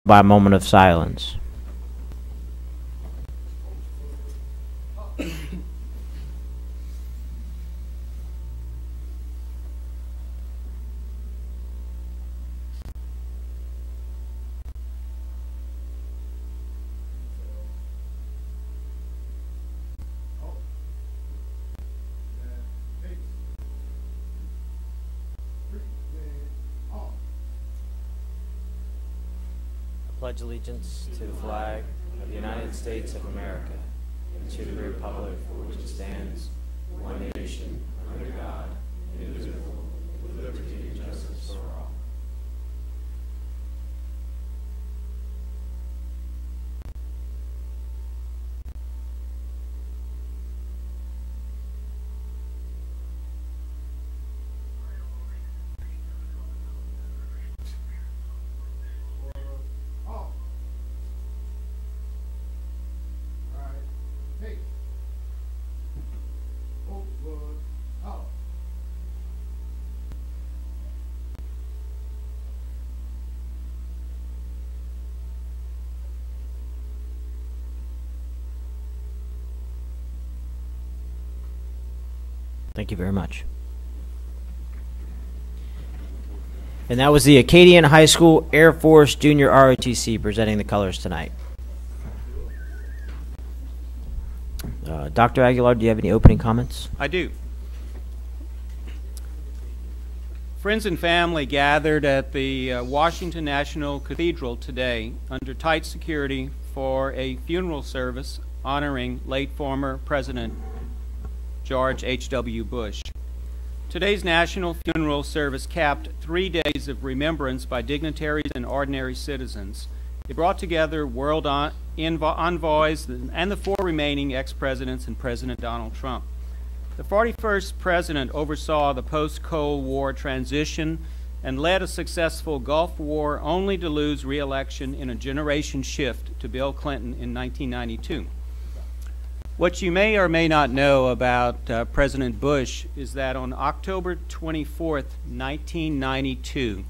by a moment of silence. Pledge allegiance to the flag of the United States of America and to the republic for which it stands, one nation, under God, indivisible, with liberty and justice for all. Thank you very much. And that was the Acadian High School Air Force Junior ROTC presenting the colors tonight. Dr. Aguilar, do you have any opening comments? I do. Friends and family gathered at the Washington National Cathedral today under tight security for a funeral service honoring late former President George H.W. Bush. Today's national funeral service capped 3 days of remembrance by dignitaries and ordinary citizens. It brought together world envoys and the 4 remaining ex-presidents and President Donald Trump. The 41st president oversaw the post-Cold War transition and led a successful Gulf War only to lose re-election in a generation shift to Bill Clinton in 1992. What you may or may not know about President Bush is that on October 24th, 1992,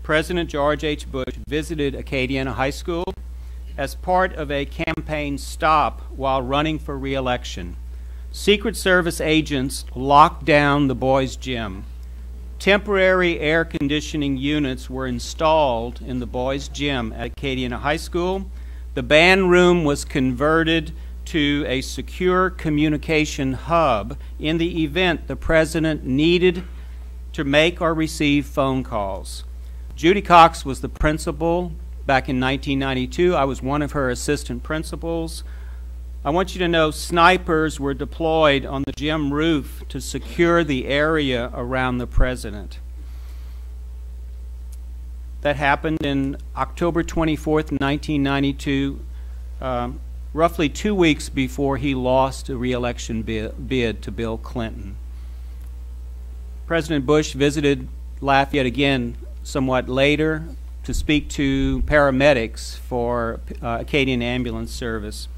President George H. Bush visited Acadiana High School as part of a campaign stop while running for re-election. Secret Service agents locked down the boys' gym. Temporary air conditioning units were installed in the boys' gym at Acadiana High School. The band room was converted to a secure communication hub in the event the president needed to make or receive phone calls. Judy Cox was the principal back in 1992. I was one of her assistant principals. I want you to know snipers were deployed on the gym roof to secure the area around the president. That happened in October 24th, 1992, roughly 2 weeks before he lost a re-election bid to Bill Clinton. President Bush visited Lafayette again somewhat later to speak to paramedics for Acadian Ambulance Service.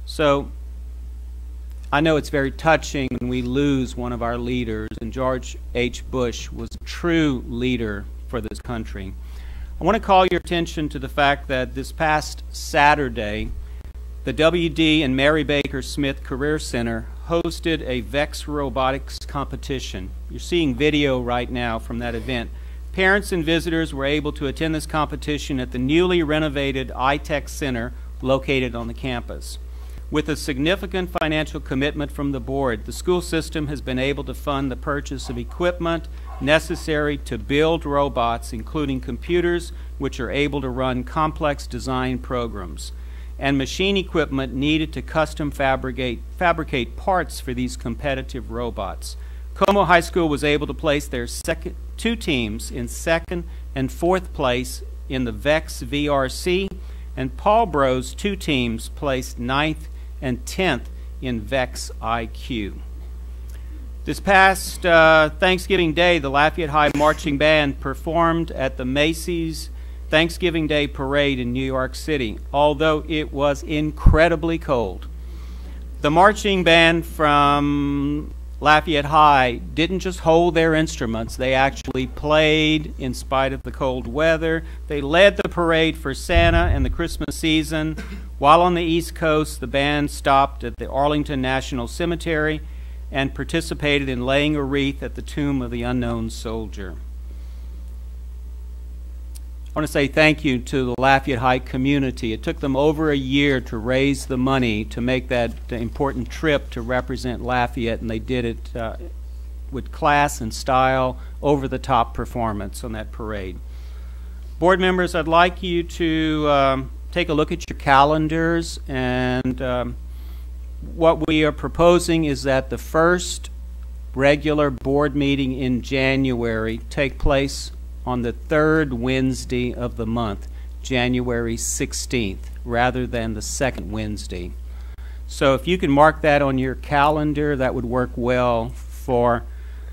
So I know it's very touching when we lose one of our leaders, and George H. Bush was a true leader for this country. I want to call your attention to the fact that this past Saturday, the W.D. and Mary Baker Smith Career Center hosted a VEX robotics competition. You're seeing video right now from that event. Parents and visitors were able to attend this competition at the newly renovated iTech Center located on the campus. With a significant financial commitment from the board, the school system has been able to fund the purchase of equipment necessary to build robots, including computers which are able to run complex design programs, and machine equipment needed to custom fabricate parts for these competitive robots. Como High School was able to place their two teams in 2nd and 4th place in the VEX VRC, and Paulbro's 2 teams placed 9th and 10th in VEX IQ. This past Thanksgiving Day, the Lafayette High Marching Band performed at the Macy's Thanksgiving Day Parade in New York City, although it was incredibly cold. The marching band from Lafayette High didn't just hold their instruments, they actually played in spite of the cold weather. They led the parade for Santa and the Christmas season. While on the East Coast, the band stopped at the Arlington National Cemetery and participated in laying a wreath at the tomb of the unknown soldier. I want to say thank you to the Lafayette High community. It took them over a year to raise the money to make that important trip to represent Lafayette, and they did it with class and style, over-the-top performance on that parade. Board members, I'd like you to take a look at your calendars, and what we are proposing is that the first regular board meeting in January take place on the third Wednesday of the month, January 16th, rather than the second Wednesday. So if you can mark that on your calendar, that would work well for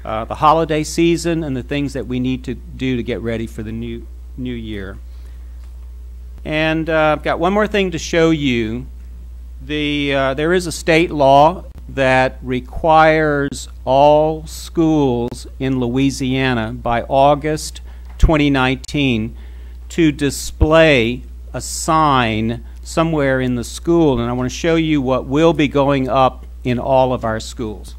the holiday season and the things that we need to do to get ready for the new year. And I've got one more thing to show you. There is a state law that requires all schools in Louisiana by August 2019 to display a sign somewhere in the school, and I want to show you what will be going up in all of our schools.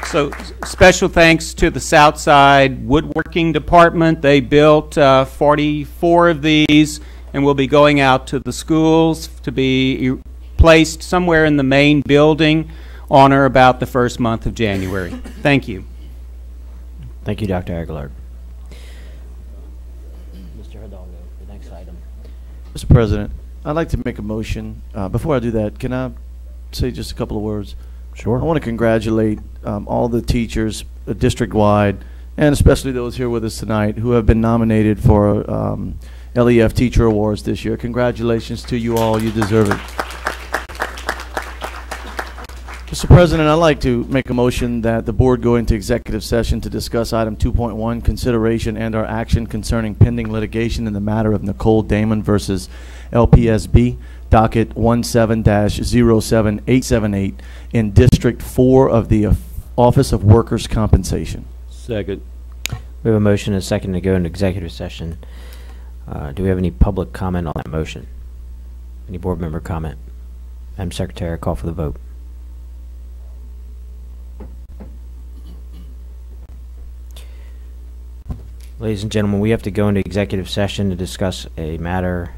So special thanks to the Southside Woodworking Department. They built 44 of these, and will be going out to the schools to be placed somewhere in the main building on or about the first month of January. Thank you. Thank you, Dr. Aguilar. Mr. Hidalgo, the next item. Mr. President, I'd like to make a motion. Before I do that, can I say just a couple of words? Sure. I want to congratulate all the teachers district-wide, and especially those here with us tonight who have been nominated for LEF Teacher Awards this year. Congratulations to you all. You deserve it. Mr. President, I'd like to make a motion that the board go into executive session to discuss item 2.1, consideration and/or action concerning pending litigation in the matter of Nicole Damon versus LPSB, docket 17-07878 in District 4 of the Office of Workers' Compensation. Second. We have a motion and a second to go into executive session. Do we have any public comment on that motion? Any board member comment? Madam Secretary, I call for the vote. Ladies and gentlemen, we have to go into executive session to discuss a matter.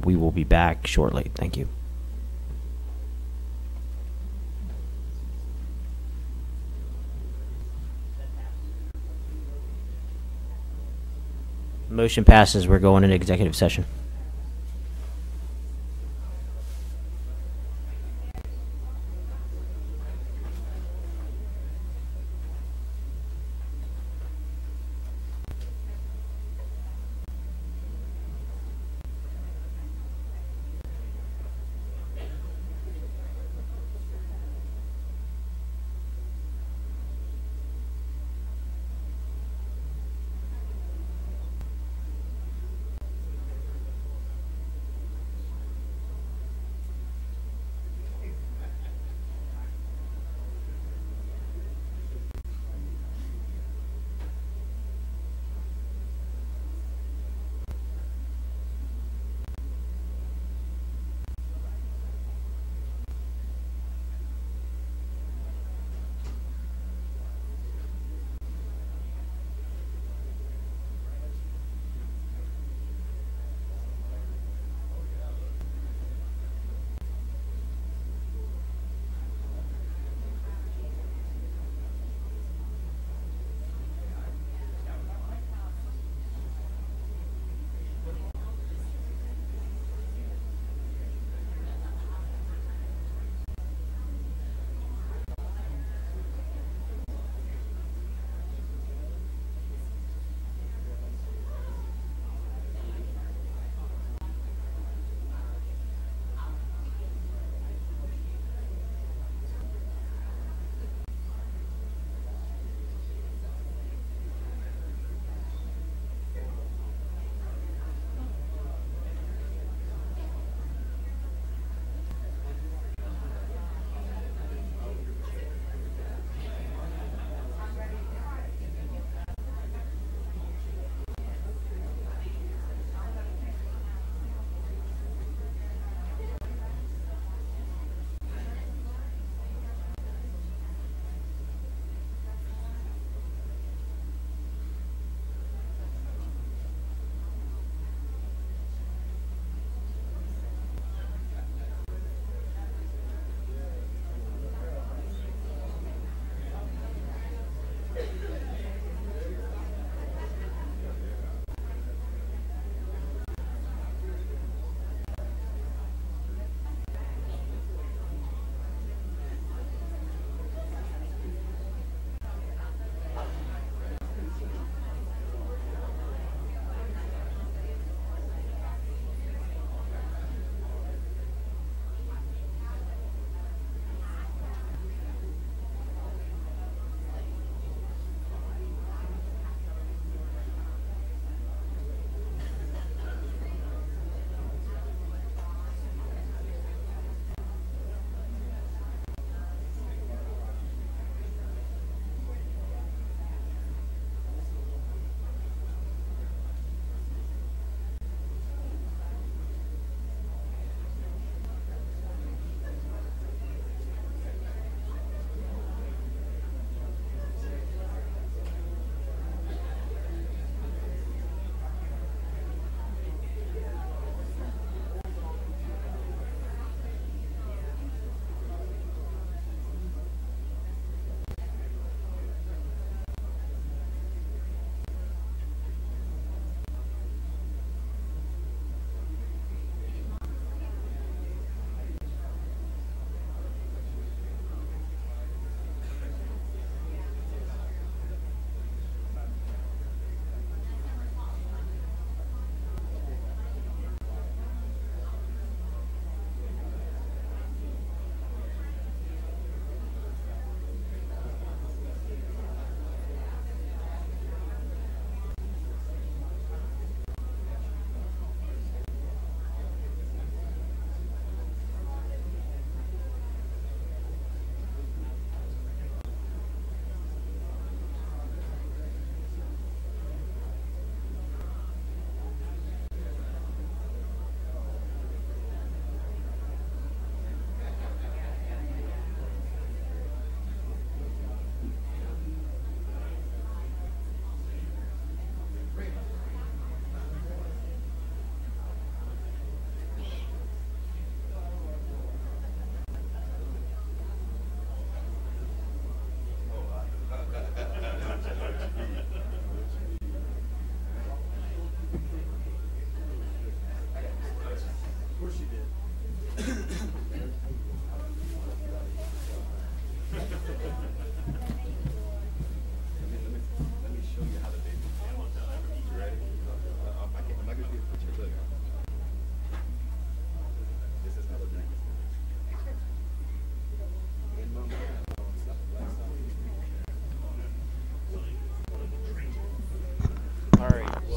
We will be back shortly. Thank you. Motion passes. We're going into executive session.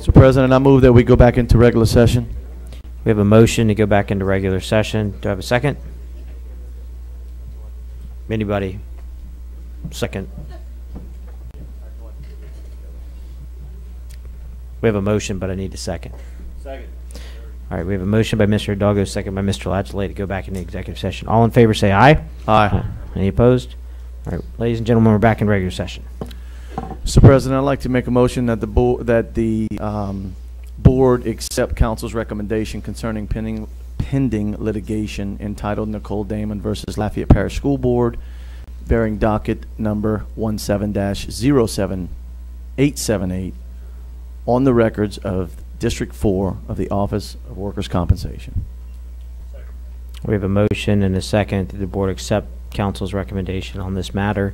Mr. President, I move that we go back into regular session. We have a motion to go back into regular session. Do I have a second? Anybody? Second. We have a motion, but I need a second. Second. All right, we have a motion by Mr. Hidalgo, second by Mr. Latchley to go back into executive session. All in favor say aye. Aye. Any opposed? All right, ladies and gentlemen, we're back in regular session. Mr. President, I'd like to make a motion that the board accept council's recommendation concerning pending litigation entitled Nicole Damon versus Lafayette Parish School Board, bearing docket number 17-07878 on the records of District 4 of the Office of Workers' Compensation. We have a motion and a second that the board accept council's recommendation on this matter.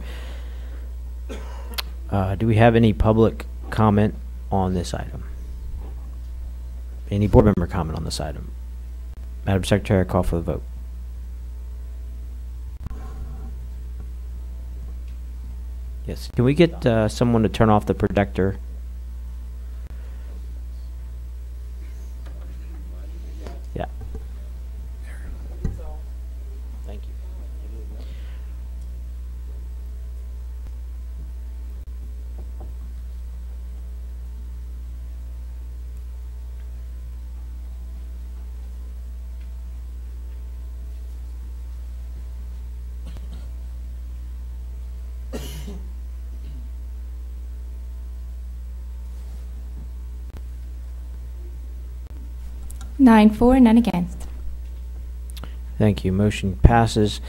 Do we have any public comment on this item? Any board member comment on this item? Madam Secretary, I call for the vote. Yes. Can we get someone to turn off the projector? Yeah. Thank you. 9 for, none against. Thank you. Motion passes.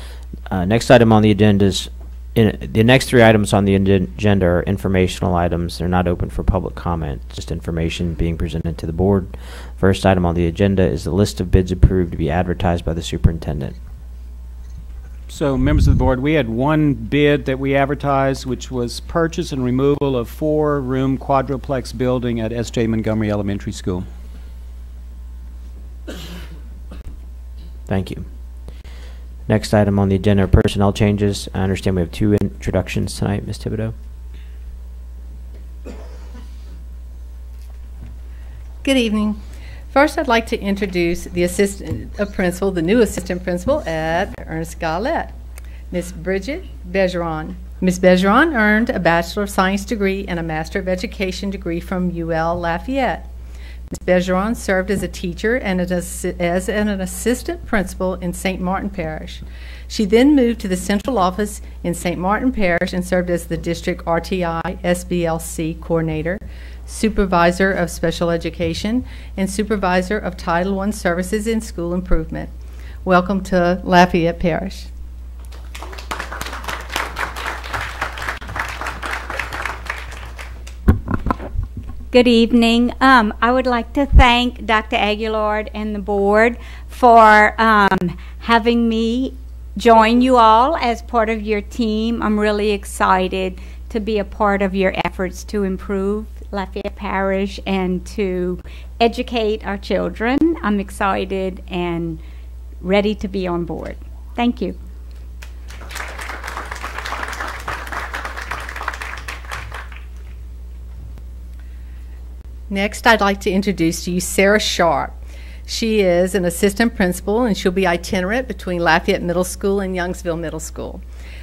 Next item on the agenda is, the next three items on the agenda are informational items. They're not open for public comment, just information being presented to the board. First item on the agenda is the list of bids approved to be advertised by the superintendent. So, members of the board, we had one bid that we advertised, which was purchase and removal of 4-room quadruplex building at S.J. Montgomery Elementary School. Thank you. Next item on the agenda are personnel changes. I understand we have 2 introductions tonight, Ms. Thibodeau. Good evening. First, I'd like to introduce the assistant principal, the new assistant principal at Ernest Gallette, Ms. Bridget Bergeron. Ms. Bergeron earned a Bachelor of Science degree and a Master of Education degree from UL Lafayette. Ms. Bergeron served as a teacher and as an assistant principal in St. Martin Parish. She then moved to the central office in St. Martin Parish and served as the district RTI SBLC coordinator, supervisor of special education, and supervisor of Title I services in school improvement. Welcome to Lafayette Parish. Good evening. I would like to thank Dr. Aguilar and the board for having me join you all as part of your team. I'm really excited to be a part of your efforts to improve Lafayette Parish and to educate our children. I'm excited and ready to be on board. Thank you. Next, I'd like to introduce to you Sarah Sharp. She is an assistant principal, and she'll be itinerant between Lafayette Middle School and Youngsville Middle School.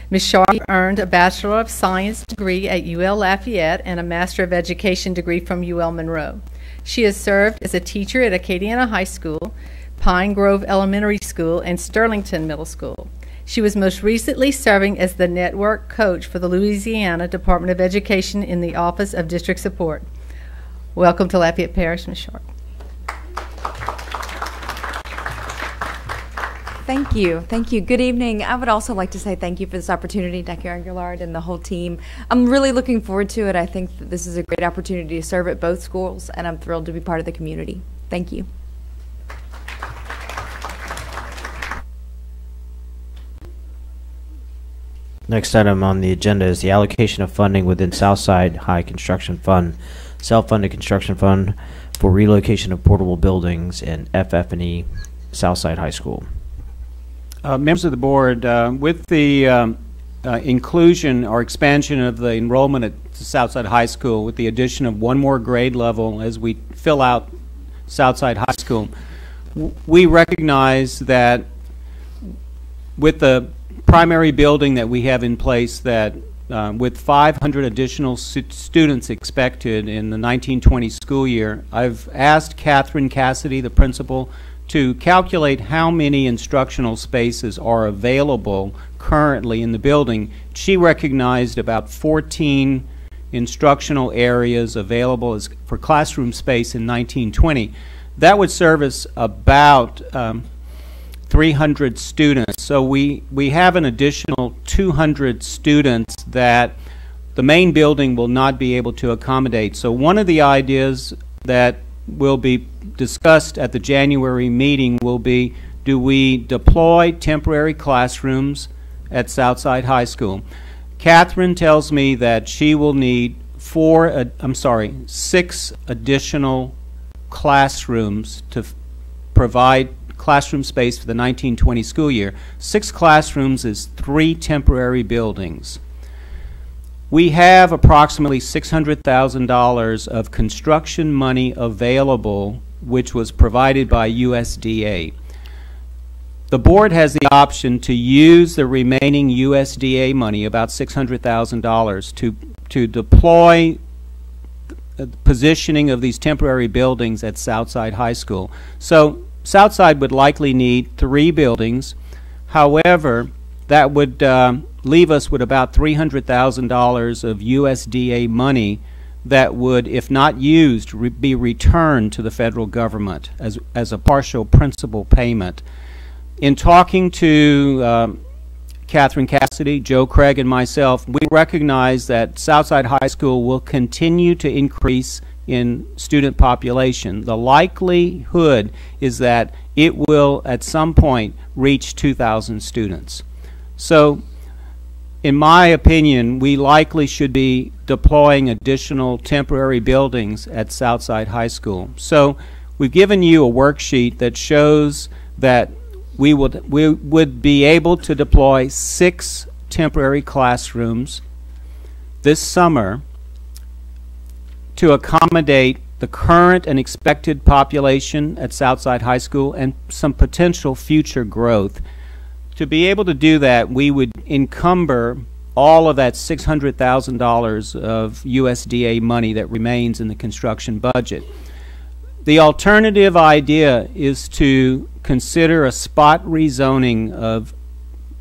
Ms. Sharp earned a Bachelor of Science degree at UL Lafayette and a Master of Education degree from UL Monroe. She has served as a teacher at Acadiana High School, Pine Grove Elementary School, and Sterlington Middle School. She was most recently serving as the network coach for the Louisiana Department of Education in the Office of District Support. Welcome to Lafayette Parish, Ms. Sharp. Thank you. Thank you. Good evening. I would also like to say thank you for this opportunity, Dr. Aguilar and the whole team. I'm really looking forward to it. I think that this is a great opportunity to serve at both schools, and I'm thrilled to be part of the community. Thank you. Next item on the agenda is the allocation of funding within Southside High Construction Fund, self-funded construction fund for relocation of portable buildings in FF&E Southside High School. Members of the board, with the inclusion or expansion of the enrollment at Southside High School with the addition of one more grade level as we fill out Southside High School. We recognize that with the primary building that we have in place, that with 500 additional students expected in the 1920 school year, I've asked Catherine Cassidy, the principal, to calculate how many instructional spaces are available currently in the building. She recognized about 14 instructional areas available as for classroom space in 1920. That would service about 300 students. So we have an additional 200 students that the main building will not be able to accommodate. So one of the ideas that will be discussed at the January meeting will be, do we deploy temporary classrooms at Southside High School? Catherine tells me that she will need 6 additional classrooms to provide classroom space for the 1920 school year. 6 classrooms is 3 temporary buildings. We have approximately $600,000 of construction money available, which was provided by USDA. The board has the option to use the remaining USDA money, about $600,000, to deploy the positioning of these temporary buildings at Southside High School. So Southside would likely need 3 buildings. However, that would leave us with about $300,000 of USDA money that would, if not used, be returned to the federal government as a partial principal payment. In talking to Catherine Cassidy, Joe Craig, and myself, we recognize that Southside High School will continue to increase in student population. The likelihood is that it will at some point reach 2,000 students. So in my opinion, we likely should be deploying additional temporary buildings at Southside High School. So we've given you a worksheet that shows that we would be able to deploy 6 temporary classrooms this summer to accommodate the current and expected population at Southside High School and some potential future growth. To be able to do that, we would encumber all of that $600,000 of USDA money that remains in the construction budget. The alternative idea is to consider a spot rezoning of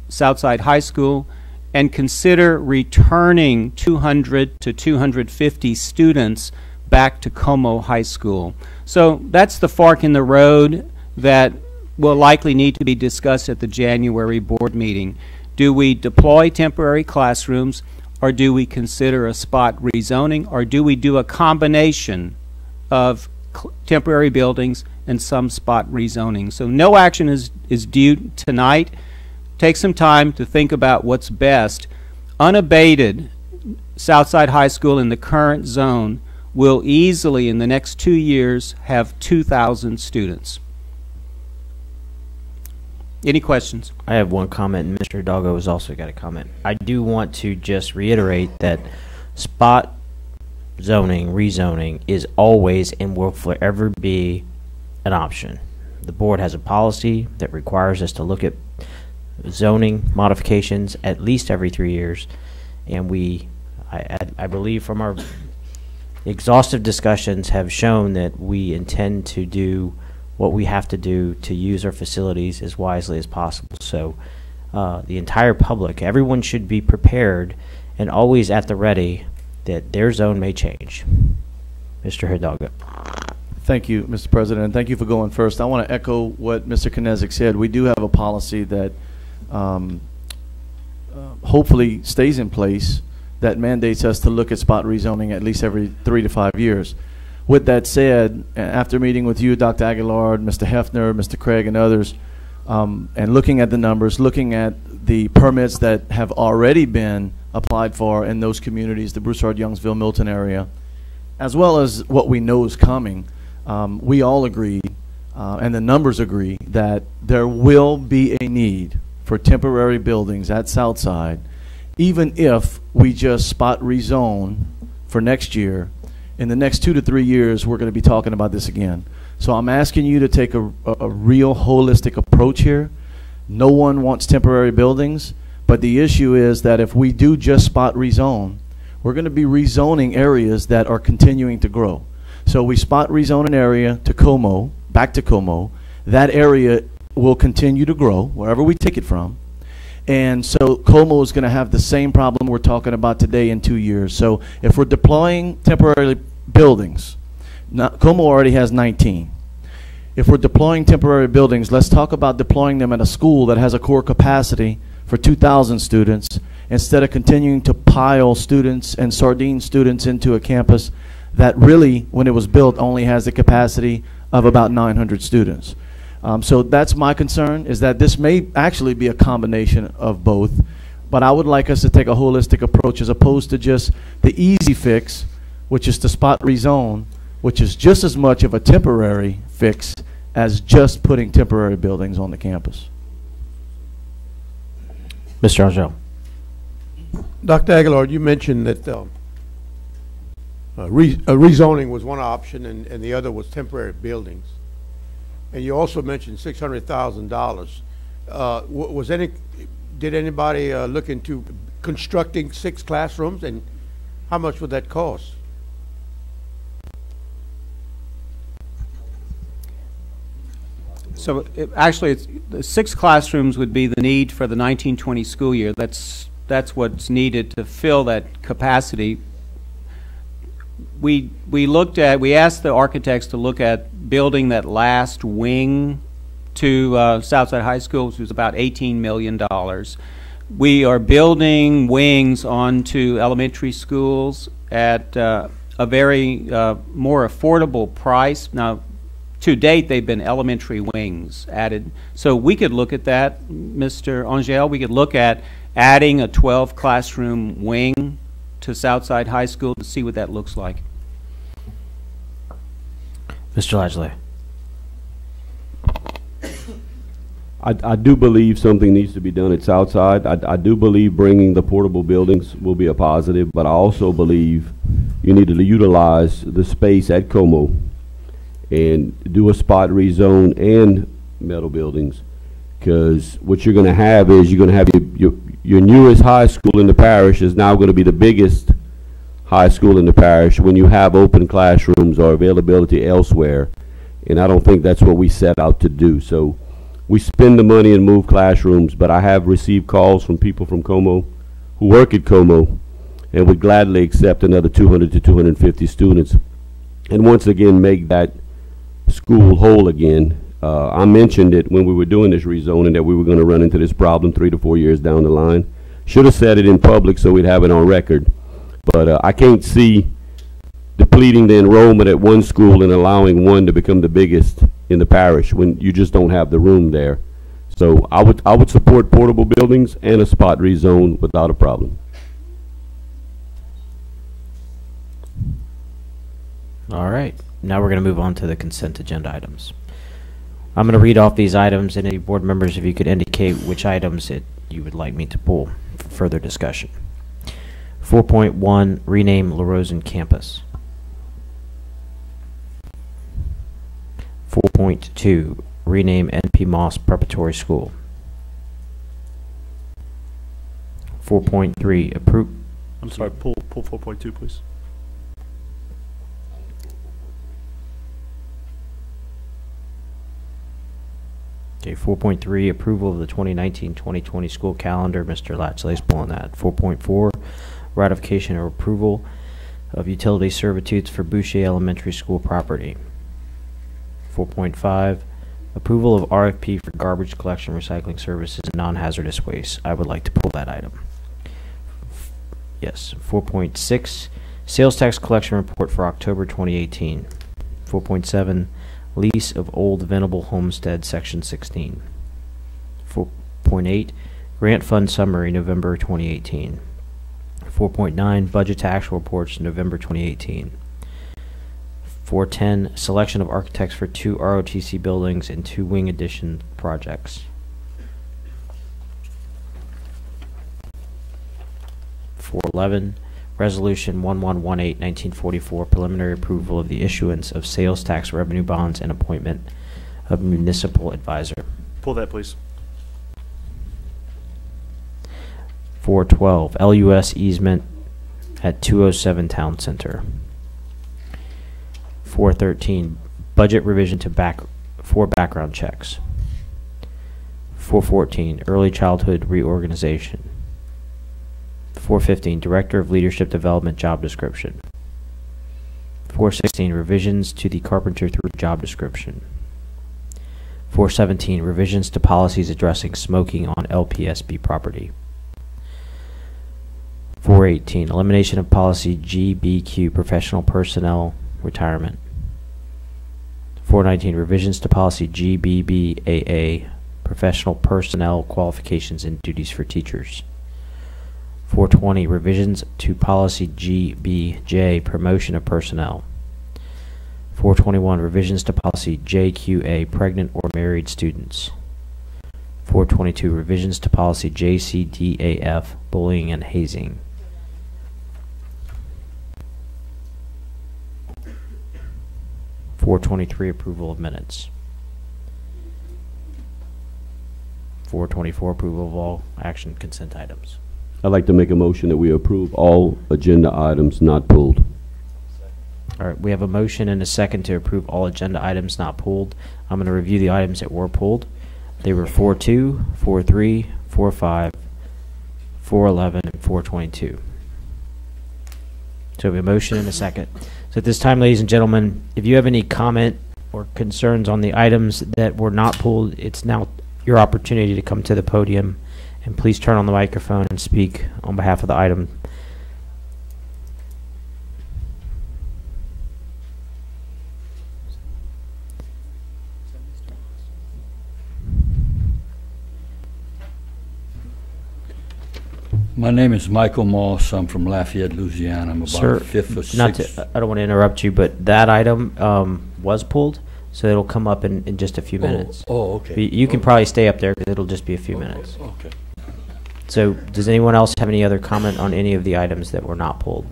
Southside High School and consider returning 200 to 250 students back to Como High School. So that's the fork in the road that will likely need to be discussed at the January board meeting. Do we deploy temporary classrooms, or do we consider a spot rezoning, or do we do a combination of temporary buildings and some spot rezoning? So no action is due tonight. Take some time to think about what's best. Unabated, Southside High School in the current zone will easily in the next 2 years have 2,000 students. Any questions? I have one comment, and Mr. Hidalgo has also got a comment. I do want to just reiterate that spot zoning, rezoning is always and will forever be an option. The board has a policy that requires us to look at zoning modifications at least every 3 years, and I believe from our exhaustive discussions have shown that we intend to do what we have to do to use our facilities as wisely as possible. So the entire public, everyone should be prepared and always at the ready that their zone may change. Mr. Hidalgo. Thank you, Mr. President, and thank you for going first. I want to echo what Mr. Knezik said. We do have a policy that hopefully stays in place that mandates us to look at spot rezoning at least every 3 to 5 years. With that said, after meeting with you, Dr. Aguilar, Mr. Hefner, Mr. Craig, and others, and looking at the numbers, looking at the permits that have already been applied for in those communities, the Broussard, Youngsville, Milton area, as well as what we know is coming, we all agree, and the numbers agree, that there will be a need for temporary buildings at Southside even if we just spot rezone for next year, in the next 2 to 3 years, we're going to be talking about this again. So I'm asking you to take a real holistic approach here. No one wants temporary buildings, but the issue is that if we do just spot rezone, we're going to be rezoning areas that are continuing to grow. So we spot rezone an area to Como, back to Como. That area will continue to grow wherever we take it from. And so Como is going to have the same problem we're talking about today in 2 years. So if we're deploying temporary buildings, Como already has 19. If we're deploying temporary buildings, let's talk about deploying them at a school that has a core capacity for 2,000 students instead of continuing to pile students and sardine students into a campus that really, when it was built, only has the capacity of about 900 students. So that's my concern, is that this may actually be a combination of both, but I would like us to take a holistic approach as opposed to just the easy fix, which is to spot rezone, which is just as much of a temporary fix as just putting temporary buildings on the campus. Mr. Angel. Dr. Aguilar, you mentioned that rezoning was one option and the other was temporary buildings. And you also mentioned $600,000. Did anybody look into constructing 6 classrooms, and how much would that cost? So actually, the 6 classrooms would be the need for the 1920 school year. That's what's needed to fill that capacity. We asked the architects to look at building that last wing to Southside High School, which was about $18 million. We are building wings onto elementary schools at a very more affordable price. Now, to date, they've been elementary wings added. So we could look at that, Mr. Angel. We could look at adding a 12 classroom wing to Southside High School to see what that looks like. Mr. Ladgley. I do believe something needs to be done at Southside. I do believe bringing the portable buildings will be a positive, but I also believe you need to utilize the space at Como and do a spot rezone and metal buildings, because what you're going to have is you're going to have your newest high school in the parish is now going to be the biggest high school in the parish when you have open classrooms or availability elsewhere, and I don't think that's what we set out to do. So we spend the money and move classrooms, but I have received calls from people from Como who work at Como and would gladly accept another 200 to 250 students and once again make that school whole again. I mentioned it when we were doing this rezoning that we were going to run into this problem 3 to 4 years down the line. Should have said it in public so we'd have it on record. But I can't see depleting the enrollment at one school and allowing one to become the biggest in the parish when you just don't have the room there. So I would support portable buildings and a spot rezone without a problem. All right. Now we're going to move on to the consent agenda items. I'm going to read off these items, and any board members, if you could indicate which items you would like me to pull for further discussion. 4.1, rename LaRosen campus. 4.2, rename NP Moss Preparatory School. 4.3, approve. I'm sorry, pull 4.2, please. Okay, 4.3, approval of the 2019-2020 school calendar. Mr. Latchley is pulling that. 4.4, ratification or approval of utility servitudes for Boucher Elementary School property. 4.5, approval of RFP for garbage collection, recycling services, and non-hazardous waste. I would like to pull that item. Yes. 4.6, sales tax collection report for October 2018. 4.7, lease of old Venable Homestead, Section 16. 4.8, grant fund summary, November 2018. 4.9, budget to actual reports, November 2018. 4.10, selection of architects for 2 ROTC buildings and 2 wing addition projects. 411, Resolution 1118-1944, preliminary approval of the issuance of sales tax revenue bonds and appointment of municipal advisor. Pull that, please. 412, LUS easement at 207 Town Center. 413, budget revision to for background checks. 414, early childhood reorganization. 415, Director of Leadership Development job description. 416, revisions to the Carpenter 3 job description. 417, revisions to policies addressing smoking on LPSB property. 418, elimination of policy GBQ, professional personnel retirement. 419, revisions to policy GBBAA, professional personnel qualifications and duties for teachers. 420, revisions to policy GBJ, promotion of personnel. 421, revisions to policy JQA, pregnant or married students. 422, revisions to policy JCDAF, bullying and hazing. 423, approval of minutes. 424, approval of all action consent items. I'd like to make a motion that we approve all agenda items not pulled. All right, we have a motion and a second to approve all agenda items not pulled. I'm going to review the items that were pulled. They were 4.2, 4.3, 4.5, 4.11, and 4.22. So we have a motion and a second. So at this time, ladies and gentlemen, if you have any comment or concerns on the items that were not pulled, it's now your opportunity to come to the podium, and please turn on the microphone and speak on behalf of the item. My name is Michael Moss. I'm from Lafayette, Louisiana. I'm about Sir, fifth or not sixth. to, I don't want to interrupt you, but that item was pulled, so it'll come up in just a few minutes. Oh, okay. You can probably stay up there because it'll just be a few minutes. Okay. So does anyone else have any other comment on any of the items that were not pulled?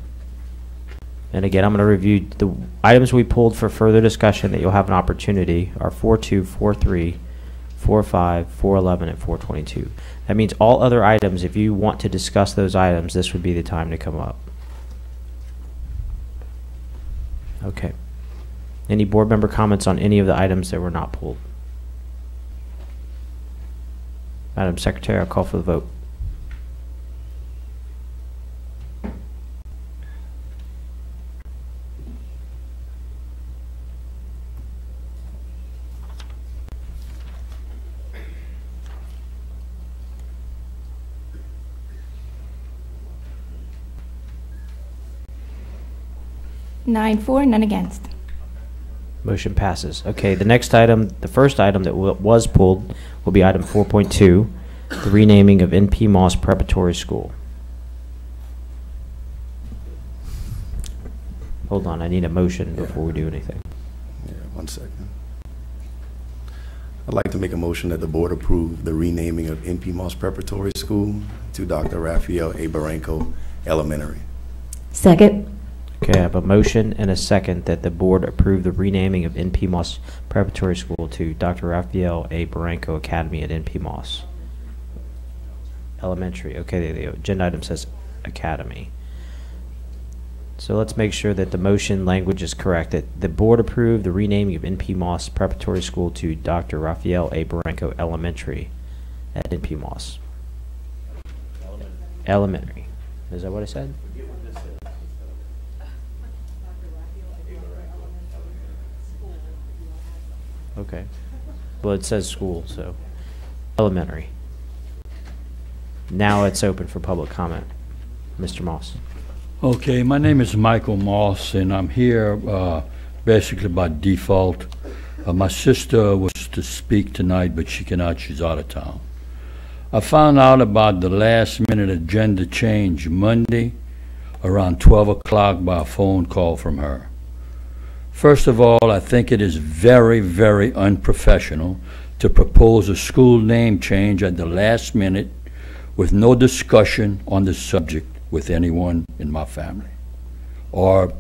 And again, I'm going to review the items we pulled for further discussion that you'll have an opportunity are 4.2, 4.3, 4.5, 4.11, and 4.22. That means all other items, if you want to discuss those items, this would be the time to come up. Okay. Any board member comments on any of the items that were not pulled? Madam Secretary, I'll call for the vote. Nine for, none against. Motion passes. Okay, the next item, the first item that was pulled will be item 4.2, the renaming of N.P. Moss Preparatory School. Hold on, I need a motion before we do anything. Yeah, 1 second. I'd like to make a motion that the board approve the renaming of N.P. Moss Preparatory School to Dr. Raphael A. Barranco Elementary. Second. Okay, I have a motion and a second that the board approve the renaming of N.P. Moss Preparatory School to Dr. Raphael A. Barranco Academy at N.P. Moss Elementary. Okay, the agenda item says Academy. So let's make sure that the motion language is correct, that the board approve the renaming of N.P. Moss Preparatory School to Dr. Raphael A. Barranco Elementary at N.P. Moss. Elementary. Is that what I said? Okay. Well, it says school, so elementary. Now it's open for public comment. Mr. Moss. Okay, my name is Michael Moss, and I'm here basically by default. My sister was to speak tonight, but she cannot. She's out of town. I found out about the last-minute agenda change Monday around 12 o'clock by a phone call from her. First of all, I think it is very, very unprofessional to propose a school name change at the last minute with no discussion on the subject. with anyone in my family, or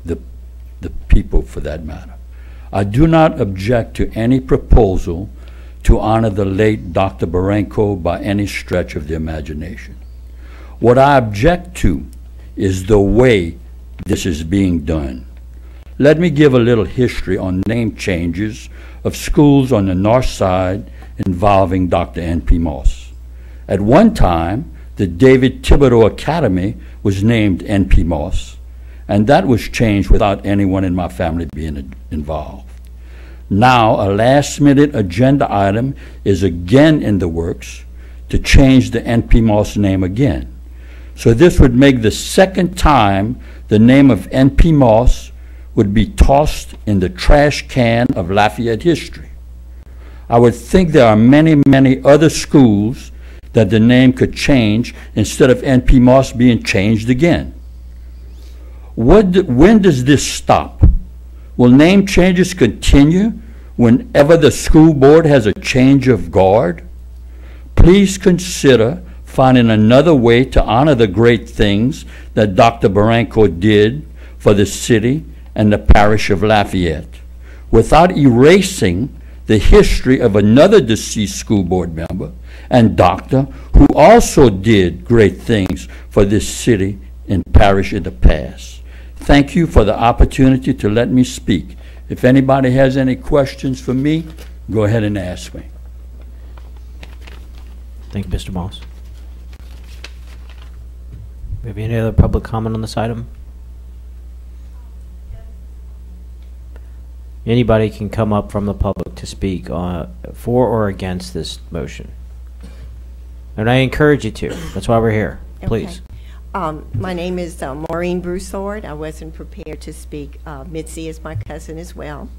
the people for that matter. I do not object to any proposal to honor the late Dr. Baranko by any stretch of the imagination. What I object to is the way this is being done. Let me give a little history on name changes of schools on the north side involving Dr. N.P. Moss. At one time, the David Thibodeau Academy was named N.P. Moss, and that was changed without anyone in my family being involved. Now, a last-minute agenda item is again in the works to change the N.P. Moss name again. So this would make the second time the name of N.P. Moss would be tossed in the trash can of Lafayette history. I would think there are many, many other schools that the name could change instead of N.P. Moss being changed again. When does this stop? Will name changes continue whenever the school board has a change of guard? Please consider finding another way to honor the great things that Dr. Baranko did for the city and the parish of Lafayette, without erasing the history of another deceased school board member and doctor who also did great things for this city and parish in the past. Thank you for the opportunity to let me speak. If anybody has any questions for me, go ahead and ask me. Thank you, Mr. Moss. We have any other public comment on this item? Anybody can come up from the public to speak for or against this motion. And I encourage you to. That's why we're here. Please. Okay. My name is Maureen Broussard. I wasn't prepared to speak. Mitzi is my cousin as well.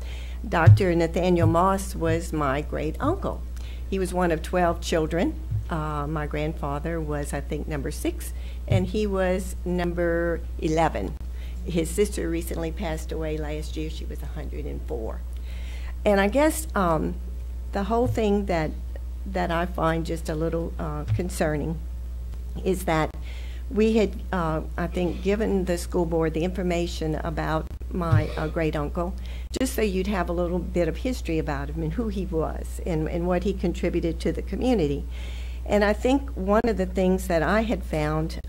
Dr. Nathaniel Moss was my great uncle. He was one of 12 children. My grandfather was, I think, number 6, and he was number 11. His sister recently passed away last year. She was 104. And I guess the whole thing that I find just a little concerning is that we had, I think, given the school board the information about my great uncle, just so you'd have a little bit of history about him and who he was and what he contributed to the community. And I think one of the things that I had found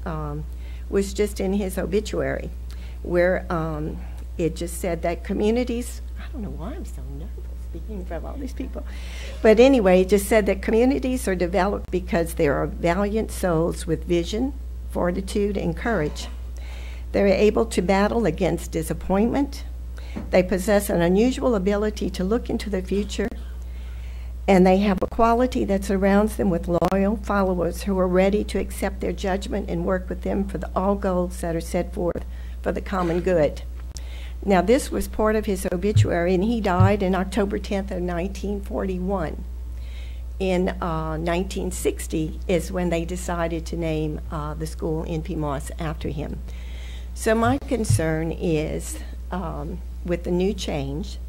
was just in his obituary, where it just said that communities, I don't know why I'm so nervous speaking in front of all these people, but anyway, it just said that communities are developed because there are valiant souls with vision, fortitude, and courage. They're able to battle against disappointment. They possess an unusual ability to look into the future, and they have a quality that surrounds them with loyal followers who are ready to accept their judgment and work with them for all goals that are set forth for the common good. Now, this was part of his obituary, and he died on October 10th of 1941. In 1960 is when they decided to name the school N.P. Moss after him. So my concern is with the new change,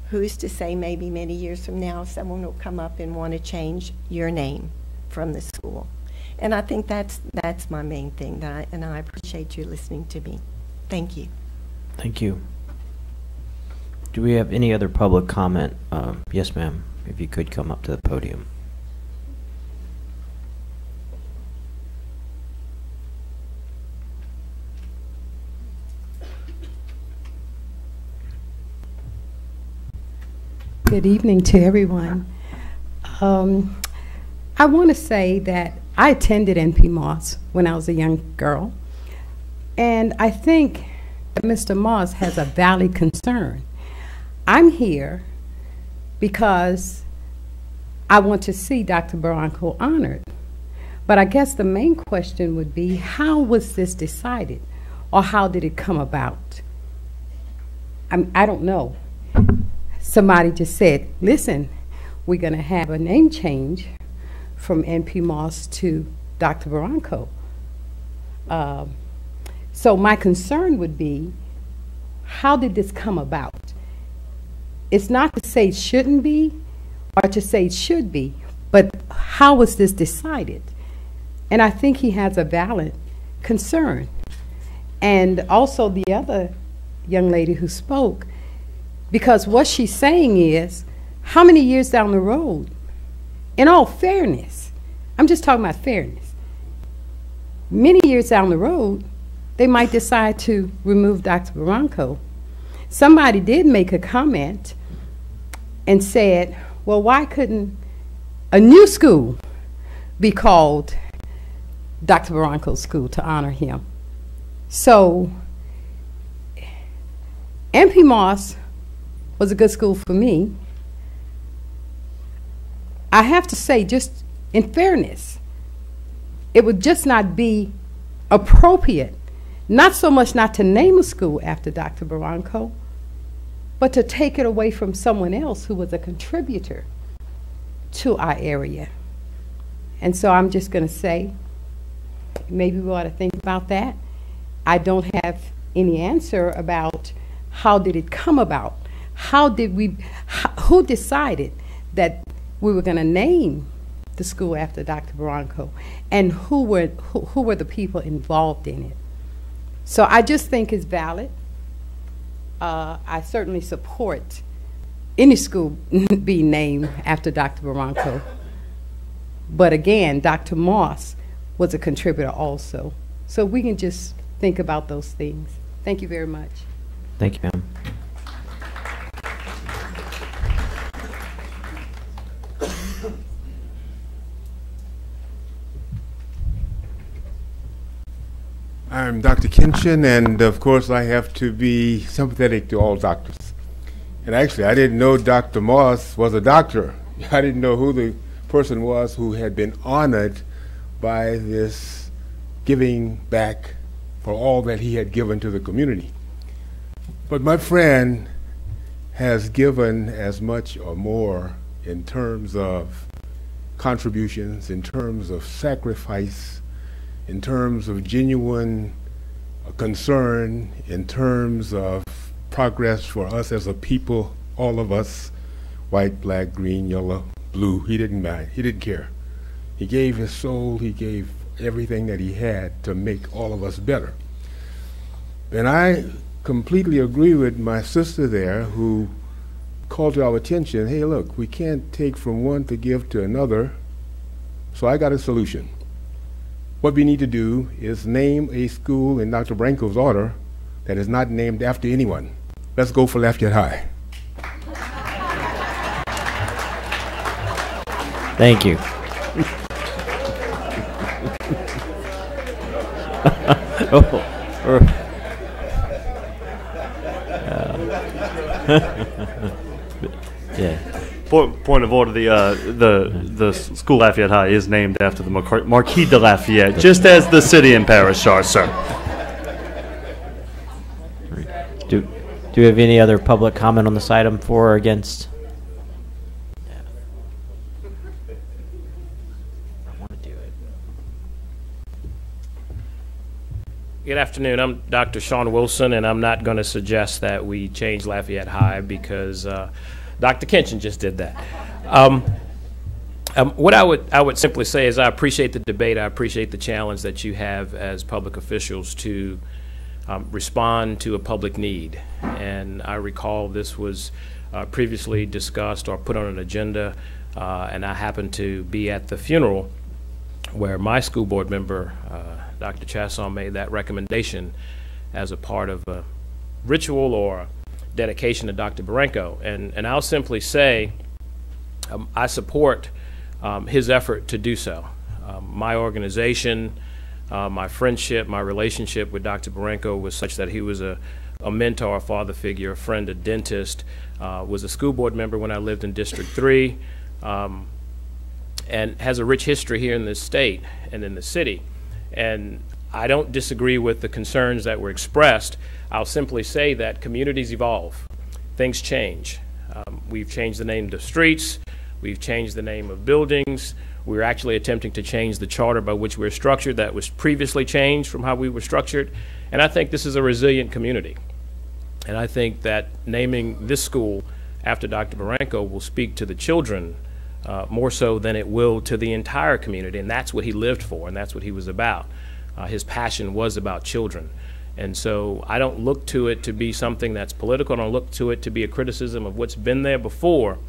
who's to say maybe many years from now someone will come up and want to change your name from the school. And I think that's my main thing, and I appreciate you listening to me. Thank you. Thank you. Do we have any other public comment? Yes, ma'am, if you could come up to the podium. Good evening to everyone. I want to say that I attended N.P. Moss when I was a young girl, and I think that Mr. Moss has a valid concern. I'm here because I want to see Dr. Baranko honored, but I guess the main question would be, how was this decided, or how did it come about? I don't know. Somebody just said, listen, we're going to have a name change from N.P. Moss to Dr. Baranko. So my concern would be, how did this come about? It's not to say it shouldn't be or to say it should be, but how was this decided? And I think he has a valid concern. And also the other young lady who spoke, because what she's saying is, how many years down the road, in all fairness, I'm just talking about fairness, many years down the road, they might decide to remove Dr. Barranco. Somebody did make a comment and said, well, why couldn't a new school be called Dr. Barranco's school to honor him? So MP Moss was a good school for me. I have to say, just in fairness, it would just not be appropriate, not so much not to name a school after Dr. Barranco, but to take it away from someone else who was a contributor to our area. And so I'm just going to say, maybe we ought to think about that. I don't have any answer about how did it come about. Who decided that we were going to name the school after Dr. Barranco, and who were the people involved in it? So I just think it's valid. I certainly support any school being named after Dr. Barranco. But again, Dr. Moss was a contributor also. So we can just think about those things. Thank you very much. Thank you, ma'am. I'm Dr. Kinchin, and of course I have to be sympathetic to all doctors. And actually, I didn't know Dr. Moss was a doctor. I didn't know who the person was who had been honored by this giving back for all that he had given to the community. But my friend has given as much or more in terms of contributions, in terms of sacrifice, in terms of genuine concern, in terms of progress for us as a people, all of us, white, black, green, yellow, blue. He didn't mind. He didn't care. He gave his soul. He gave everything that he had to make all of us better. And I completely agree with my sister there who called to our attention, hey, look, we can't take from one to give to another. So I got a solution. What we need to do is name a school in Dr. Barranco's honor that is not named after anyone. Let's go for Lafayette High. Thank you. Yeah. Point of order: the school Lafayette High is named after the Marquis de Lafayette, just as the city and parish are, sir. Do we have any other public comment on this item, for or against? Good afternoon. I'm Dr. Sean Wilson, and I'm not going to suggest that we change Lafayette High because Dr. Kinchin just did that. What I would simply say is I appreciate the debate. I appreciate the challenge that you have as public officials to respond to a public need. And I recall this was previously discussed or put on an agenda, and I happened to be at the funeral where my school board member, Dr. Chasson, made that recommendation as a part of a ritual or dedication to Dr. Barranco. And I'll simply say I support his effort to do so. My organization, my friendship, my relationship with Dr. Barranco was such that he was a mentor, a father figure, a friend, a dentist, was a school board member when I lived in District 3, and has a rich history here in this state and in the city. And I don't disagree with the concerns that were expressed. I'll simply say that communities evolve. Things change. We've changed the name of streets. We've changed the name of buildings. We're actually attempting to change the charter by which we're structured that was previously changed from how we were structured. And I think this is a resilient community. And I think that naming this school after Dr. Barranco will speak to the children more so than it will to the entire community. And that's what he lived for, and that's what he was about. his passion was about children. And so I don't look to it to be something that's political. I don't look to it to be a criticism of what's been there before.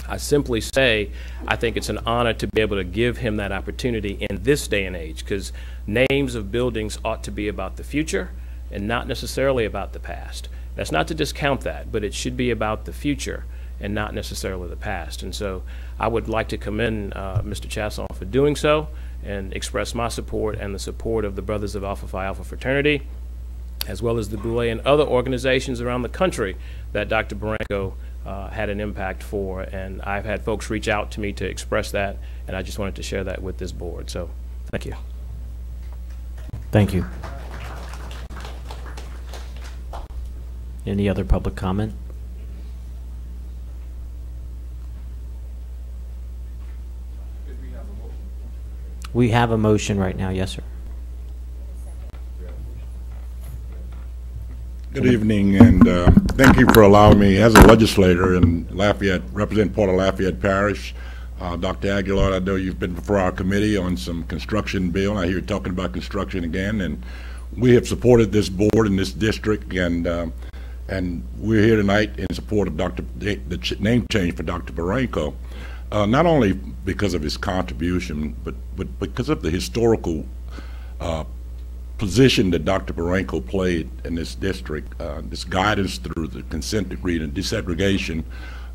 I simply say I think it's an honor to be able to give him that opportunity in this day and age, because names of buildings ought to be about the future and not necessarily about the past. That's not to discount that, but it should be about the future and not necessarily the past. And so I would like to commend Mr. Chaplin for doing so and express my support and the support of the Brothers of Alpha Phi Alpha Fraternity, as well as the Boulay and other organizations around the country that Dr. Barranco had an impact for. And I've had folks reach out to me to express that, and I just wanted to share that with this board. So thank you. Thank you. Any other public comment? We have a motion right now, yes, sir. Good evening, and thank you for allowing me, as a legislator in Lafayette, represent part of Lafayette Parish. Dr. Aguilar, I know you've been before our committee on some construction bill. I hear you talking about construction again, and we have supported this board in this district, and we're here tonight in support of the name change for Dr. Barranco. Not only because of his contribution, but because of the historical position that Dr. Barranco played in this district, this guidance through the consent decree and desegregation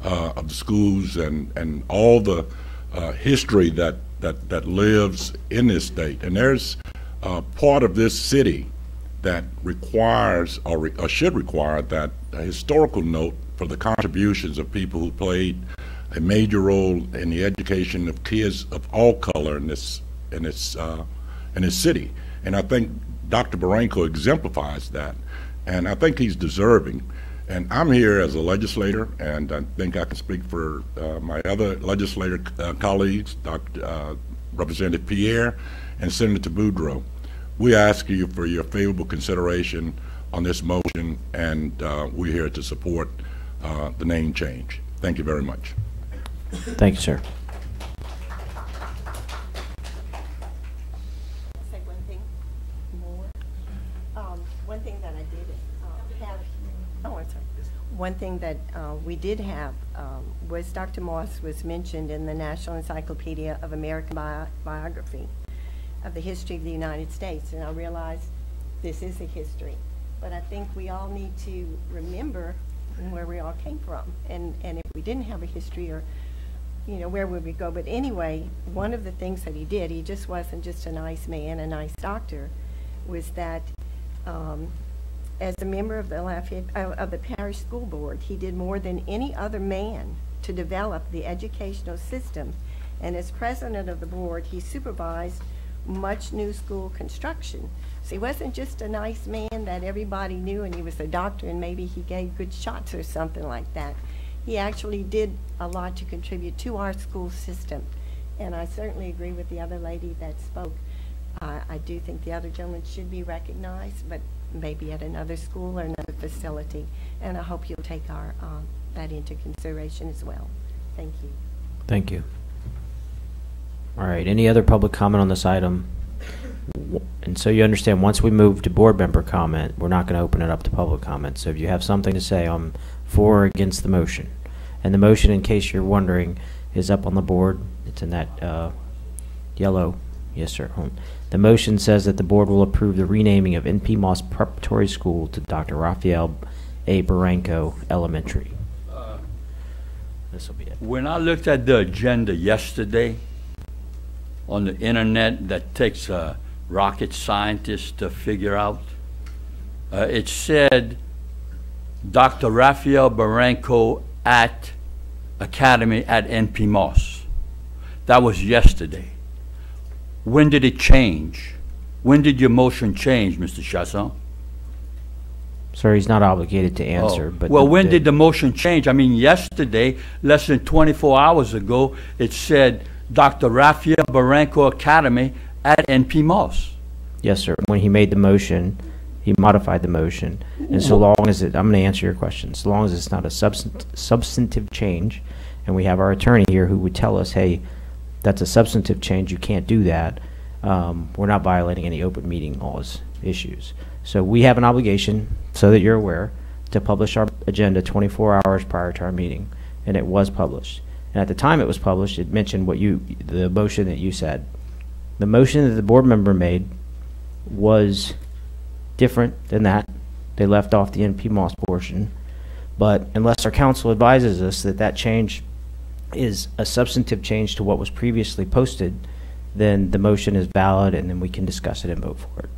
of the schools, and all the history that lives in this state. And there's part of this city that requires, or should require, that a historical note for the contributions of people who played a major role in the education of kids of all color in this city. And I think Dr. Barranco exemplifies that, and I think he's deserving. And I'm here as a legislator, and I think I can speak for my other legislator colleagues, Representative Pierre and Senator Boudreaux. We ask you for your favorable consideration on this motion, and we're here to support the name change. Thank you very much. Thank you, sir. Say one thing more. One thing that I did have. Oh, I'm sorry. One thing that we did have was Dr. Moss was mentioned in the National Encyclopedia of American Biography of the history of the United States, and I realize this is a history, but I think we all need to remember where we all came from, and if we didn't have a history, or where would we go? But anyway, one of the things that he did, he just wasn't just a nice man, a nice doctor, was that as a member of the Lafayette of the Parish School Board, he did more than any other man to develop the educational system, and as president of the board, he supervised much new school construction. So he wasn't just a nice man that everybody knew and he was a doctor and maybe he gave good shots or something like that. He actually did a lot to contribute to our school system, and I certainly agree with the other lady that spoke. I do think the other gentleman should be recognized, but maybe at another school or another facility, and I hope you'll take that into consideration as well. Thank you. Thank you. All right, any other public comment on this item? And so you understand, once we move to board member comment, we're not going to open it up to public comment. So if you have something to say on for or against the motion, and the motion, in case you're wondering, is up on the board. It's in that yellow. Yes, sir. The motion says that the board will approve the renaming of N.P. Moss Preparatory School to Dr. Raphael A. Barranco Elementary. This will be it. When I looked at the agenda yesterday on the internet, that takes a rocket scientist to figure out, it said Dr. Raphael Barranco at Academy at N.P. Moss. That was yesterday. When did it change? When did your motion change, Mr. Chasson? Sir, he's not obligated to answer. But well, when did the motion change? I mean, yesterday, less than 24 hours ago, it said Dr. Raphael Barranco Academy at N.P. Moss. Yes, sir. When he made the motion, he modified the motion. And so long as it, I'm going to answer your question, so long as it's not a substantive change, and we have our attorney here who would tell us, hey, that's a substantive change, you can't do that, we're not violating any open meeting laws issues. So we have an obligation, so that you're aware, to publish our agenda 24 hours prior to our meeting, and it was published. And at the time it was published, it mentioned the motion that you said. The motion that the board member made was different than that. They left off the NP Moss portion. But unless our council advises us that that change is a substantive change to what was previously posted, then the motion is valid, and then we can discuss it and vote for it.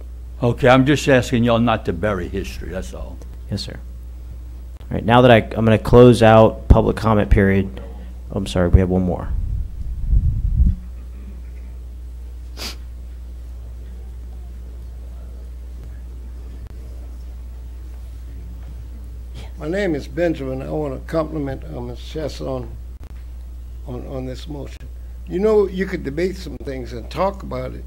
Okay, I'm just asking y'all not to bury history, that's all. Yes, sir. All right, now that I'm going to close out public comment period. Oh, I'm sorry, we have one more. My name is Benjamin. I want to compliment Ms. Chess on this motion. You know, you could debate some things and talk about it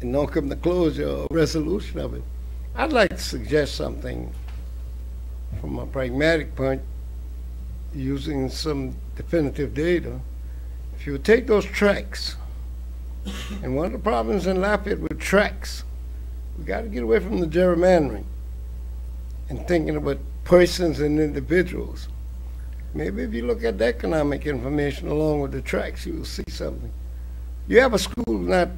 and don't come to closure or resolution of it. I'd like to suggest something from a pragmatic point, using some definitive data. If you would take those tracks, and one of the problems in Lafayette with tracks, we got to get away from the gerrymandering and thinking about persons and individuals. Maybe if you look at the economic information along with the tracks, you will see something. You have a school not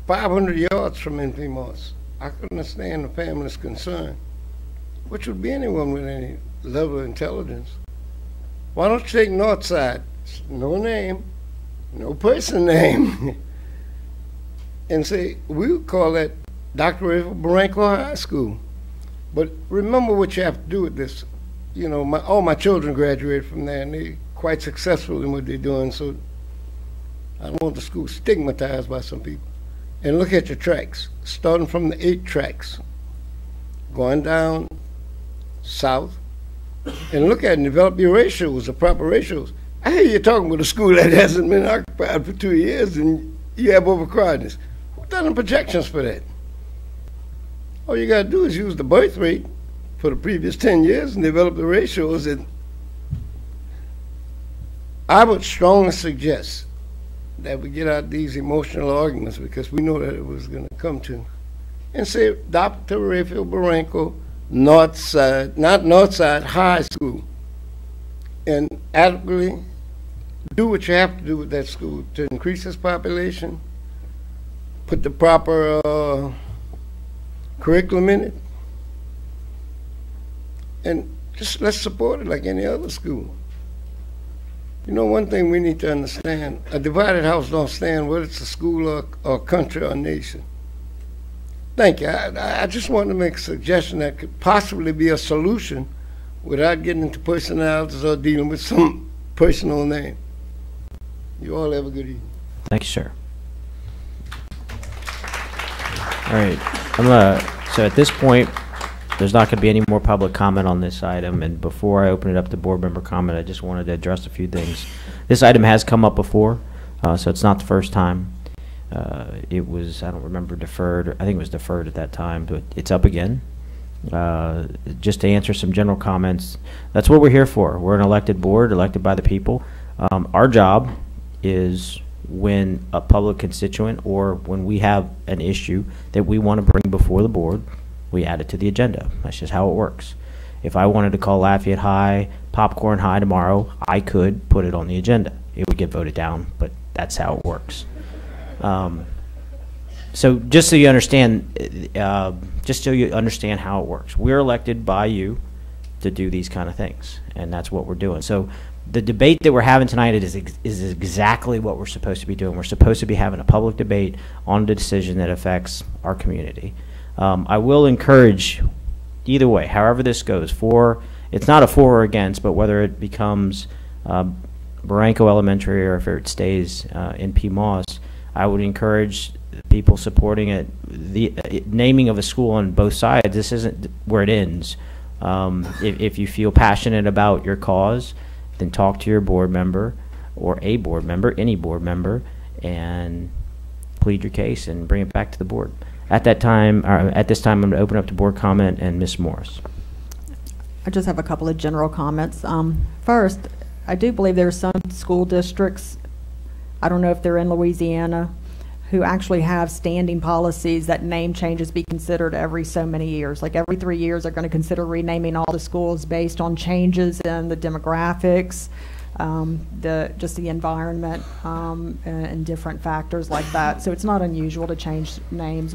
500 yards from NP Moss. I can understand the family's concern, which would be anyone with any level of intelligence. Why don't you take Northside, no name, no person name, and say, we would call that Dr. Rafael Barranco High School. But remember what you have to do with this. You know, all my children graduated from there, and they're quite successful in what they're doing, so I don't want the school stigmatized by some people. And look at your tracks, starting from the 8 tracks, going down south, and look at and develop your ratios, the proper ratios. I hear you talking about a school that hasn't been occupied for 2 years, and you have overcrowdedness. Who done the projections for that? All you got to do is use the birth rate for the previous 10 years and develop the ratios. And I would strongly suggest that we get out these emotional arguments, because we know that it was going to come to, and say Dr. Rafael Barranco Northside, not Northside High School, and adequately do what you have to do with that school to increase its population, put the proper curriculum in it, and just let's support it like any other school. You know, one thing we need to understand, a divided house don't stand, whether it's a school or country or nation. Thank you. I just want to make a suggestion that could possibly be a solution without getting into personalities or dealing with some personal name. You all have a good evening. Thank you, sir. All right. So at this point, there's not going to be any more public comment on this item. And before I open it up to board member comment, I just wanted to address a few things. This item has come up before, so it's not the first time. It was, I don't remember, deferred. I think it was deferred at that time, but it's up again. Just to answer some general comments, that's what we're here for. We're an elected board, elected by the people. Our job is when a public constituent or when we have an issue that we want to bring before the board, we add it to the agenda. That's just how it works. If I wanted to call Lafayette High Popcorn High tomorrow, I could put it on the agenda. It would get voted down, but that's how it works. So just so you understand, how it works. We're elected by you to do these kind of things, and that's what we're doing. So the debate that we're having tonight is exactly what we're supposed to be doing. We're supposed to be having a public debate on the decision that affects our community. I will encourage, either way, however this goes, it's not a for or against, but whether it becomes Barranco Elementary or if it stays in P. Moss, I would encourage people supporting it. The naming of a school on both sides, this isn't where it ends. If you feel passionate about your cause, then talk to your board member or a board member, any board member, and plead your case and bring it back to the board. At this time, I'm going to open up to board comment and Ms. Morris. I just have a couple of general comments. First, I do believe there are some school districts, I don't know if they're in Louisiana, who actually have standing policies that name changes be considered every so many years. Like every 3 years, they're going to consider renaming all the schools based on changes in the demographics, just the environment, and different factors like that. So it's not unusual to change names.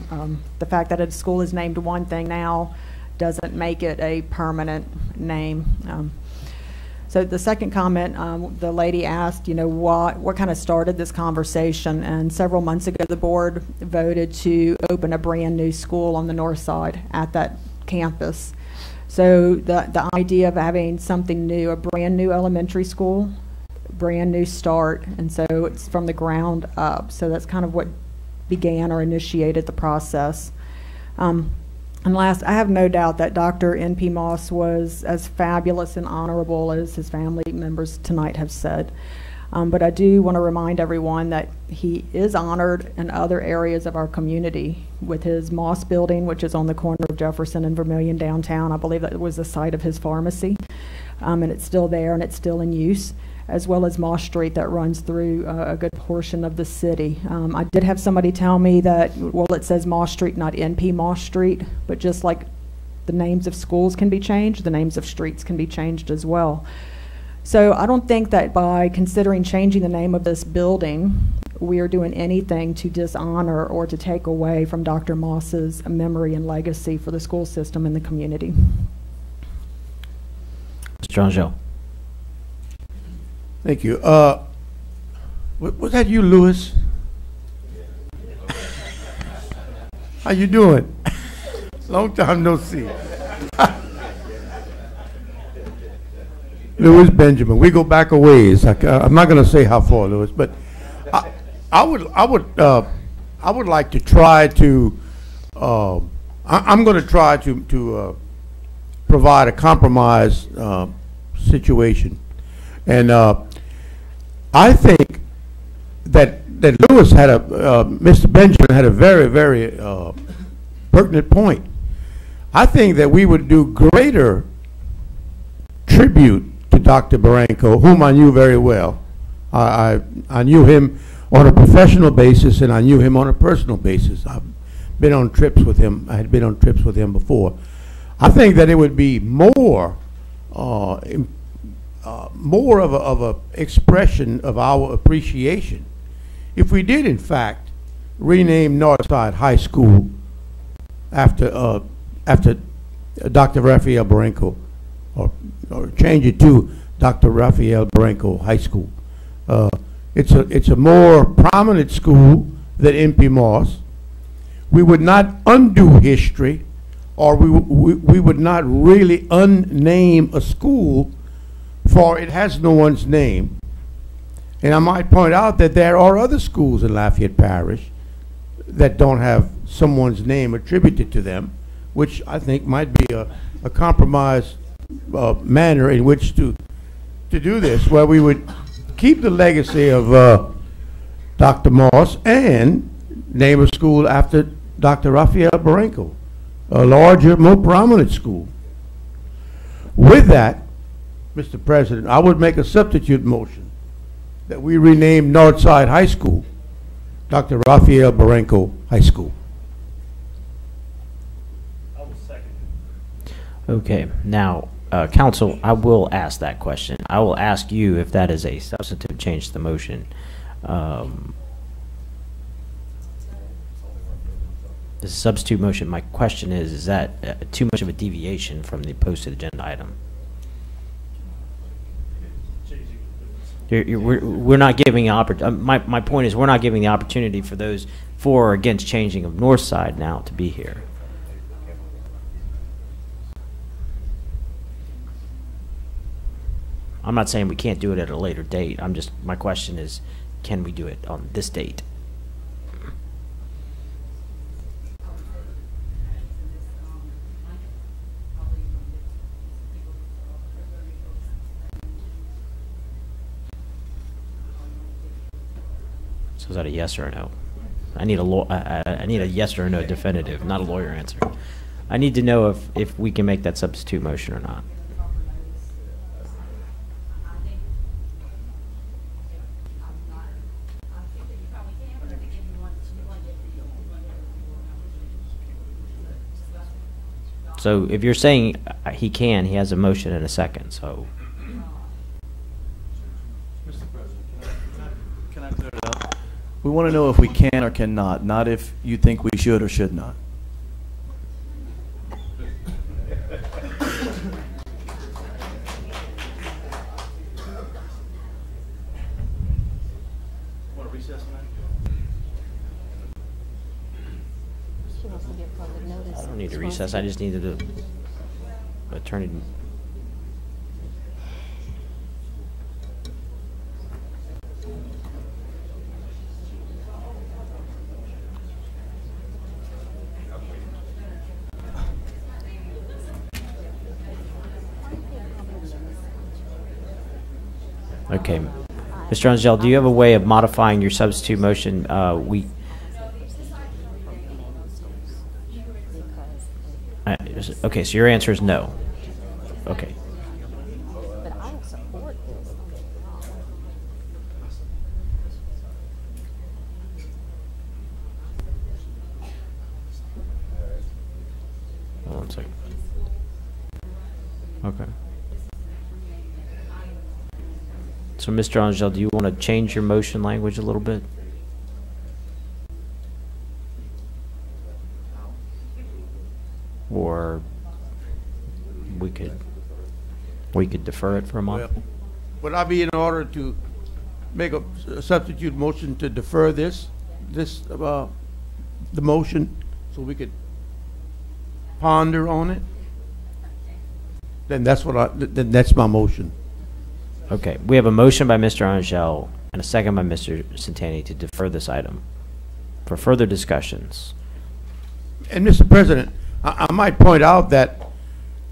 The fact that a school is named one thing now doesn't make it a permanent name. So the second comment, the lady asked, what kind of started this conversation? And several months ago, the board voted to open a brand new school on the north side at that campus. So the idea of having something new, a brand new elementary school, brand new start, and so it's from the ground up. So that's kind of what began or initiated the process. And last, I have no doubt that Dr. N.P. Moss was as fabulous and honorable as his family members tonight have said. But I do want to remind everyone that he is honored in other areas of our community with his Moss building, which is on the corner of Jefferson and Vermilion downtown. I believe that was the site of his pharmacy, and it's still there and it's still in use, as well as Moss Street that runs through a good portion of the city. I did have somebody tell me that, well, it says Moss Street, not NP Moss Street, but just like the names of schools can be changed, the names of streets can be changed as well. So I don't think that by considering changing the name of this building, we are doing anything to dishonor or to take away from Dr. Moss's memory and legacy for the school system and the community. Mr. Angel. Thank you. Was that you, Lewis? How you doing? Long time no see. Lewis Benjamin. We go back a ways. I'm not going to say how far, Lewis, but I would like to try to. I'm going to try to provide a compromise situation, and I think that Lewis had Mr. Benjamin had a very, very pertinent point. I think that we would do greater tribute to Dr. Barranco, whom I knew very well. I knew him on a professional basis, and I knew him on a personal basis. I've been on trips with him. I had been on trips with him before. I think that it would be more of a expression of our appreciation if we did, in fact, rename Northside High School after Dr. Rafael Barranco, or change it to Dr. Rafael Barranco High School. It's a more prominent school than MP Moss. We would not undo history, or we would not really unname a school, for it has no one's name. And I might point out that there are other schools in Lafayette Parish that don't have someone's name attributed to them, which I think might be a compromise manner in which to do this, where we would keep the legacy of Dr. Moss and name a school after Dr. Rafael Barranco, a larger, more prominent school. With that, Mr. President, I would make a substitute motion that we rename Northside High School Dr. Rafael Barranco High School. Okay, now, Council, I will ask that question. I will ask you if that is a substantive change to the motion. The substitute motion, my question is that too much of a deviation from the posted agenda item? We're not giving my point is we're not giving the opportunity for those for or against changing of Northside now to be here. I'm not saying we can't do it at a later date. My question is, can we do it on this date? So is that a yes or a no? I need a yes or a no definitive, not a lawyer answer. I need to know if we can make that substitute motion or not. So if you're saying he can, he has a motion and a second, so. Mr. President, can I clear it up? We want to know if we can or cannot, not if you think we should or should not. Want to recess on that? I don't need to recess, I just needed to attorney. Okay. Mr. Angel, do you have a way of modifying your substitute motion? Okay, so your answer is no. Okay. Hold on a second. Okay. So, Mr. Angel, do you want to change your motion language a little bit? Or we could defer it for a month? Well, would I be in order to make a substitute motion to defer the motion, so we could ponder on it? Then that's then that's my motion. Okay, we have a motion by Mr. Angel and a second by Mr. Centani to defer this item for further discussions. And Mr. President, I might point out that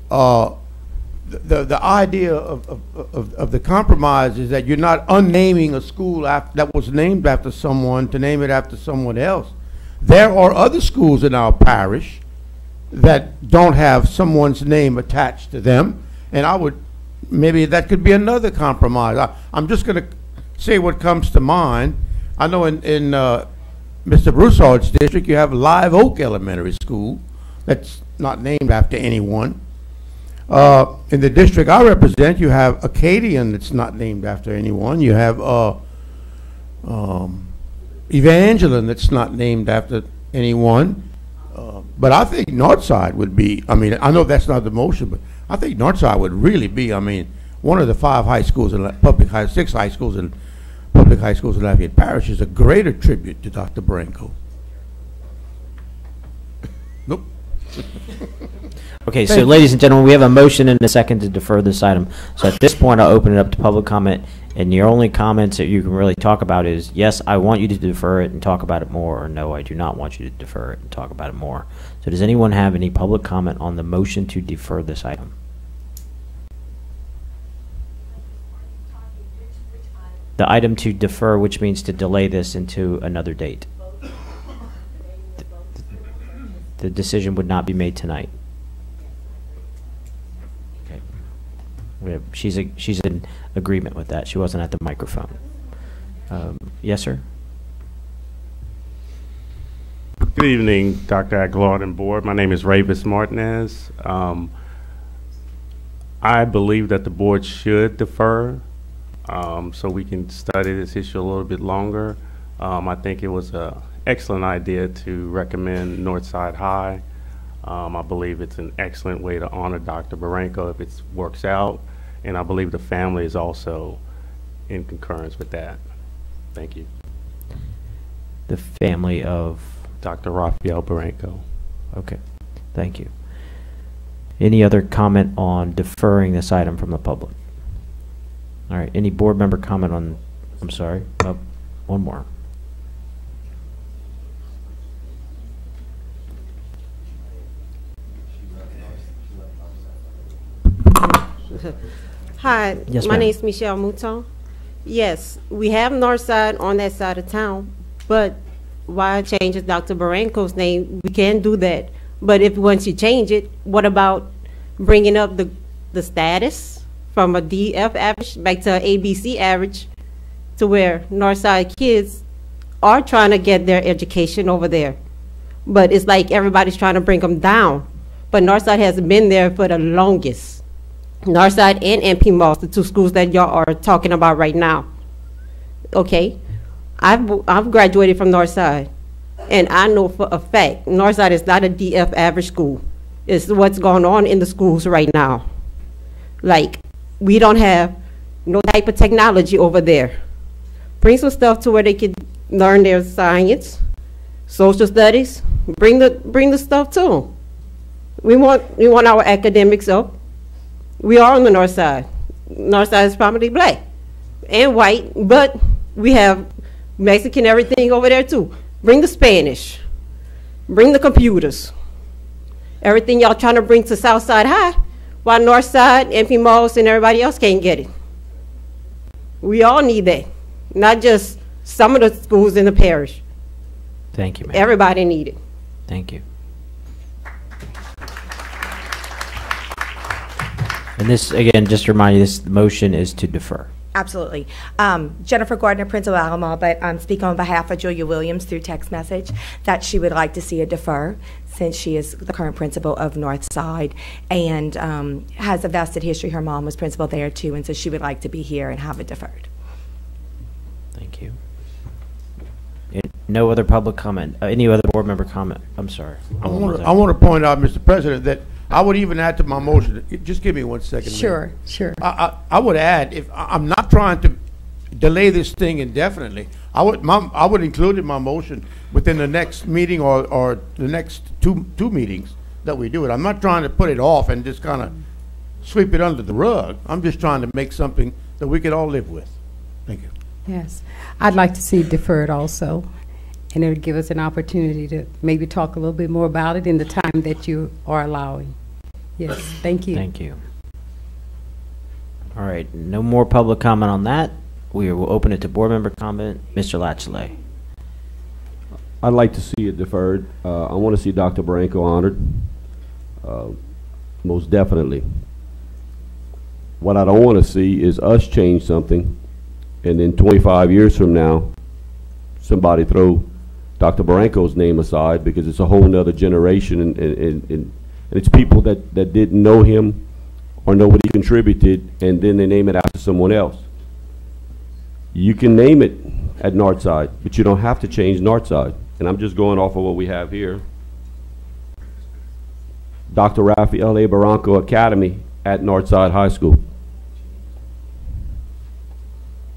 the idea of the compromise is that you're not unnaming a school that was named after someone to name it after someone else. There are other schools in our parish that don't have someone's name attached to them, and maybe that could be another compromise. I'm just going to say what comes to mind. I know in Mr. Broussard's district, you have Live Oak Elementary School that's not named after anyone. In the district I represent, you have Acadian that's not named after anyone. You have Evangeline that's not named after anyone. But I think Northside would be, I mean, I know that's not the motion, but I think Northside would really be, I mean, one of the 5 high schools in six high schools in public high schools in Lafayette Parish is a greater tribute to Dr. Baranko. Nope. Okay, so ladies and gentlemen, we have a motion and a second to defer this item. So at this point, I'll open it up to public comment, and your only comments that you can really talk about is, yes, I want you to defer it and talk about it more, or no, I do not want you to defer it and talk about it more. So does anyone have any public comment on the motion to defer this item? The item to defer, which means to delay this into another date. The decision would not be made tonight. Okay. She's in agreement with that. She wasn't at the microphone. Yes, sir? Good evening, Dr. Aguilar and board. My name is Ravis Martinez. I believe that the board should defer so we can study this issue a little bit longer. I think it was an excellent idea to recommend Northside High. I believe it's an excellent way to honor Dr. Baranko if it works out, and I believe the family is also in concurrence with that. Thank you. The family of? Dr. Raphael Baranko. Okay, thank you. Any other comment on deferring this item from the public? All right, any board member comment on, I'm sorry, one more. Hi, yes, my name is Michelle Mouton. Yes, we have Northside on that side of town, but why change Dr. Baranko's name? We can do that. But if once you change it, what about bringing up the status from a DF average back to an ABC average to where Northside kids are trying to get their education over there? But it's like everybody's trying to bring them down. but Northside has been there for the longest. Northside and NP Moss, the two schools that y'all are talking about right now. Okay, I've graduated from Northside, and I know for a fact Northside is not a DF average school. It's what's going on in the schools right now. Like, we don't have no type of technology over there. Bring some stuff to where they can learn their science, social studies. Bring the stuff to them. We want our academics up. We are on the north side. North side is primarily black and white, but we have Mexican everything over there too. Bring the Spanish. Bring the computers. Everything y'all trying to bring to Southside High, while Northside, NP Moss, and everybody else can't get it. We all need that, not just some of the schools in the parish. Thank you, ma'am. Everybody need it. Thank you. And this, again, just to remind you, this motion is to defer. Absolutely. Jennifer Gardner, Principal Alamo, but I'm speaking on behalf of Julia Williams through text message that she would like to see a defer since she is the current principal of Northside and has a vested history. Her mom was principal there too, and so she would like to be here and have it deferred. Thank you. No other public comment? Any other board member comment? I'm sorry. I want to point out, Mr. President, that I would even add to my motion. Just give me 1 second. Sure, sure. I would add, if I'm not trying to delay this thing indefinitely, I would include in my motion within the next meeting or the next two meetings that we do it. I'm not trying to put it off and just kind of sweep it under the rug. I'm just trying to make something that we could all live with. Thank you. Yes, I'd like to see it deferred also, and it'll give us an opportunity to maybe talk a little bit more about it in the time that you are allowing. Yes, thank you. Thank you. All right, no more public comment on that. We will open it to board member comment. Mr. Latchley. I'd like to see it deferred. I want to see Dr. Barranco honored, most definitely. What I don't want to see is us change something, and then 25 years from now, somebody throw Dr. Barranco's name aside because it's a whole nother generation, and it's people that didn't know him or know what he contributed, and then they name it after someone else. You can name it at Northside, but you don't have to change Northside. And I'm just going off of what we have here. Dr. Raphael A. Barranco Academy at Northside High School.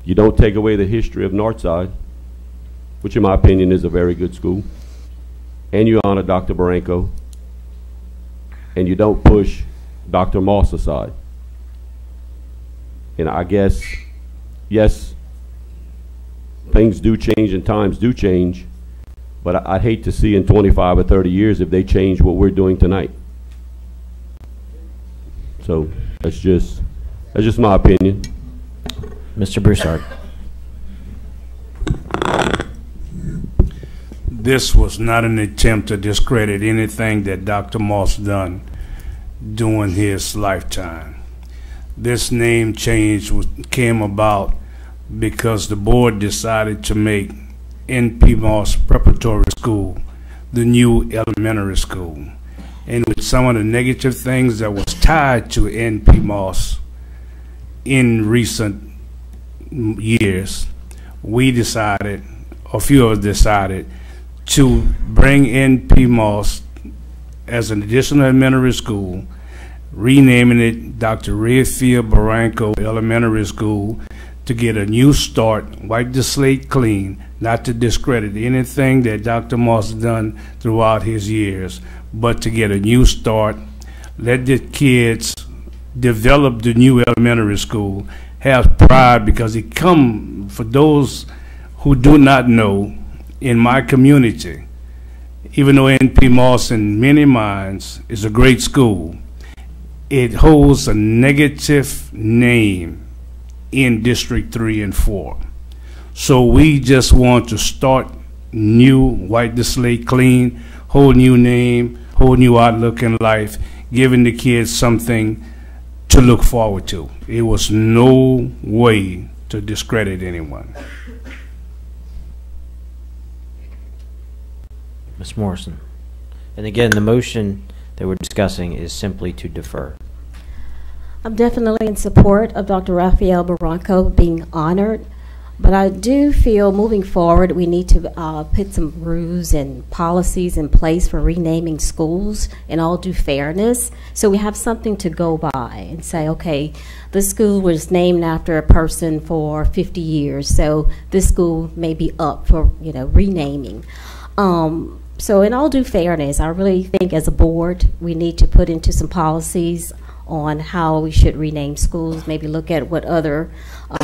You don't take away the history of Northside, which in my opinion is a very good school, and you honor Dr. Barranco, and you don't push Dr. Moss aside. And I guess, yes, things do change and times do change, but I'd hate to see in 25 or 30 years if they change what we're doing tonight. So that's just my opinion. Mr. Broussard. This was not an attempt to discredit anything that Dr. Moss done during his lifetime. This name change came about because the board decided to make NP Moss Preparatory School the new elementary school. And with some of the negative things that was tied to NP Moss in recent years, we decided, a few of us decided, to bring NP Moss as an additional elementary school, renaming it Dr. Raphael Barranco Elementary School, to get a new start, wipe the slate clean, not to discredit anything that Dr. Moss done throughout his years, but to get a new start, let the kids develop the new elementary school, have pride, because it come, for those who do not know, in my community, even though NP Moss in many minds is a great school, it holds a negative name in District 3 and 4. So we just want to start new, wipe the slate clean, whole new name, whole new outlook in life, giving the kids something to look forward to. It was no way to discredit anyone. Ms. Morrison. And again, the motion that we're discussing is simply to defer. I'm definitely in support of Dr. Raphael Barranco being honored, but I do feel moving forward we need to put some rules and policies in place for renaming schools in all due fairness, so we have something to go by and say, okay, this school was named after a person for 50 years, so this school may be up for renaming. So in all due fairness, I really think as a board we need to put into some policies on how we should rename schools, maybe look at what other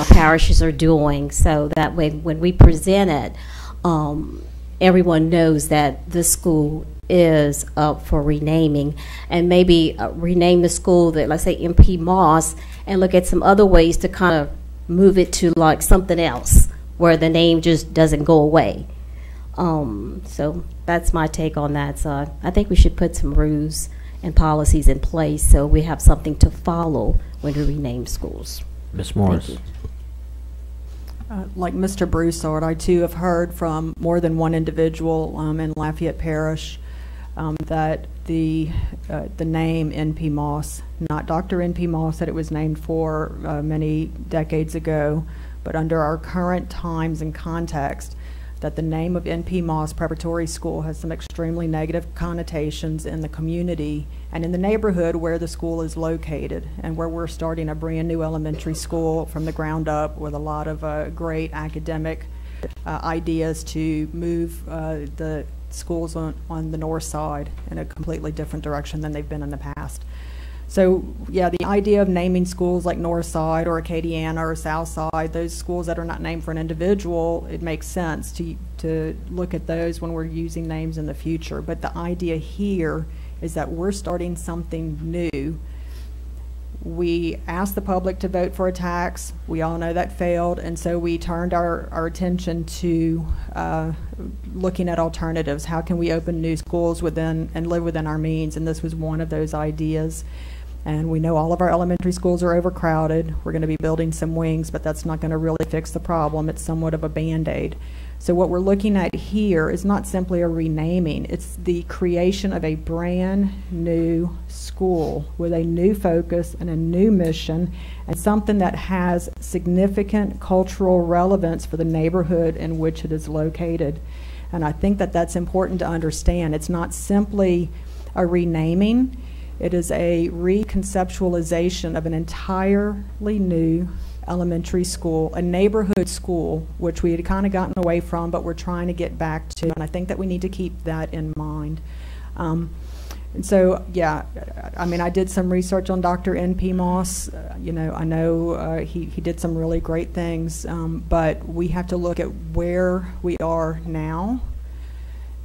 parishes are doing, so that way when we present it, everyone knows that this school is up for renaming, and maybe rename the school that, let's say, MP Moss, and look at some other ways to kind of move it to like something else where the name just doesn't go away. So that's my take on that. So I think we should put some rules and policies in place so we have something to follow when we rename schools. Ms. Morris. Like Mr. Broussard, I too have heard from more than one individual in Lafayette Parish that the name NP Moss, not Dr. NP Moss that it was named for many decades ago, but under our current times and context, that the name of NP Moss Preparatory School has some extremely negative connotations in the community and in the neighborhood where the school is located, and where we're starting a brand new elementary school from the ground up with a lot of great academic ideas to move the schools on the north side in a completely different direction than they've been in the past. So yeah, the idea of naming schools like Northside or Acadiana or Southside, those schools that are not named for an individual, it makes sense to look at those when we're using names in the future. But the idea here is that we're starting something new. We asked the public to vote for a tax. We all know that failed, and so we turned our attention to looking at alternatives. How can we open new schools within and live within our means? And this was one of those ideas. And we know all of our elementary schools are overcrowded. We're going to be building some wings, but that's not going to really fix the problem. It's somewhat of a Band-Aid. So what we're looking at here is not simply a renaming. It's the creation of a brand new school with a new focus and a new mission, and something that has significant cultural relevance for the neighborhood in which it is located. And I think that that's important to understand. It's not simply a renaming. It is a reconceptualization of an entirely new elementary school, a neighborhood school, which we had kind of gotten away from, but we're trying to get back to. And I think that we need to keep that in mind. And so, yeah, I mean, I did some research on Dr. N.P. Moss. I know he did some really great things, but we have to look at where we are now,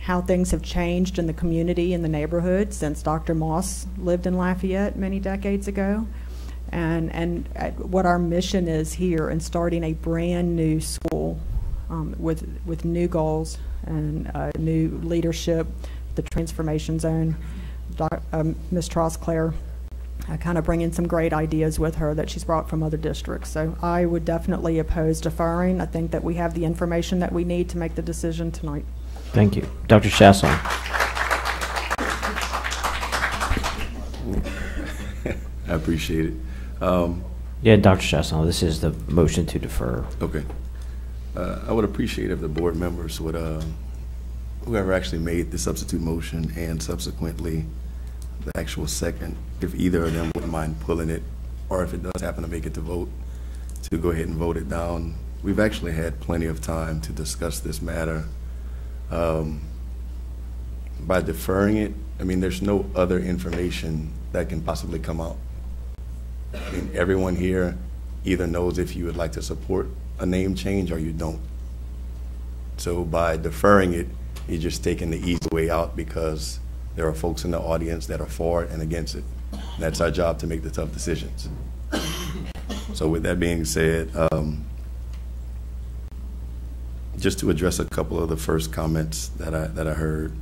how things have changed in the community, in the neighborhood since Dr. Moss lived in Lafayette many decades ago, and what our mission is here in starting a brand new school with new goals and new leadership, the transformation zone. Ms. Trosclair kind of bringing some great ideas with her that she's brought from other districts. So I would definitely oppose deferring. I think that we have the information that we need to make the decision tonight. Thank you. Dr. Chasson. I appreciate it. Yeah, Dr. Chasson, this is the motion to defer. Okay. I would appreciate if the board members would, whoever actually made the substitute motion and subsequently the actual second, if either of them wouldn't mind pulling it, or if it does happen to make it to vote, to go ahead and vote it down. We've actually had plenty of time to discuss this matter. By deferring it, I mean, there's no other information that can possibly come out. I mean, everyone here either knows if you would like to support a name change or you don't. So by deferring it, you're just taking the easy way out because there are folks in the audience that are for it and against it. And that's our job, to make the tough decisions. So with that being said, just to address a couple of the first comments that I heard,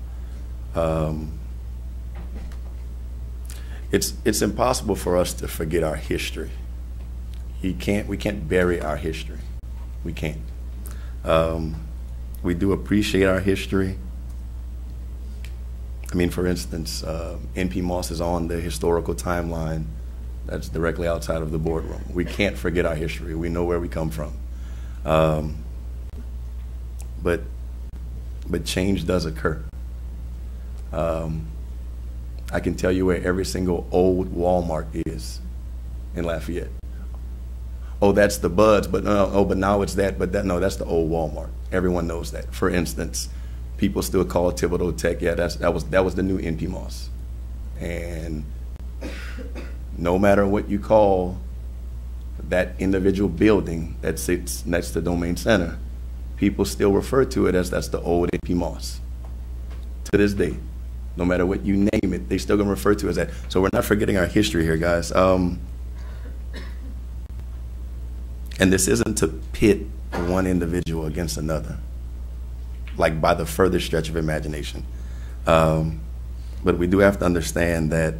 it's impossible for us to forget our history. We can't bury our history. We can't. We do appreciate our history. I mean, for instance, NP Moss is on the historical timeline that's directly outside of the boardroom. We can't forget our history. We know where we come from. But change does occur. I can tell you where every single old Walmart is in Lafayette. Oh, that's the Buds, but no, oh, but now it's that, but that, no, that's the old Walmart. Everyone knows that. For instance, people still call Thibodeau Tech. Yeah, that was the new NP Moss. And no matter what you call that individual building that sits next to Domain Center, people still refer to it as that's the old NP Moss. To this day, no matter what you name it, they still gonna refer to it as that. So we're not forgetting our history here, guys. And this isn't to pit one individual against another, like by the further stretch of imagination. But we do have to understand that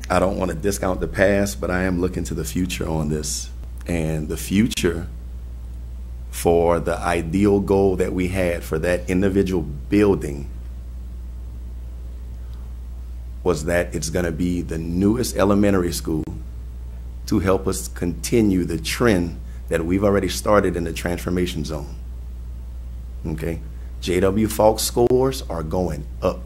I don't want to discount the past, but I am looking to the future on this. And the future for the ideal goal that we had for that individual building was that it's going to be the newest elementary school to help us continue the trend that we've already started in the transformation zone. Okay? J.W. Falk's scores are going up.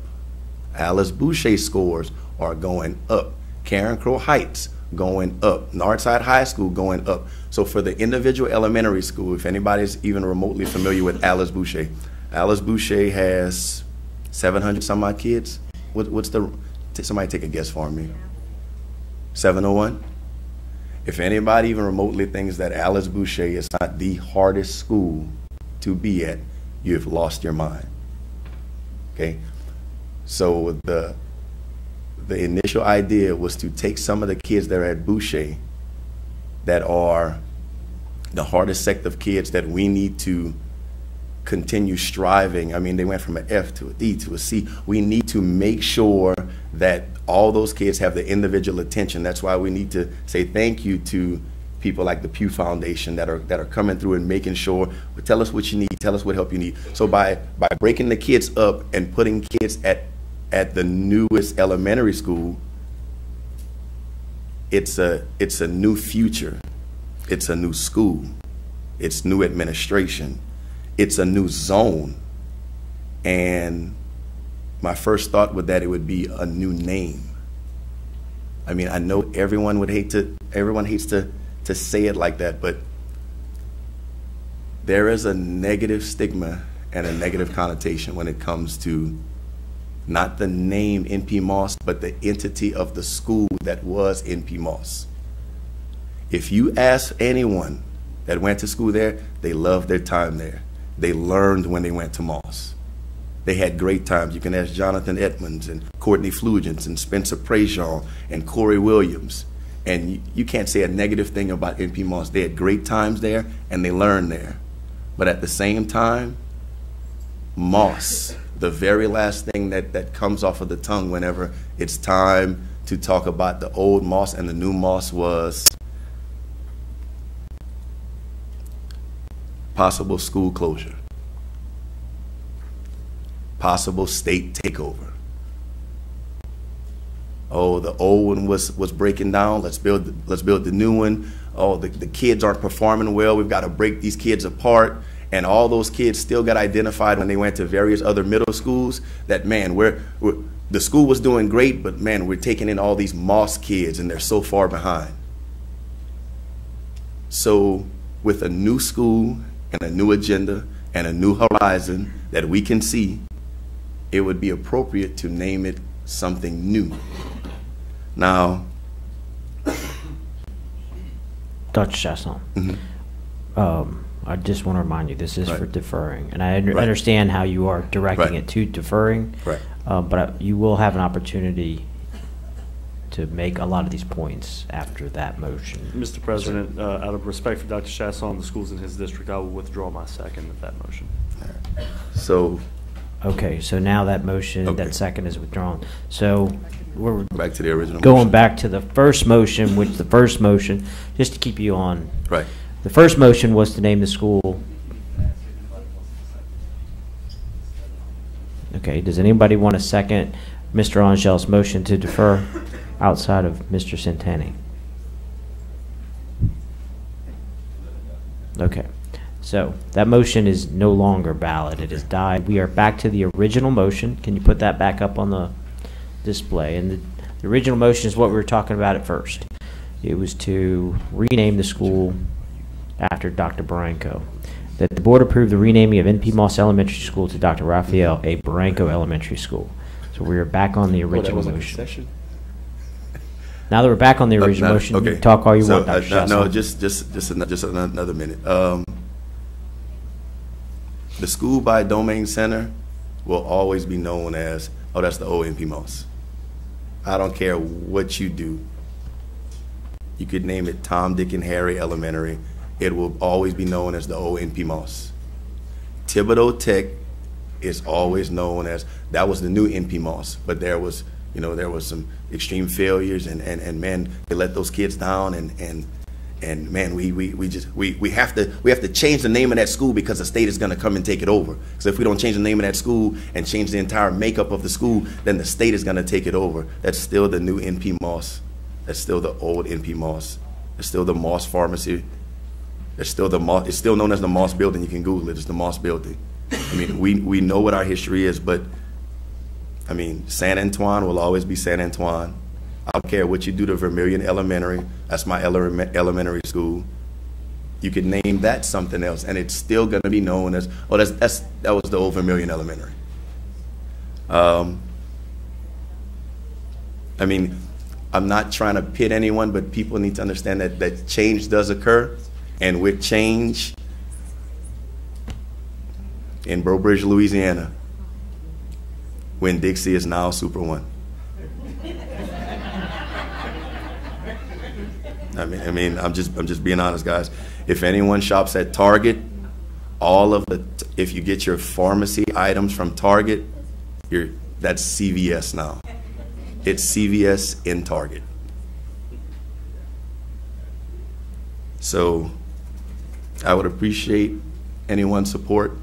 Alice Boucher scores are going up. Karen Crow Heights going up. Northside High School going up. So for the individual elementary school, if anybody's even remotely familiar with Alice Boucher has 700 some odd kids. What's the, somebody take a guess for me. 701? If anybody even remotely thinks that Alice Boucher is not the hardest school to be at, you've lost your mind. Okay? So the initial idea was to take some of the kids that are at Boucher that are the hardest sect of kids that we need to continue striving. I mean, they went from an F to a D to a C. We need to make sure that all those kids have the individual attention. That's why we need to say thank you to people like the Pew Foundation that are coming through and making sure, well, tell us what you need, tell us what help you need. So by breaking the kids up and putting kids at the newest elementary school, it's a new future. It's a new school. It's new administration. It's a new zone. And my first thought was that it would be a new name. I mean, I know everyone hates to say it like that, but there is a negative stigma and a negative connotation when it comes to not the name NP Moss, but the entity of the school that was NP Moss. If you ask anyone that went to school there, they loved their time there. They learned when they went to Moss. They had great times. You can ask Jonathan Edmonds and Courtney Flugents and Spencer Prejean and Corey Williams. And you can't say a negative thing about NP Moss. They had great times there and they learned there. But at the same time, Moss, the very last thing that comes off of the tongue whenever it's time to talk about the old Moss and the new Moss was possible school closure, possible state takeover. Oh, the old one was breaking down. Let's build the new one. Oh, the kids aren't performing well. We've got to break these kids apart. And all those kids still got identified when they went to various other middle schools that, man, the school was doing great, but man, we're taking in all these Moss kids and they're so far behind. So with a new school and a new agenda and a new horizon that we can see, it would be appropriate to name it something new. Now, Dr. Chasson, I just want to remind you, this is for deferring. And I understand how you are directing it to deferring, but you will have an opportunity to make a lot of these points after that motion. Mr. President, out of respect for Dr. Chasson, the schools in his district, I will withdraw my second of that motion. So, okay, so now that motion, that second is withdrawn. So we're back to the original going motion. back to the first motion, which the first motion, just to keep you on. Right. The first motion was to name the school. Okay, does anybody want to second Mr. Angel's motion to defer outside of Mr. Centeni? Okay, so that motion is no longer valid. It has died. We are back to the original motion. Can you put that back up on the display? And the original motion is what we were talking about at first. It was to rename the school after Dr. Barranco. That the board approved the renaming of N.P. Moss Elementary School to Dr. Raphael A. Barranco Elementary School. So we are back on the original motion. Now that we're back on the original motion, okay. You can talk all you want, Dr. No, Chasson. just another minute. The school by Domain Center will always be known as, oh, that's the old N.P. Moss. I don't care what you do. You could name it Tom, Dick, and Harry Elementary. It will always be known as the old N.P. Moss. Thibodeau Tech is always known as, that was the new N.P. Moss, but there was some extreme failures, and man, they let those kids down, and man, we have to change the name of that school because the state is going to come and take it over. So if we don't change the name of that school and change the entire makeup of the school, then the state is going to take it over. That's still the new N.P. Moss. That's still the old N.P. Moss. It's still the Moss Pharmacy. It's still the Moss. It's still known as the Moss Building. You can Google it. It's the Moss Building. I mean, we know what our history is, but I mean, San Antoine will always be San Antoine. I don't care what you do to Vermilion Elementary. That's my elementary school. You could name that something else, and it's still going to be known as, oh, that was the old Vermilion Elementary. I mean, I'm not trying to pit anyone, but people need to understand that change does occur, and with change in Breaux Bridge, Louisiana, Winn-Dixie is now Super One. I mean, I'm just being honest, guys. If anyone shops at Target, if you get your pharmacy items from Target, that's CVS now. It's CVS in Target. So I would appreciate anyone's support.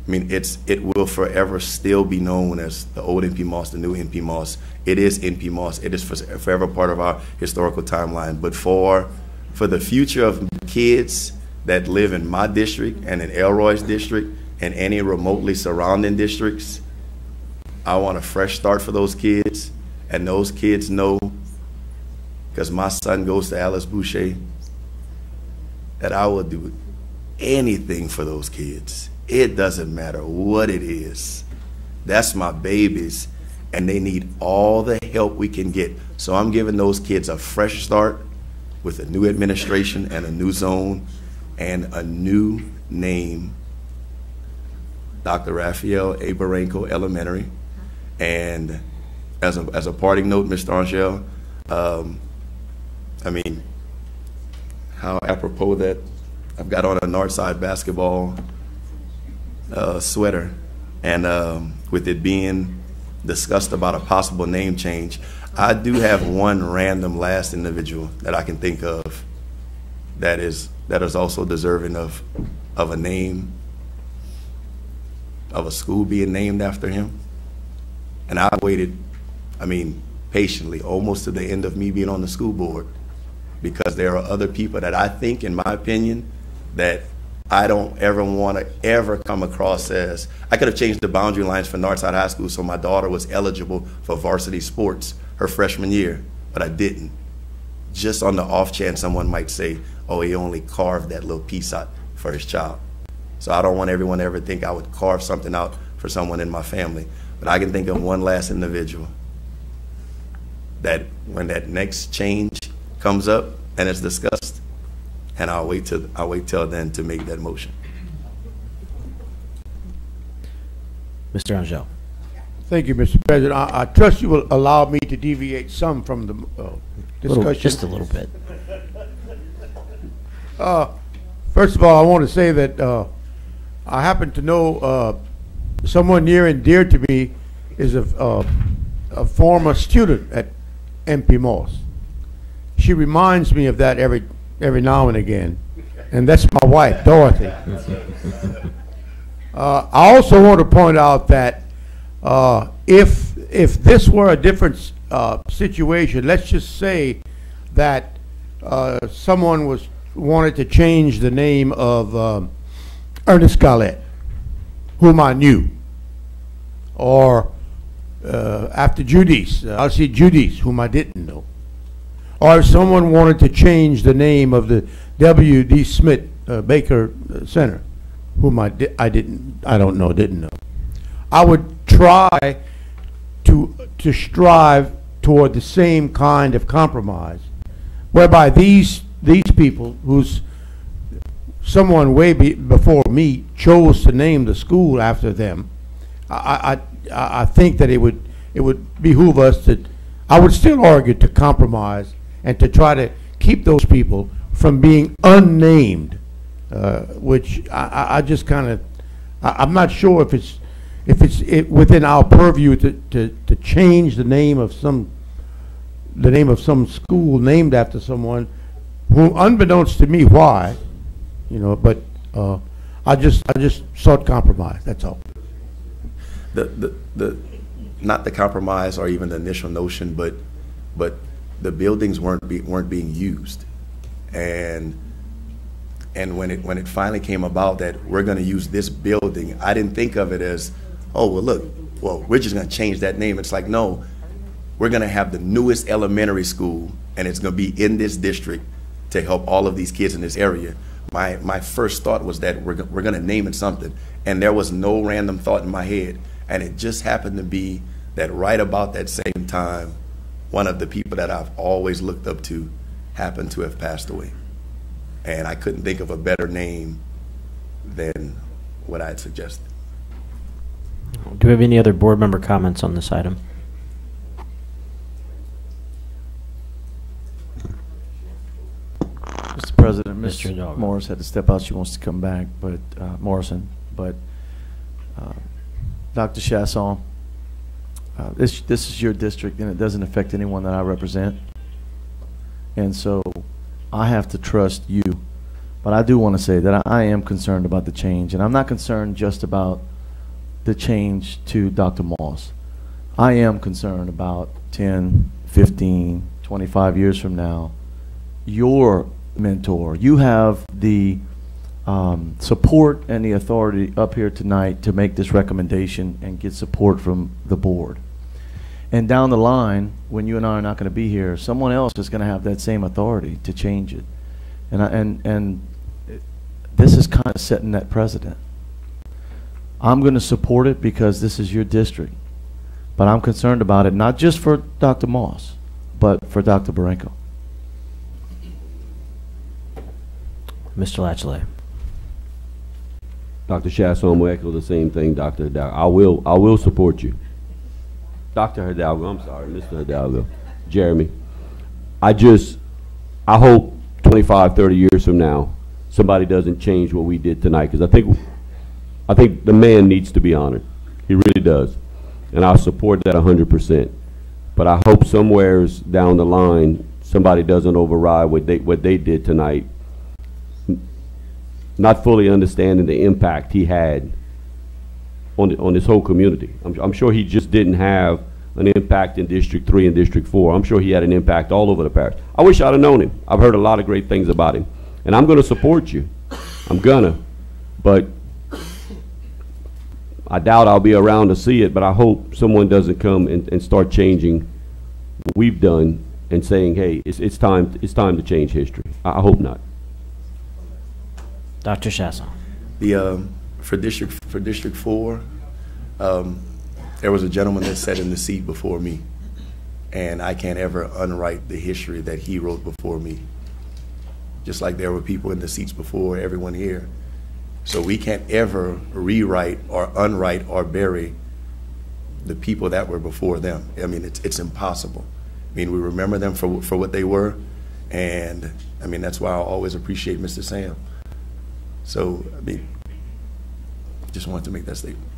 I mean, it will forever still be known as the old N.P. Moss, the new N.P. Moss. It is N.P. Moss. It is forever part of our historical timeline. But for the future of kids that live in my district and in Elroy's district and any remotely surrounding districts, I want a fresh start for those kids. And those kids know, because my son goes to Alice Boucher, that I will do anything for those kids. It doesn't matter what it is. That's my babies, and they need all the help we can get. So I'm giving those kids a fresh start with a new administration and a new zone and a new name, Dr. Raphael A. Barranco Elementary. And as a parting note, Mr. Angel, I mean, how apropos that I've got on a Northside basketball sweater, and with it being discussed about a possible name change, I do have one random last individual that I can think of that is also deserving of a name, of a school being named after him. And I waited, I mean, patiently, almost to the end of me being on the school board, because there are other people that I think, in my opinion, that I don't ever want to ever come across as. I could have changed the boundary lines for Northside High School so my daughter was eligible for varsity sports her freshman year, but I didn't. Just on the off chance someone might say, oh, he only carved that little piece out for his child. So I don't want everyone to ever think I would carve something out for someone in my family. But I can think of one last individual that when that next change comes up and it's discussed, and I'll wait till then to make that motion. Mr. Angel. Thank you, Mr. President. I trust you will allow me to deviate some from the discussion. Just a little bit. First of all, I want to say that I happen to know someone near and dear to me is a former student at N.P. Moss. She reminds me of that every now and again, and that's my wife, Dorothy. I also want to point out that If this were a different situation, let's just say that someone wanted to change the name of Ernest Gallet, whom I knew, or after Judy's, I'll see Judy's, whom I didn't know, or if someone wanted to change the name of the W.D. Smith Baker Center, whom I don't know. I would try to strive toward the same kind of compromise, whereby these people, who's someone way before me chose to name the school after them. I think that it would behoove us to. I would still argue to compromise and to try to keep those people from being unnamed, which I just kind of. I'm not sure if it's within our purview to change the name of some school named after someone who, unbeknownst to me, why, but I just sought compromise. That's all. Not the compromise or even the initial notion, but the buildings weren't being used, and when it finally came about that we're going to use this building, I didn't think of it as, oh we're just going to change that name. It's like, no, we're going to have the newest elementary school, and it's going to be in this district to help all of these kids in this area. My first thought was that we're going to name it something, and there was no random thought in my head. And it just happened to be that right about that same time, one of the people that I've always looked up to happened to have passed away. And I couldn't think of a better name than what I had suggested. Do we have any other board member comments on this item? Mr. President, Mr. Ms. Morris had to step out. She wants to come back, but Dr. Chasson, this is your district, and it doesn't affect anyone that I represent. And so I have to trust you. But I do want to say that I am concerned about the change, and I'm not concerned just about the change to Dr. Moss. I am concerned about 10, 15, 25 years from now. Your mentor, you have the support and the authority up here tonight to make this recommendation and get support from the board. And down the line, when you and I are not going to be here, someone else is going to have that same authority to change it. And this is kind of setting that precedent. I'm going to support it because this is your district. But I'm concerned about it, not just for Dr. Moss, but for Dr. Baranko. Mr. Latchley. Dr. Chasson will echo the same thing, Dr. Hidalgo. I will support you. Dr. Hidalgo, I'm sorry, Mr. Hidalgo. Jeremy, I hope 25, 30 years from now, somebody doesn't change what we did tonight, because I think the man needs to be honored. He really does. And I'll support that 100%. But I hope somewheres down the line, somebody doesn't override what they did tonight, not fully understanding the impact he had on this whole community. I'm sure he just didn't have an impact in District 3 and District 4. I'm sure he had an impact all over the parish. I wish I'd have known him. I've heard a lot of great things about him. And I'm going to support you. I'm gonna. But I doubt I'll be around to see it, but I hope someone doesn't come and start changing what we've done and saying, hey, it's time to change history. I hope not. Dr. Chasson. For District 4, there was a gentleman that sat in the seat before me, and I can't ever unwrite the history that he wrote before me. Just like there were people in the seats before everyone here. So we can't ever rewrite or unwrite or bury the people that were before them. I mean, it's impossible. I mean, we remember them for what they were, and I mean, that's why I always appreciate Mr. Sam. So, I mean, just wanted to make that statement.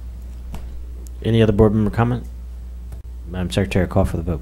Any other board member comment? Madam Secretary, call for the vote.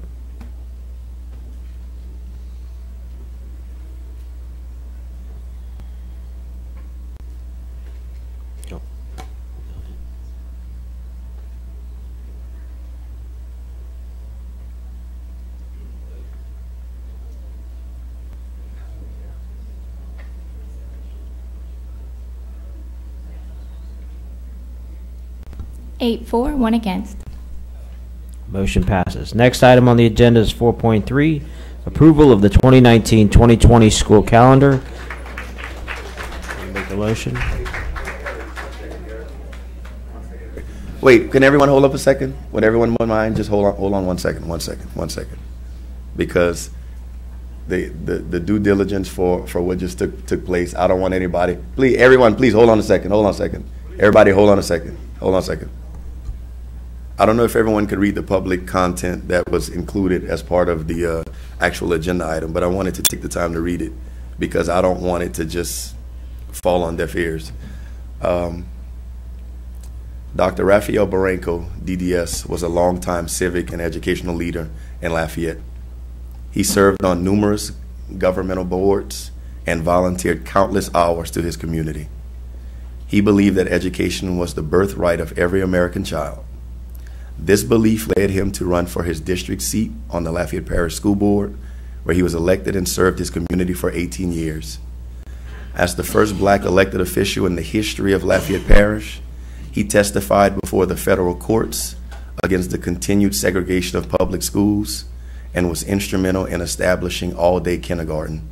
8-4, 1 against. Motion passes. Next item on the agenda is 4.3, approval of the 2019-2020 school calendar. Make a motion. Wait, can everyone hold up a second? Would everyone mind just hold on 1 second, because the due diligence for what just took place. I don't want anybody. Please, everyone, please hold on a second. Everybody, hold on a second. I don't know if everyone could read the public content that was included as part of the actual agenda item, but I wanted to take the time to read it because I don't want it to just fall on deaf ears. Dr. Raphael Barranco, DDS, was a longtime civic and educational leader in Lafayette. He served on numerous governmental boards and volunteered countless hours to his community. He believed that education was the birthright of every American child. This belief led him to run for his district seat on the Lafayette Parish School Board, where he was elected and served his community for 18 years. As the first black elected official in the history of Lafayette Parish, he testified before the federal courts against the continued segregation of public schools and was instrumental in establishing all-day kindergarten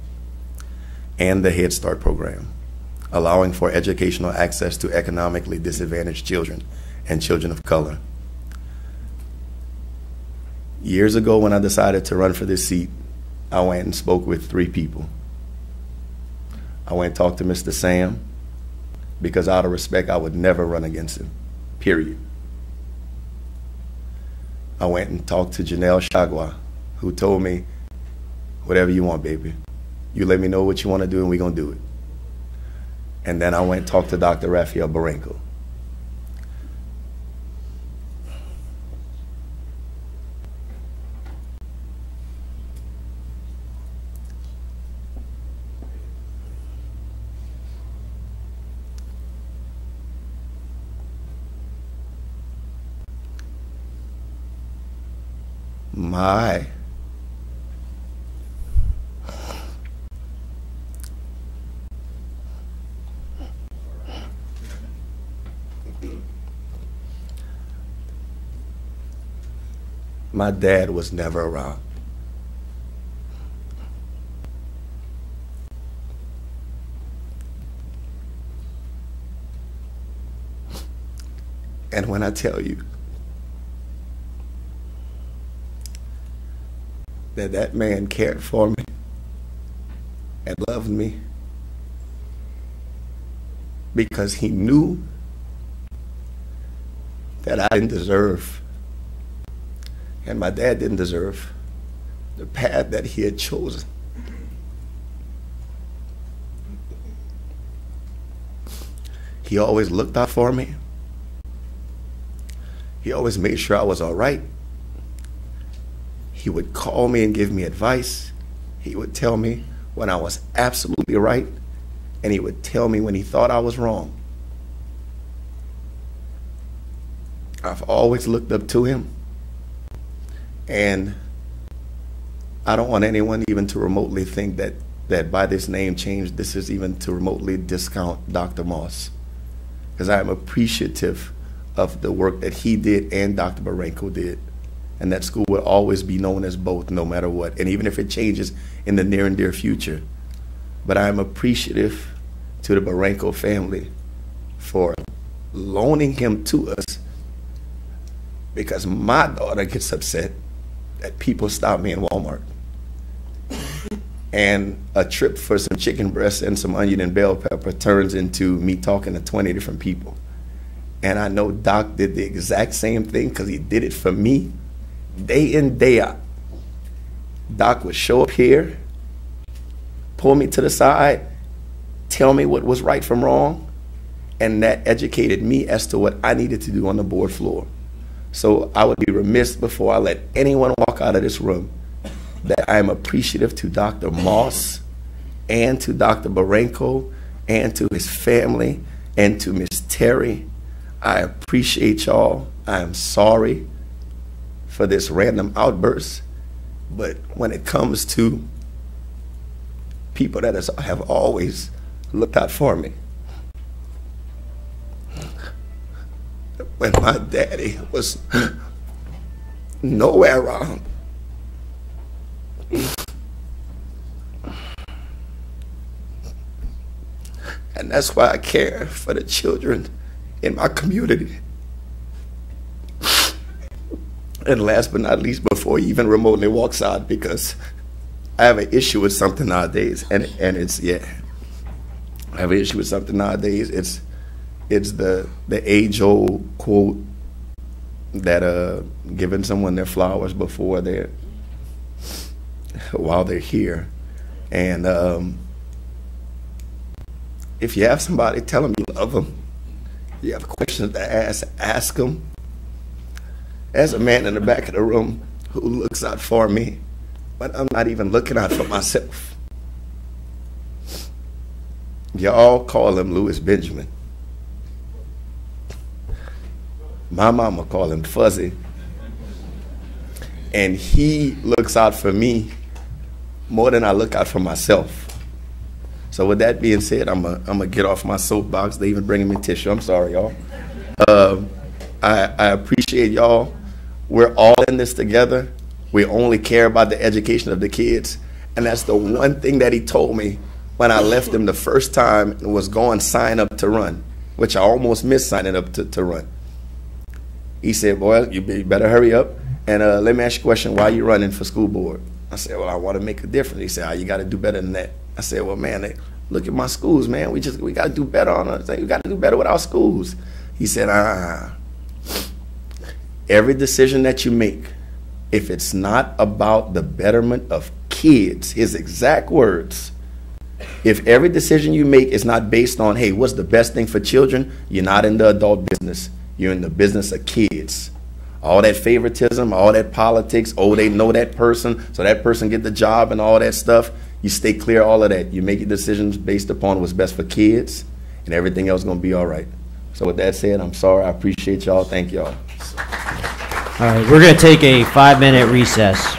and the Head Start program, allowing for educational access to economically disadvantaged children and children of color. Years ago, when I decided to run for this seat, I went and spoke with 3 people. I went and talked to Mr. Sam, because out of respect, I would never run against him, period. I went and talked to Janelle Chagua, who told me, whatever you want, baby. You let me know what you want to do and we're going to do it. And then I went and talked to Dr. Raphael Barranco. My dad was never around. And when I tell you that man cared for me and loved me because he knew that I didn't deserve, and my dad didn't deserve, the path that he had chosen. He always looked out for me. He always made sure I was all right. He would call me and give me advice. He would tell me when I was absolutely right, and he would tell me when he thought I was wrong. I've always looked up to him, and I don't want anyone even to remotely think that by this name change, this is even to remotely discount Dr. Moss, because I am appreciative of the work that he did and Dr. Barranco did. And that school will always be known as both, no matter what, and even if it changes in the near and dear future. But I am appreciative to the Barranco family for loaning him to us, because my daughter gets upset that people stop me in Walmart. And a trip for some chicken breast and some onion and bell pepper turns into me talking to 20 different people. And I know Doc did the exact same thing because he did it for me. Day in, day out, Doc would show up here, pull me to the side, tell me what was right from wrong, and that educated me as to what I needed to do on the board floor. So I would be remiss before I let anyone walk out of this room that I am appreciative to Dr. Moss and to Dr. Barranco and to his family and to Miss Terry. I appreciate y'all. I am sorry for this random outburst, but when it comes to people that have always looked out for me, when my daddy was nowhere around. And that's why I care for the children in my community. And last but not least, before he even remotely walks out, because I have an issue with something nowadays, and it's, yeah, I have an issue with something nowadays. It's the age-old quote that giving someone their flowers before while they're here. And if you have somebody, tell them you love them. You have questions to ask them. As a man in the back of the room who looks out for me, but I'm not even looking out for myself. Y'all call him Louis Benjamin. My mama call him Fuzzy. And he looks out for me more than I look out for myself. So with that being said, I'm gonna get off my soapbox. They even bringing me tissue. I'm sorry, y'all. I appreciate y'all. We're all in this together. We only care about the education of the kids. And that's the one thing that he told me when I left him the first time and was going sign up to run, which I almost missed signing up to run. He said, boy, you better hurry up. And let me ask you a question. Why are you running for school board? I said, well, I want to make a difference. He said, oh, you got to do better than that. I said, well, man, look at my schools, man. We got to do better on us. We got to do better with our schools. He said, every decision that you make, if it's not about the betterment of kids, his exact words, if every decision you make is not based on, hey, what's the best thing for children, you're not in the adult business. You're in the business of kids. All that favoritism, all that politics, oh, they know that person, so that person get the job and all that stuff. You stay clear of all of that. You make your decisions based upon what's best for kids, and everything else is going to be all right. So with that said, I'm sorry. I appreciate y'all. Thank y'all. All right, we're going to take a 5-minute recess.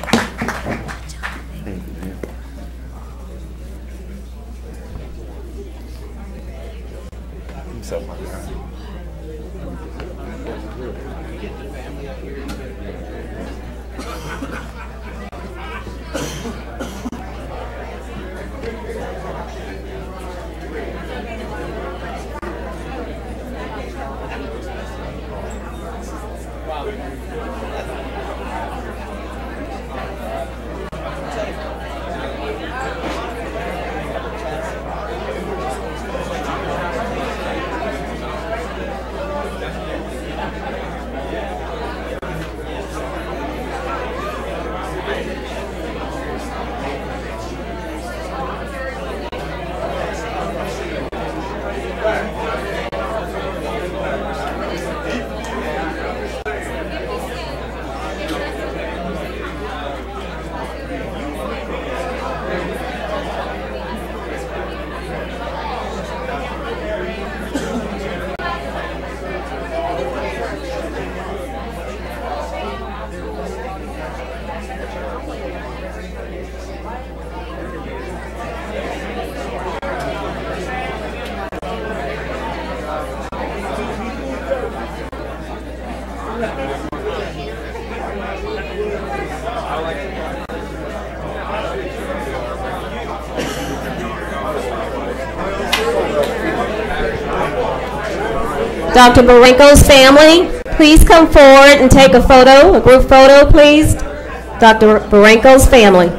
Dr. Barenko's family, please come forward and take a photo, a group photo, please. Dr. Barenko's family.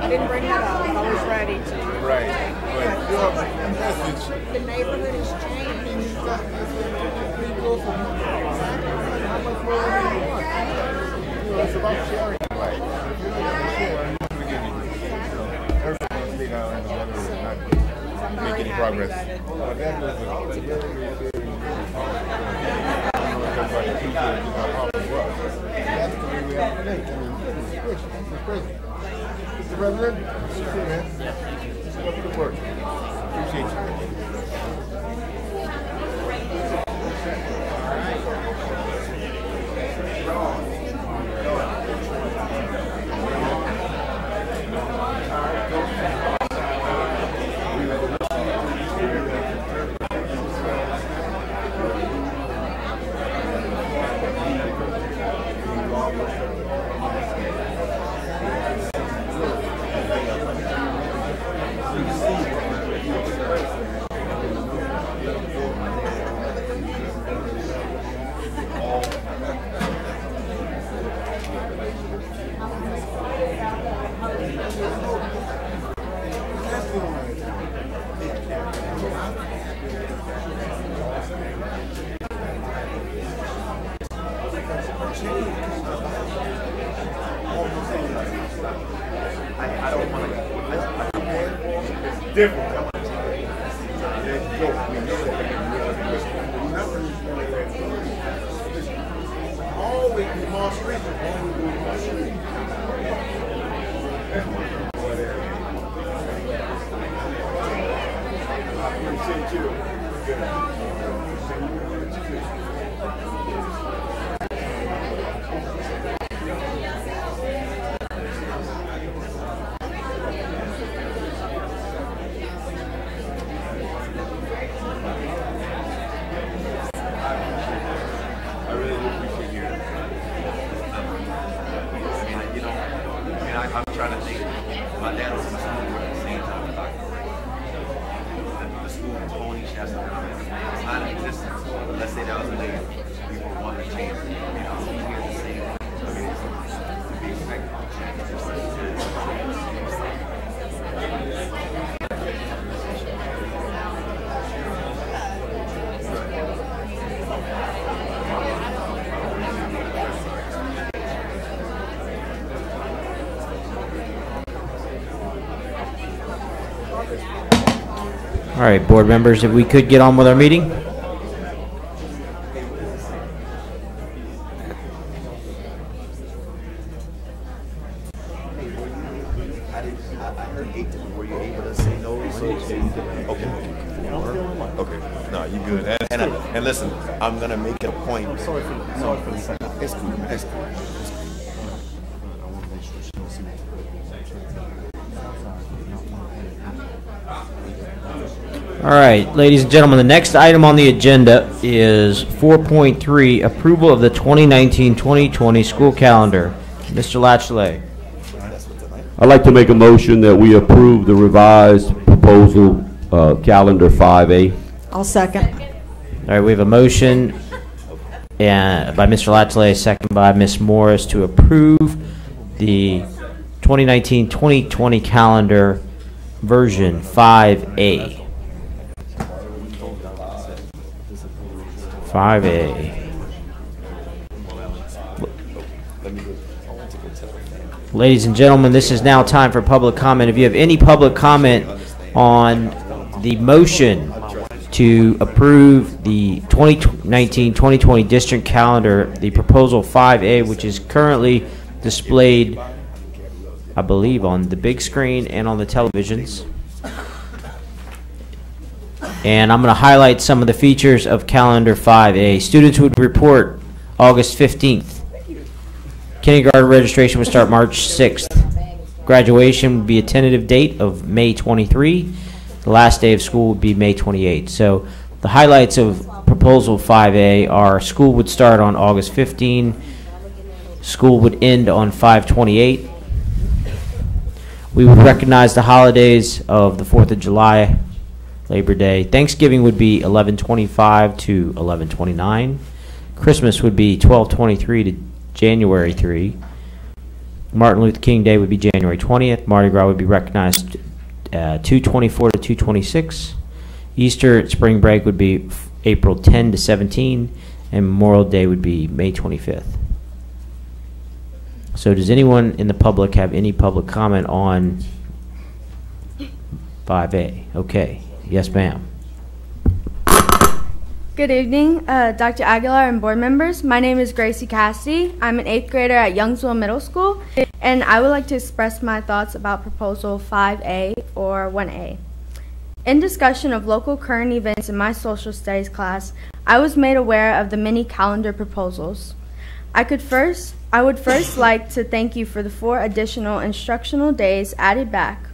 I didn't bring that up. I was ready to. Right. But your message. The neighborhood has changed. People from how much more do you want? It's about sharing life. If you're not going to share, you're not going to get anything. Everyone's staying out in the weather and not make any progress. But that was a very, very, very powerful. Everybody appreciated how powerful it was. That's the way we have to think. I mean, Mr. President. Mr. President, keep up the work. Appreciate you. Different. Always more street. I'm trying to think. My dad was in the school at the same time as Dr. The school Tony Shasta. It's not in existence. But let's say that was a lady. People want to change it. You know, we hear the same. I mean, it's to be expected. All right, board members, if we could get on with our meeting. And listen, I'm gonna make it a point. Sorry for the second. It's cool. It's cool. All right, ladies and gentlemen, the next item on the agenda is 4.3, approval of the 2019-2020 school calendar. Mr. Latchley. I'd like to make a motion that we approve the revised proposal calendar 5A. I'll second. All right, we have a motion by Mr. Latchley, a second by Ms. Morris to approve the 2019-2020 calendar version 5A. 5A. Ladies and gentlemen, this is now time for public comment. If you have any public comment on the motion to approve the 2019-2020 district calendar, the proposal 5A, which is currently displayed, I believe, on the big screen and on the televisions. And I'm going to highlight some of the features of calendar 5A. Students would report August 15th. Kindergarten registration would start March 6th. Graduation would be a tentative date of May 23. The last day of school would be May 28. So the highlights of proposal 5A are school would start on August 15. School would end on 5/28. We would recognize the holidays of the 4th of July, Labor Day. Thanksgiving would be 11/25 to 11/29. Christmas would be 12/23 to January 3. Martin Luther King Day would be January 20th. Mardi Gras would be recognized 2/24 to 2/26. Easter and spring break would be April 10 to 17, and Memorial Day would be May 25th. So does anyone in the public have any public comment on 5A? Okay. Yes, ma'am. Good evening, Dr. Aguilar and board members. My name is Gracie Cassidy. I'm an 8th grader at Youngsville Middle School, and I would like to express my thoughts about Proposal 5A or 1A. In discussion of local current events in my social studies class, I was made aware of the many calendar proposals. I would first like to thank you for the 4 additional instructional days added back.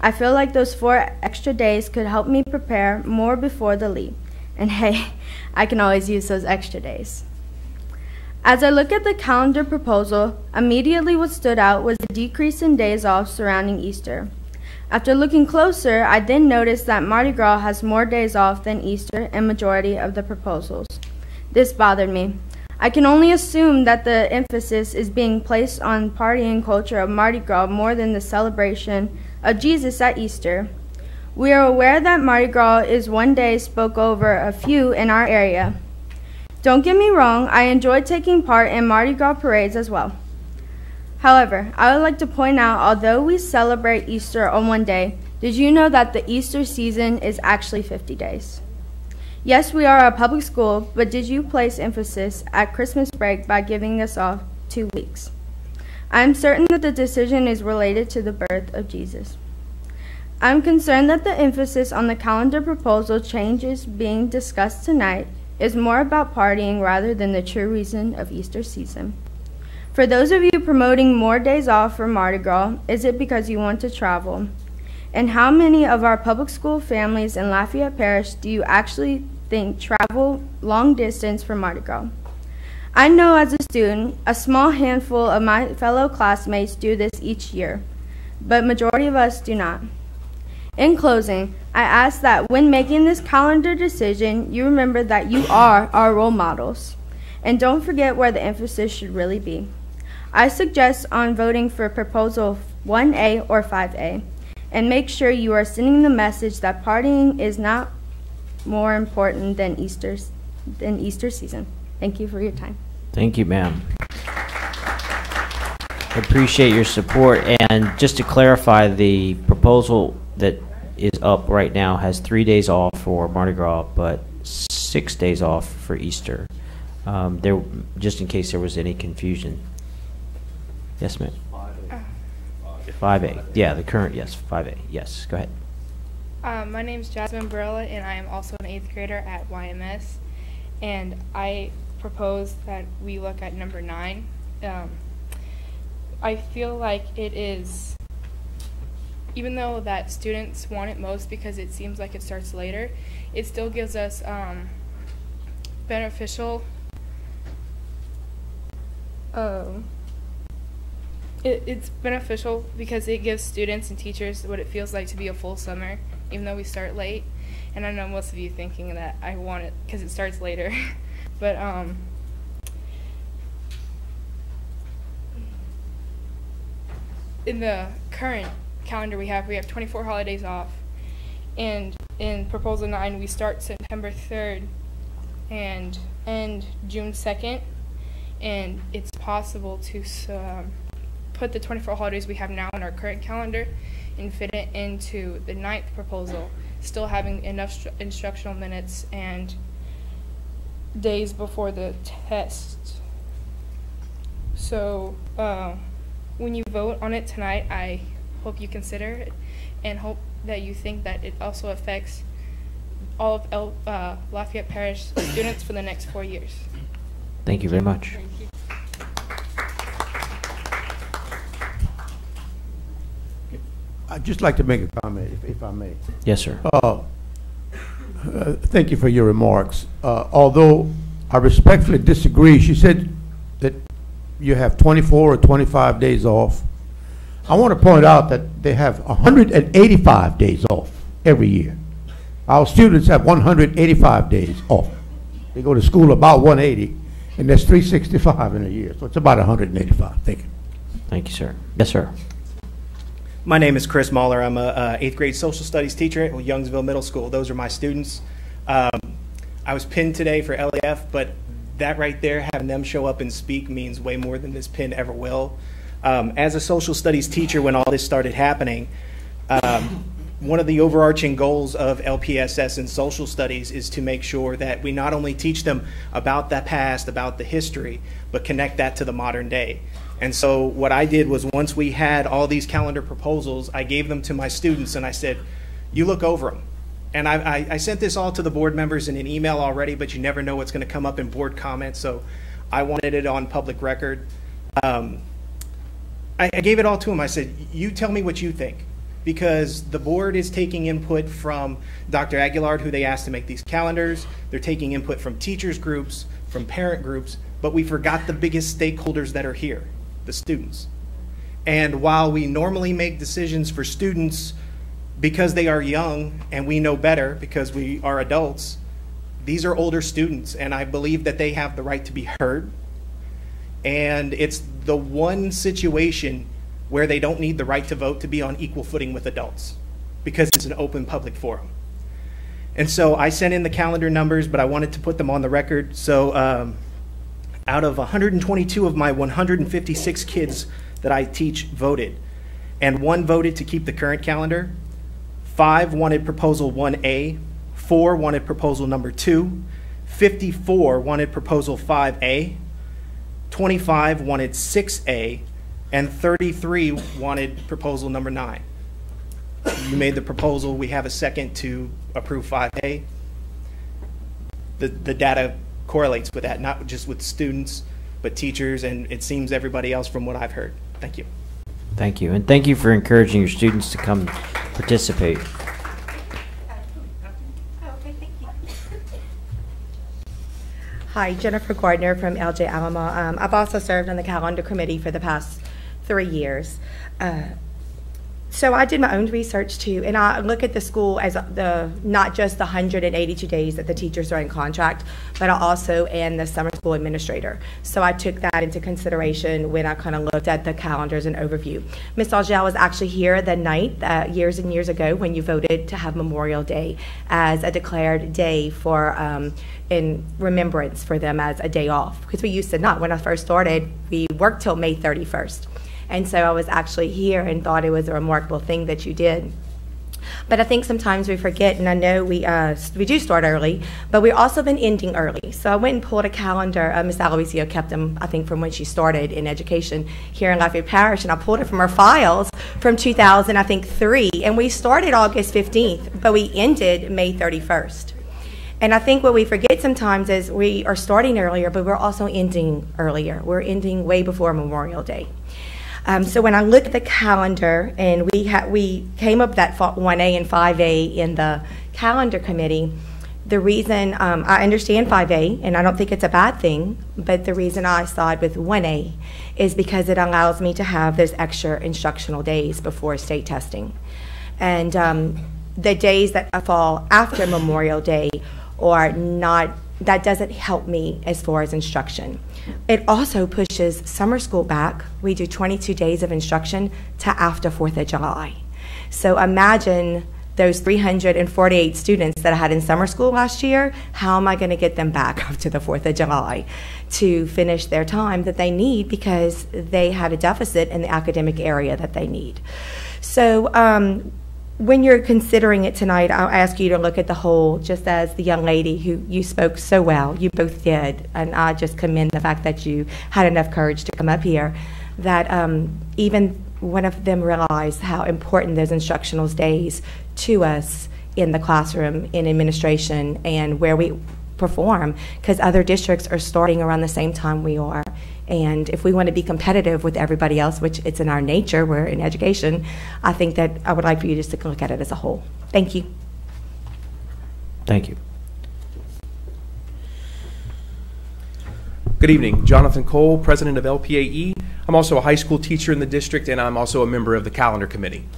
I feel like those 4 extra days could help me prepare more before the leap. And hey, I can always use those extra days. As I look at the calendar proposal, immediately what stood out was the decrease in days off surrounding Easter. After looking closer, I then noticed that Mardi Gras has more days off than Easter in majority of the proposals. This bothered me. I can only assume that the emphasis is being placed on partying culture of Mardi Gras more than the celebration of Jesus at Easter. We are aware that Mardi Gras is one day spoke over a few in our area. Don't get me wrong, I enjoy taking part in Mardi Gras parades as well. However, I would like to point out, although we celebrate Easter on one day, did you know that the Easter season is actually 50 days? Yes, we are a public school, but did you place emphasis at Christmas break by giving us off 2 weeks? I am certain that the decision is related to the birth of Jesus. I'm concerned that the emphasis on the calendar proposal changes being discussed tonight is more about partying rather than the true reason of Easter season. For those of you promoting more days off for Mardi Gras, is it because you want to travel? And how many of our public school families in Lafayette Parish do you actually think travel long distance for Mardi Gras? I know as a student, a small handful of my fellow classmates do this each year, but majority of us do not. In closing, I ask that when making this calendar decision, you remember that you are our role models, and don't forget where the emphasis should really be. I suggest on voting for proposal 1A or 5A, and make sure you are sending the message that partying is not more important than Easter season. Thank you for your time. Thank you, ma'am. I appreciate your support. And just to clarify, the proposal that is up right now has 3 days off for Mardi Gras, but 6 days off for Easter. Just in case there was any confusion. Yes, ma'am. 5A. Yeah, the current, yes, 5A. Yes, go ahead. My name is Jasmine Barilla, and I am also an 8th grader at YMS. And I propose that we look at number 9. I feel like it is, even though that students want it most because it seems like it starts later, it still gives us beneficial it's beneficial because it gives students and teachers what it feels like to be a full summer, even though we start late. And I know most of you thinking that I want it because it starts later. But in the current calendar we have 24 holidays off. And in Proposal 9, we start September 3rd and end June 2nd. And it's possible to put the 24 holidays we have now in our current calendar and fit it into the 9th proposal, still having enough instructional minutes and days before the test. So when you vote on it tonight, I hope you consider it and hope that you think that it also affects all of Lafayette Parish students for the next 4 years. Thank you very much. Thank you. I'd just like to make a comment, if I may. Yes, sir. Thank you for your remarks. Although I respectfully disagree, she said that you have 24 or 25 days off. I want to point out that they have 185 days off every year. Our students have 185 days off. They go to school about 180, and there's 365 in a year, so it's about 185. Thank you. Thank you, sir. Yes, sir. My name is Chris Mahler. I'm a 8th grade social studies teacher at Youngsville Middle School. Those are my students. I was pinned today for LEF, but that right there, having them show up and speak means way more than this pin ever will. As a social studies teacher, when all this started happening, one of the overarching goals of LPSS and social studies is to make sure that we not only teach them about the past, about the history, but connect that to the modern day. And so what I did was, once we had all these calendar proposals, I gave them to my students and I said, you look over them. And I sent this all to the board members in an email already, but you never know what's going to come up in board comments, so I wanted it on public record. I gave it all to them. I said, you tell me what you think, because the board is taking input from Dr. Aguilar, who they asked to make these calendars. They're taking input from teachers groups, from parent groups, but we forgot the biggest stakeholders that are here, the students. And while we normally make decisions for students because they are young and we know better because we are adults, these are older students, and I believe that they have the right to be heard. And it's the one situation where they don't need the right to vote to be on equal footing with adults, because it's an open public forum. And so I sent in the calendar numbers, but I wanted to put them on the record. So out of 122 of my 156 kids that I teach voted, and 1 voted to keep the current calendar, 5 wanted proposal 1A, 4 wanted proposal number 2, 54 wanted proposal 5A, 25 wanted 6A, and 33 wanted proposal number 9. You made the proposal. We have a second to approve 5A. The data correlates with that, not just with students, but teachers, and it seems everybody else from what I've heard. Thank you. Thank you. And thank you for encouraging your students to come participate. Hi, Jennifer Gardner from LJ Alamo. I've also served on the calendar committee for the past 3 years. So I did my own research too, and I look at the school as not just the 182 days that the teachers are in contract, but I also am the summer school administrator. So I took that into consideration when I kind of looked at the calendars and overview. Ms. Algel was actually here the night years and years ago when you voted to have Memorial Day as a declared day for in remembrance for them as a day off, because we used to not. When I first started, we worked till May 31st. And so I was actually here and thought it was a remarkable thing that you did. But I think sometimes we forget, and I know we do start early, but we've also been ending early. So I went and pulled a calendar. Ms. Aloisio kept them, I think, from when she started in education here in Lafayette Parish, and I pulled it from her files from 2003, and we started August 15th, but we ended May 31st. And I think what we forget sometimes is we are starting earlier, but we're also ending earlier. We're ending way before Memorial Day. So when I look at the calendar, and we came up that 1A and 5A in the calendar committee, the reason I understand 5A, and I don't think it's a bad thing, but the reason I side with 1A is because it allows me to have those extra instructional days before state testing. And the days that fall after Memorial Day are not, that doesn't help me as far as instruction. It also pushes summer school back. We do 22 days of instruction to after 4th of July. So imagine those 348 students that I had in summer school last year, how am I going to get them back after the 4th of July to finish their time that they need because they had a deficit in the academic area that they need. So when you're considering it tonight, I'll ask you to look at the whole, just as the young lady who you spoke so well, you both did, and I just commend the fact that you had enough courage to come up here, that even one of them realized how important those instructional days to us in the classroom, in administration, and where we perform, because other districts are starting around the same time we are. And if we want to be competitive with everybody else, which it's in our nature, we're in education, I think that I would like for you just to look at it as a whole. Thank you. Thank you. Good evening. Jonathan Cole, president of LPAE. I'm also a high school teacher in the district, and I'm also a member of the calendar committee.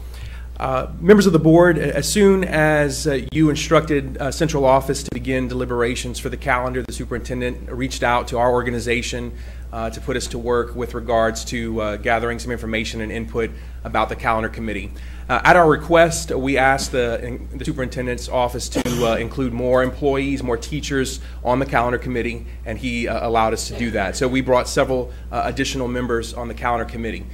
Members of the board, as soon as you instructed central office to begin deliberations for the calendar, the superintendent reached out to our organization to put us to work with regards to gathering some information and input about the calendar committee. At our request, we asked the superintendent's office to include more employees, more teachers on the calendar committee, and he allowed us to do that. So we brought several additional members on the calendar committee.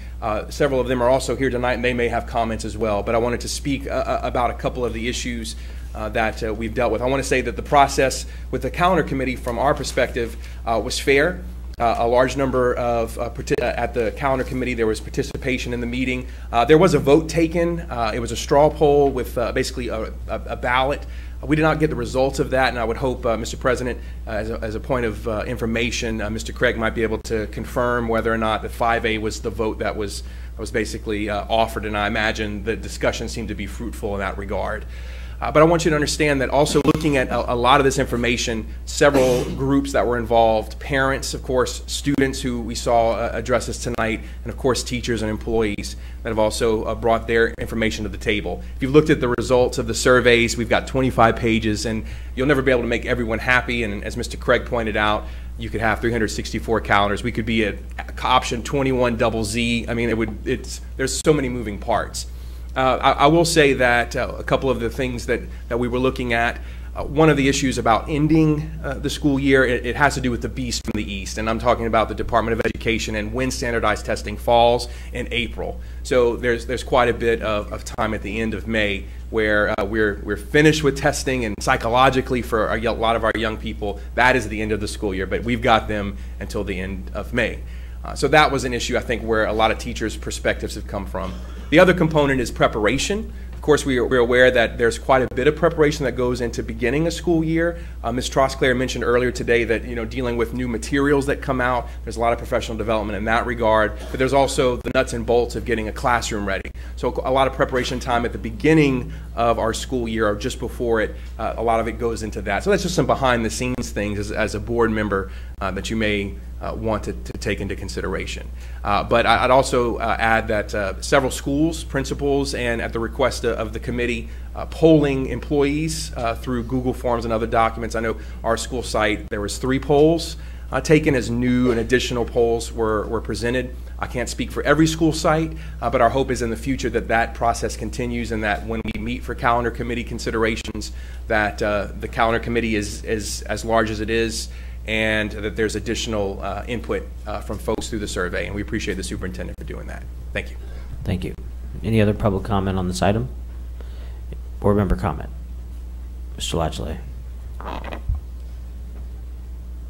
Several of them are also here tonight, and they may have comments as well, but I wanted to speak about a couple of the issues that we've dealt with. I want to say that the process with the calendar committee, from our perspective, was fair. A large number of, at the calendar committee, there was participation in the meeting. There was a vote taken. It was a straw poll with basically a ballot. We did not get the results of that, and I would hope, Mr. President, as a point of information, Mr. Craig might be able to confirm whether or not the 5A was the vote that was basically offered, and I imagine the discussion seemed to be fruitful in that regard. But I want you to understand that also looking at a lot of this information, several groups that were involved, parents, of course, students who we saw address us tonight, and of course teachers and employees that have also brought their information to the table. If you've looked at the results of the surveys, we've got 25 pages, and you'll never be able to make everyone happy, and as Mr. Craig pointed out, you could have 364 calendars. We could be at option 21ZZ. I mean, there's so many moving parts. I will say that a couple of the things that we were looking at, One of the issues about ending the school year, it has to do with the beast from the east, and I'm talking about the Department of Education and when standardized testing falls in April. So there's quite a bit of time at the end of May where we're finished with testing, and psychologically for a lot of our young people, that is the end of the school year, but we've got them until the end of May. So that was an issue, I think, where a lot of teachers' perspectives have come from. The other component is preparation. Of course, we're aware that there's quite a bit of preparation that goes into beginning a school year. Ms. Trosclair mentioned earlier today that, dealing with new materials that come out, there's a lot of professional development in that regard, but there's also the nuts and bolts of getting a classroom ready. So a lot of preparation time at the beginning of our school year or just before it, a lot of it goes into that. So that's just some behind the scenes things as a board member that you may want to take into consideration. But I'd also add that several schools, principals, and at the request of the committee, polling employees through Google Forms and other documents. I know our school site, there was 3 polls taken as new and additional polls were presented. I can't speak for every school site, but our hope is in the future that process continues, and that when we meet for calendar committee considerations, that the calendar committee is as large as it is, and that there's additional input from folks through the survey, and we appreciate the superintendent for doing that. Thank you. Thank you. Any other public comment on this item? Board member comment. Mr. Latchley.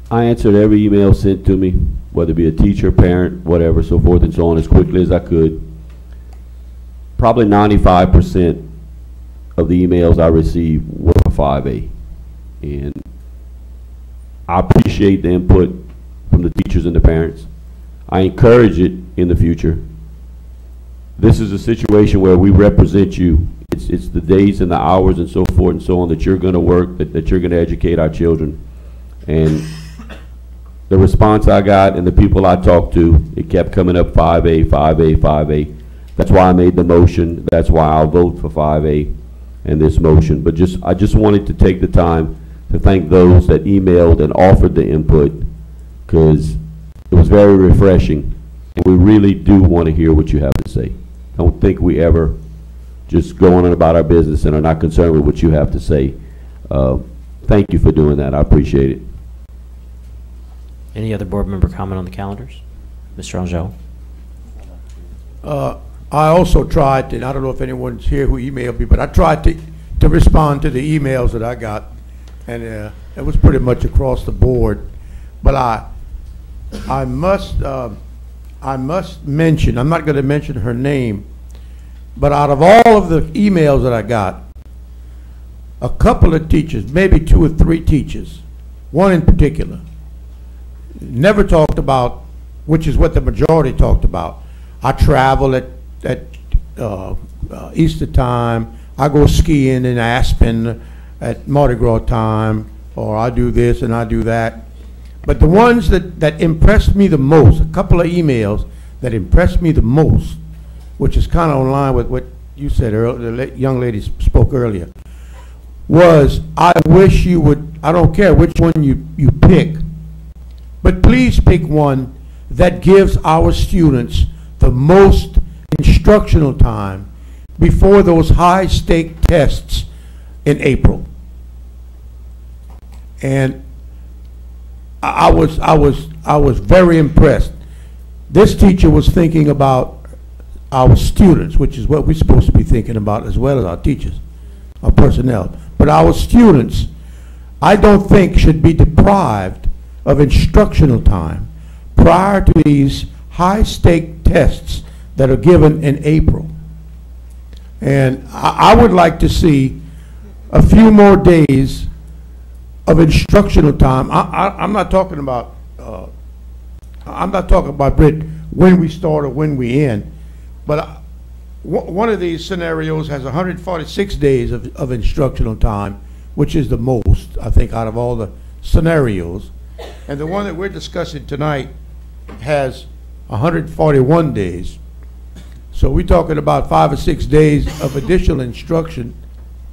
I answered every email sent to me, whether it be a teacher, parent, whatever, so forth and so on, as quickly as I could. Probably 95% of the emails I received were for 5A. And I appreciate the input from the teachers and the parents. I encourage it in the future. This is a situation where we represent you. It's the days and the hours and so forth and so on that you're going to work, that you're going to educate our children. And the response I got and the people I talked to, it kept coming up 5A, 5A, 5A. That's why I made the motion. That's why I'll vote for 5A and this motion. But I just wanted to take the time to thank those that emailed and offered the input, because it was very refreshing. And we really do want to hear what you have to say. Don't think we ever just go on about our business and are not concerned with what you have to say. Thank you for doing that. I appreciate it. Any other board member comment on the calendars? Mr. Angel. I also tried, and I don't know if anyone's here who emailed me, but I tried to respond to the emails that I got, and it was pretty much across the board. But I must mention, I'm not going to mention her name, but out of all of the emails that I got, a couple of teachers, maybe 2 or 3 teachers, one in particular, never talked about, which is what the majority talked about. I travel at Easter time. I go skiing in Aspen at Mardi Gras time, or I do this and I do that. But the ones that impressed me the most, a couple of emails that impressed me the most, which is kind of in line with what you said earlier, the young lady spoke earlier, was I wish you would, I don't care which one you pick, but please pick one that gives our students the most instructional time before those high-stake tests in April. And I was very impressed. This teacher was thinking about our students, which is what we're supposed to be thinking about as well as our teachers, our personnel. But our students, I don't think, should be deprived of instructional time prior to these high-stake tests that are given in April. And I would like to see a few more days of instructional time. I'm not talking about Britt, when we start or when we end, but one of these scenarios has 146 days of instructional time, which is the most, I think, out of all the scenarios. And the one that we're discussing tonight has 141 days. So we're talking about 5 or 6 days of additional instruction,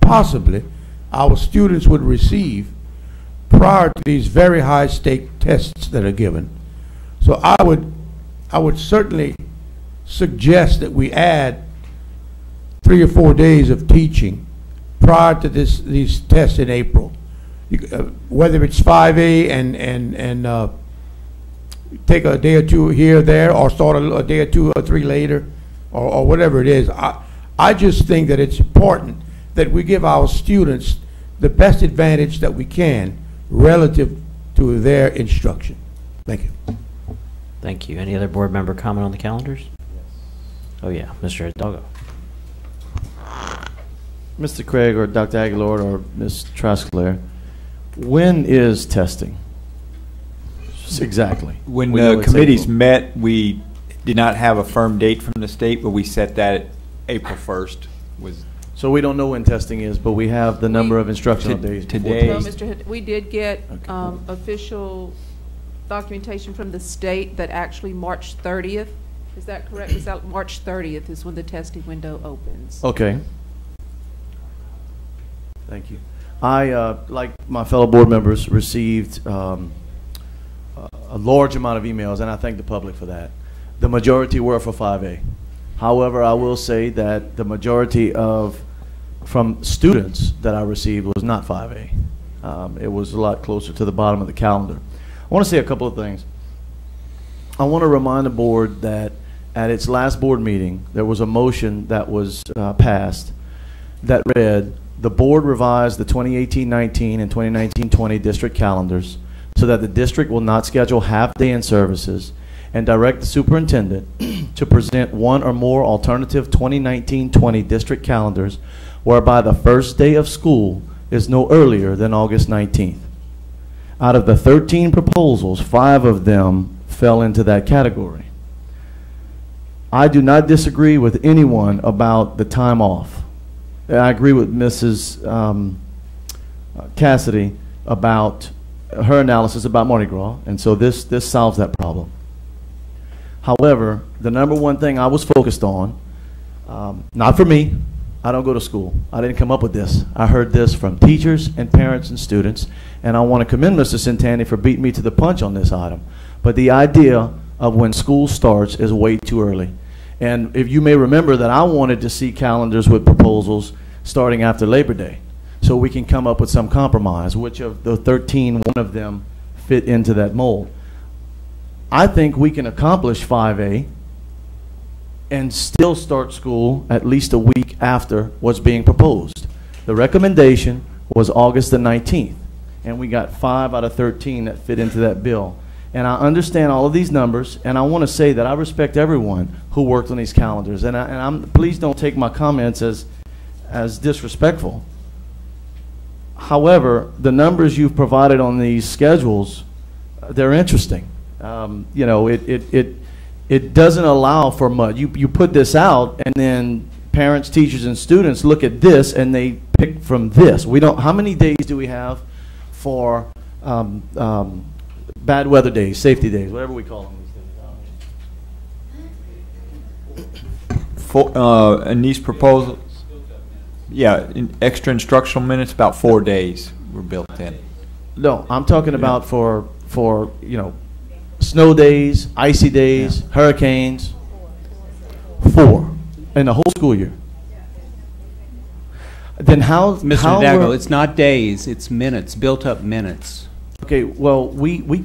possibly, our students would receive prior to these very high-stake tests that are given. So I would certainly suggest that we add 3 or 4 days of teaching prior to these tests in April. whether it's 5A and take a day or two here or there, or start a day or two or three later, or whatever it is. I just think that it's important that we give our students the best advantage that we can relative to their instruction. Thank you. Thank you. Any other board member comment on the calendars? Oh yeah, Mr. Hidalgo. Mr. Craig or Dr. Aguilar or Ms. Trasclair, when is testing? Exactly. When We know the it's committees April. met, we did not have a firm date from the state, but we set that at April 1st. So we don't know when testing is, but we have the number of instructional days. Today. No, Mr. Hood, we did get official documentation from the state that actually March 30th, is that correct? Is that March 30th is when the testing window opens? Okay. Thank you. I, like my fellow board members, received a large amount of emails, and I thank the public for that. The majority were for 5A. However, I will say that the majority from students that I received was not 5A. It was a lot closer to the bottom of the calendar. I want to say a couple of things. I want to remind the board that at its last board meeting, there was a motion that was passed that read, the board revised the 2018-19 and 2019-20 district calendars so that the district will not schedule half-day in services and direct the superintendent to present one or more alternative 2019-20 district calendars whereby the first day of school is no earlier than August 19th. Out of the 13 proposals, 5 of them fell into that category. I do not disagree with anyone about the time off. I agree with Mrs. Cassidy about her analysis about Mardi Gras, and so this solves that problem. However, the number one thing I was focused on, not for me, I don't go to school. I didn't come up with this. I heard this from teachers and parents and students, and I want to commend Mr. Centani for beating me to the punch on this item. But the idea of when school starts is way too early. And if you may remember that I wanted to see calendars with proposals starting after Labor Day, so we can come up with some compromise. Which of the 13, one of them fit into that mold. I think we can accomplish 5A and still start school at least a week after what's being proposed. The recommendation was August the 19th, and we got 5 out of 13 that fit into that bill. And I understand all of these numbers, and I want to say that I respect everyone who worked on these calendars. And please don't take my comments as disrespectful. However, the numbers you've provided on these schedules, they're interesting. You know, it doesn't allow for much. You put this out, and then parents, teachers, and students look at this, and they pick from this. We don't. How many days do we have for bad weather days, safety days, whatever we call them these days? In these proposals, yeah, extra instructional minutes, about 4 days were built in. No, I'm talking about for you know, snow days, icy days, hurricanes. 4 in the whole school year. Then how? Mr. Hidalgo, it's not days, it's minutes, built up minutes. Okay, well, we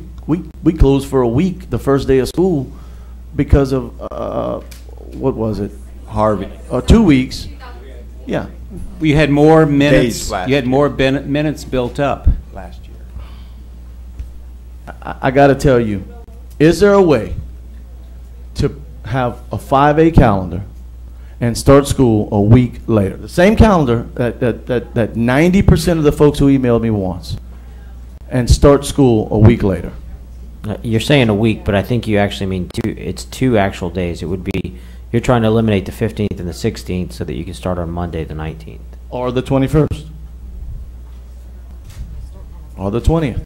closed for a week the first day of school because of what was it? Harvey. 2 weeks. Yeah. You had more minutes. Last You had more minutes built up last year. I got to tell you, is there a way to have a 5A calendar and start school a week later? The same calendar that 90% of the folks who emailed me wants, and start school a week later. You're saying a week, but I think you actually mean 2. It's 2 actual days. It would be, you're trying to eliminate the 15th and the 16th so that you can start on Monday the 19th. Or the 21st. Or the 20th.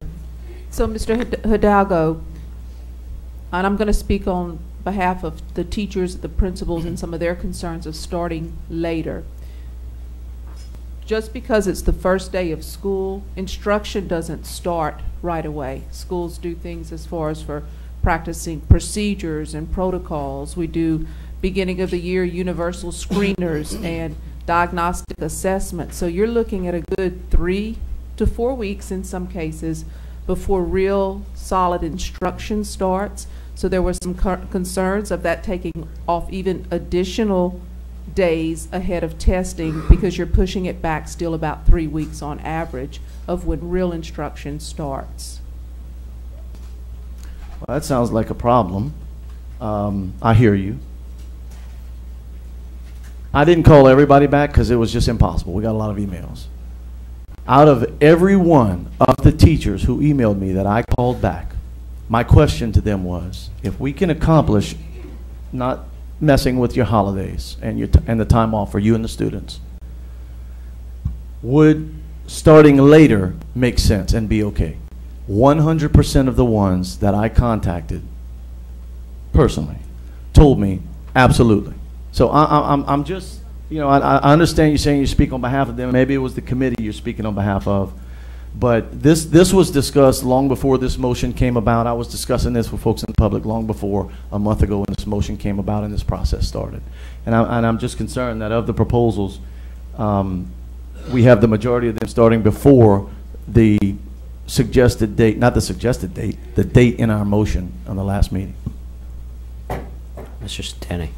So, Mr. Hidalgo, and I'm going to speak on behalf of the teachers, the principals, and some of their concerns of starting later. Just because it's the first day of school, instruction doesn't start right away. Schools do things as far as for practicing procedures and protocols. We do beginning of the year universal screeners and diagnostic assessment. So you're looking at a good 3 to 4 weeks in some cases before real solid instruction starts. So there were some concerns of that taking off even additional days ahead of testing, because you're pushing it back still about 3 weeks on average of when real instruction starts. Well, that sounds like a problem. I hear you. I didn't call everybody back because it was just impossible. We got a lot of emails. Out of every one of the teachers who emailed me that I called back, my question to them was, if we can accomplish not messing with your holidays and and the time off for you and the students, would starting later make sense and be okay? 100% of the ones that I contacted personally told me absolutely. So I'm just, you know, I understand you saying you speak on behalf of them. Maybe it was the committee you're speaking on behalf of. But this was discussed long before this motion came about. I was discussing this with folks in the public long before a month ago when this motion came about and this process started. And I'm just concerned that of the proposals, we have the majority of them starting before the suggested date, not the suggested date, the date in our motion on the last meeting. Mr. Steny.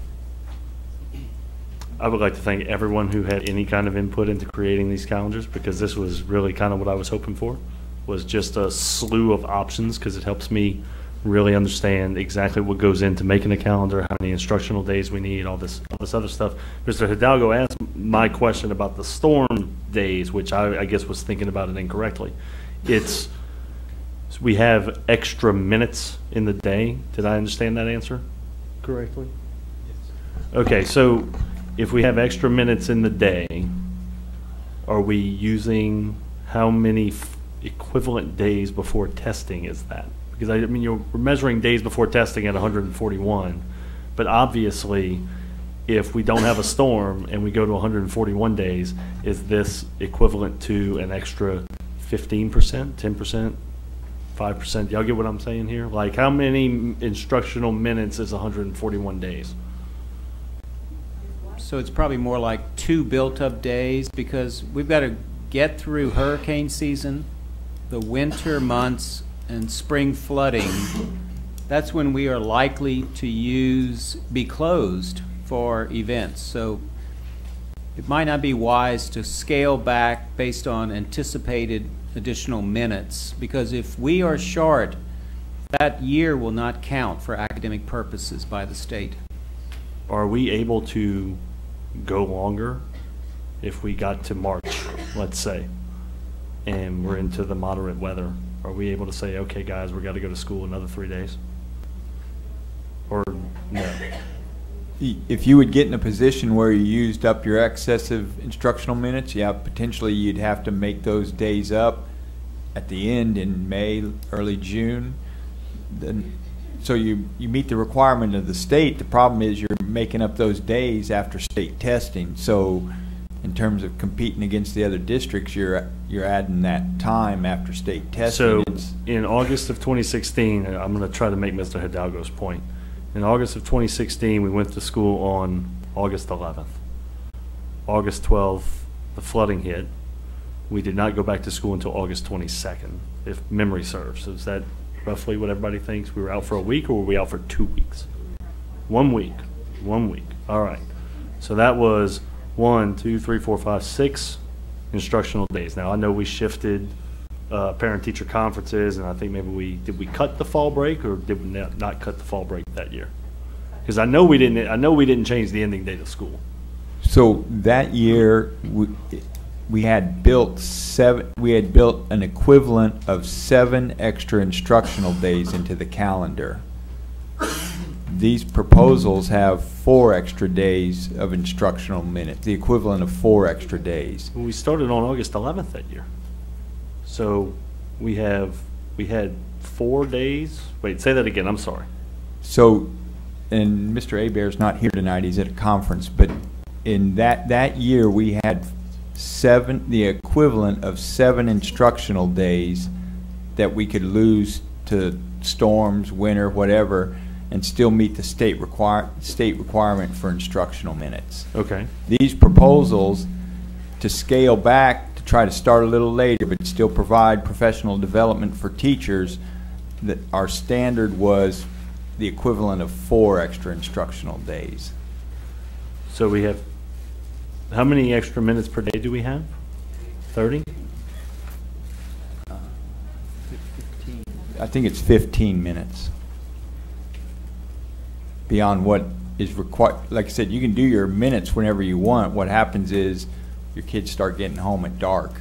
I would like to thank everyone who had any kind of input into creating these calendars, because this was really kind of what I was hoping for, was just a slew of options, because it helps me really understand exactly what goes into making a calendar, how many instructional days we need, all this other stuff. Mr. Hidalgo asked my question about the storm days, which I guess was thinking about it incorrectly. We have extra minutes in the day. Did I understand that answer correctly? Yes. Okay, so if we have extra minutes in the day, are we using how many equivalent days before testing is that? Because I mean, we're measuring days before testing at 141, but obviously if we don't have a storm and we go to 141 days, is this equivalent to an extra 15%, 10%, 5%? Y'all get what I'm saying here? Like, how many instructional minutes is 141 days? So it's probably more like 2 built-up days, because we've got to get through hurricane season, the winter months, and spring flooding. That's when we are likely to be closed for events. So it might not be wise to scale back based on anticipated additional minutes, because if we are short, that year will not count for academic purposes by the state. Are we able to go longer if we got to March, let's say, and we're into the moderate weather? Are we able to say, okay, guys, we got to go to school another 3 days? Or no? If you would get in a position where you used up your excessive instructional minutes, yeah, potentially you'd have to make those days up at the end in May, early June. Then, so you meet the requirement of the state. The problem is you're making up those days after state testing. So in terms of competing against the other districts, you're adding that time after state testing. So in August of 2016, I'm going to try to make Mr. Hidalgo's point. In August of 2016, we went to school on August 11th. August 12th, the flooding hit. We did not go back to school until August 22nd, if memory serves. Is that roughly what everybody thinks? We were out for a week, or were we out for 2 weeks? 1 week. 1 week. All right. So that was 1, 2, 3, 4, 5, 6 instructional days. Now, I know we shifted parent-teacher conferences, and I think maybe did we cut the fall break, or did we not cut the fall break that year? Because I know we didn't change the ending date of school. So that year we had built an equivalent of 7 extra instructional days into the calendar. These proposals have 4 extra days of instructional minutes, the equivalent of 4 extra days. We started on August 11th that year. So we had 4 days. Wait, say that again. I'm sorry. So, and Mr. Hebert's not here tonight. He's at a conference. But in that year, we had the equivalent of 7 instructional days that we could lose to storms, winter, whatever, and still meet the state requirement for instructional minutes. Okay. These proposals to scale back to try to start a little later, but still provide professional development for teachers, that our standard was the equivalent of 4 extra instructional days. So we have, how many extra minutes per day do we have? 30? I think it's 15 minutes. Beyond what is required. Like I said, you can do your minutes whenever you want. What happens is your kids start getting home at dark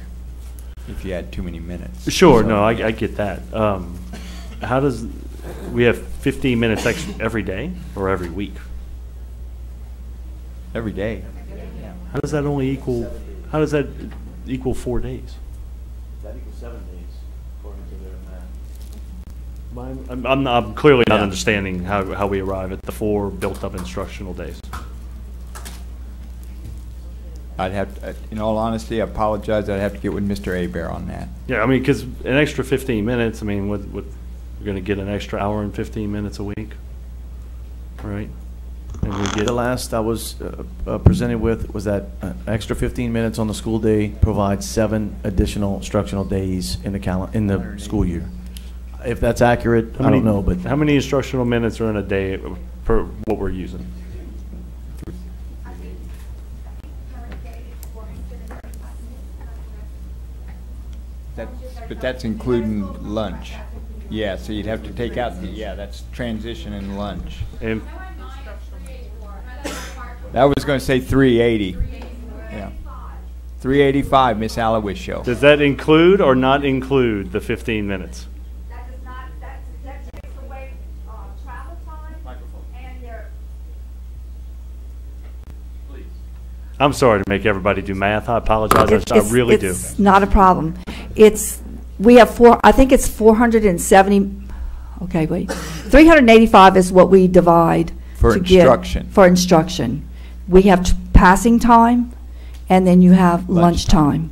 if you add too many minutes. Sure, So- no, I get that. How does, we have 15 minutes extra every day or every week? Every day. How does that only equal, how does that equal 4 days? That equals 7 days, according to their math. I'm clearly not Yeah. understanding how we arrive at the 4 built-up instructional days. I'd have to, in all honesty, I apologize. I'd have to get with Mr. Abear on that. Yeah, I mean, because an extra 15 minutes, I mean, we're going to get an extra hour and 15 minutes a week, right? And we get The last I was presented with was that extra 15 minutes on the school day provides 7 additional instructional days in the school year. If that's accurate, I don't know, but how many instructional minutes are in a day per what we're using? But that's including lunch. Yeah, so you'd have to take out the, yeah, that's transition and lunch. And I was going to say 380. Yeah. 385, Miss Allowis show. does that include or not include the 15 minutes? I'm sorry to make everybody do math. I apologize. I really do. It's not a problem. We have I think it's 470, okay, wait. 385 is what we divide. For to instruction. For instruction. We have passing time, and then you have lunch time.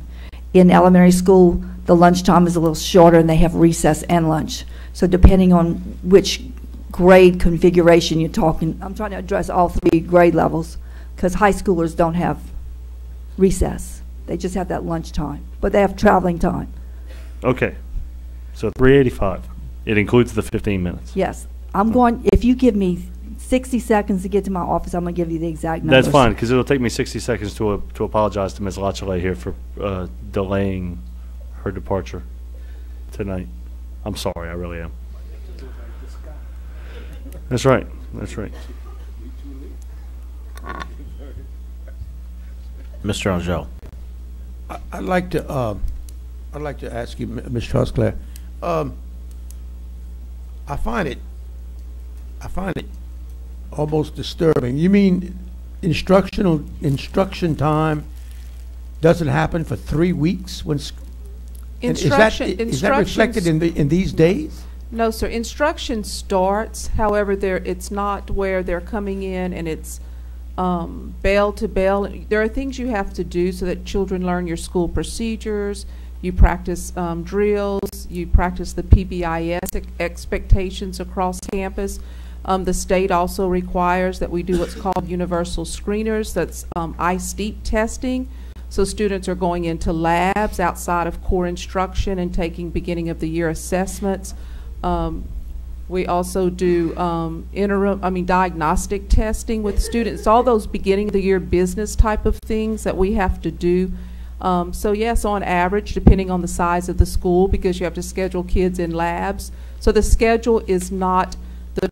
In elementary school, the lunch time is a little shorter, and they have recess and lunch. So depending on which grade configuration you're talking, I'm trying to address all 3 grade levels, because high schoolers don't have recess. They just have that lunch time, but they have traveling time. Okay. So 385. It includes the 15 minutes. Yes. If you give me 60 seconds to get to my office, I'm going to give you the exact numbers. That's fine, because it'll take me 60 seconds to apologize to Ms. Lachelet here for delaying her departure tonight. I'm sorry, I really am. That's right. That's right. Mr. Angel. I'd like to ask you, Ms. Trosclair. I find it almost disturbing. You mean instruction time doesn't happen for 3 weeks when? Is that reflected in these days? No, sir. Instruction starts. However, it's not where they're coming in and it's bell to bell. There are things you have to do so that children learn your school procedures. You practice drills. You practice the PBIS expectations across campus. The state also requires that we do what's called universal screeners. That's eye-steep testing. So students are going into labs outside of core instruction and taking beginning of the year assessments. We also do diagnostic testing with students. All those beginning of the year business type of things that we have to do. So yes, on average, depending on the size of the school, because you have to schedule kids in labs. So the schedule is not the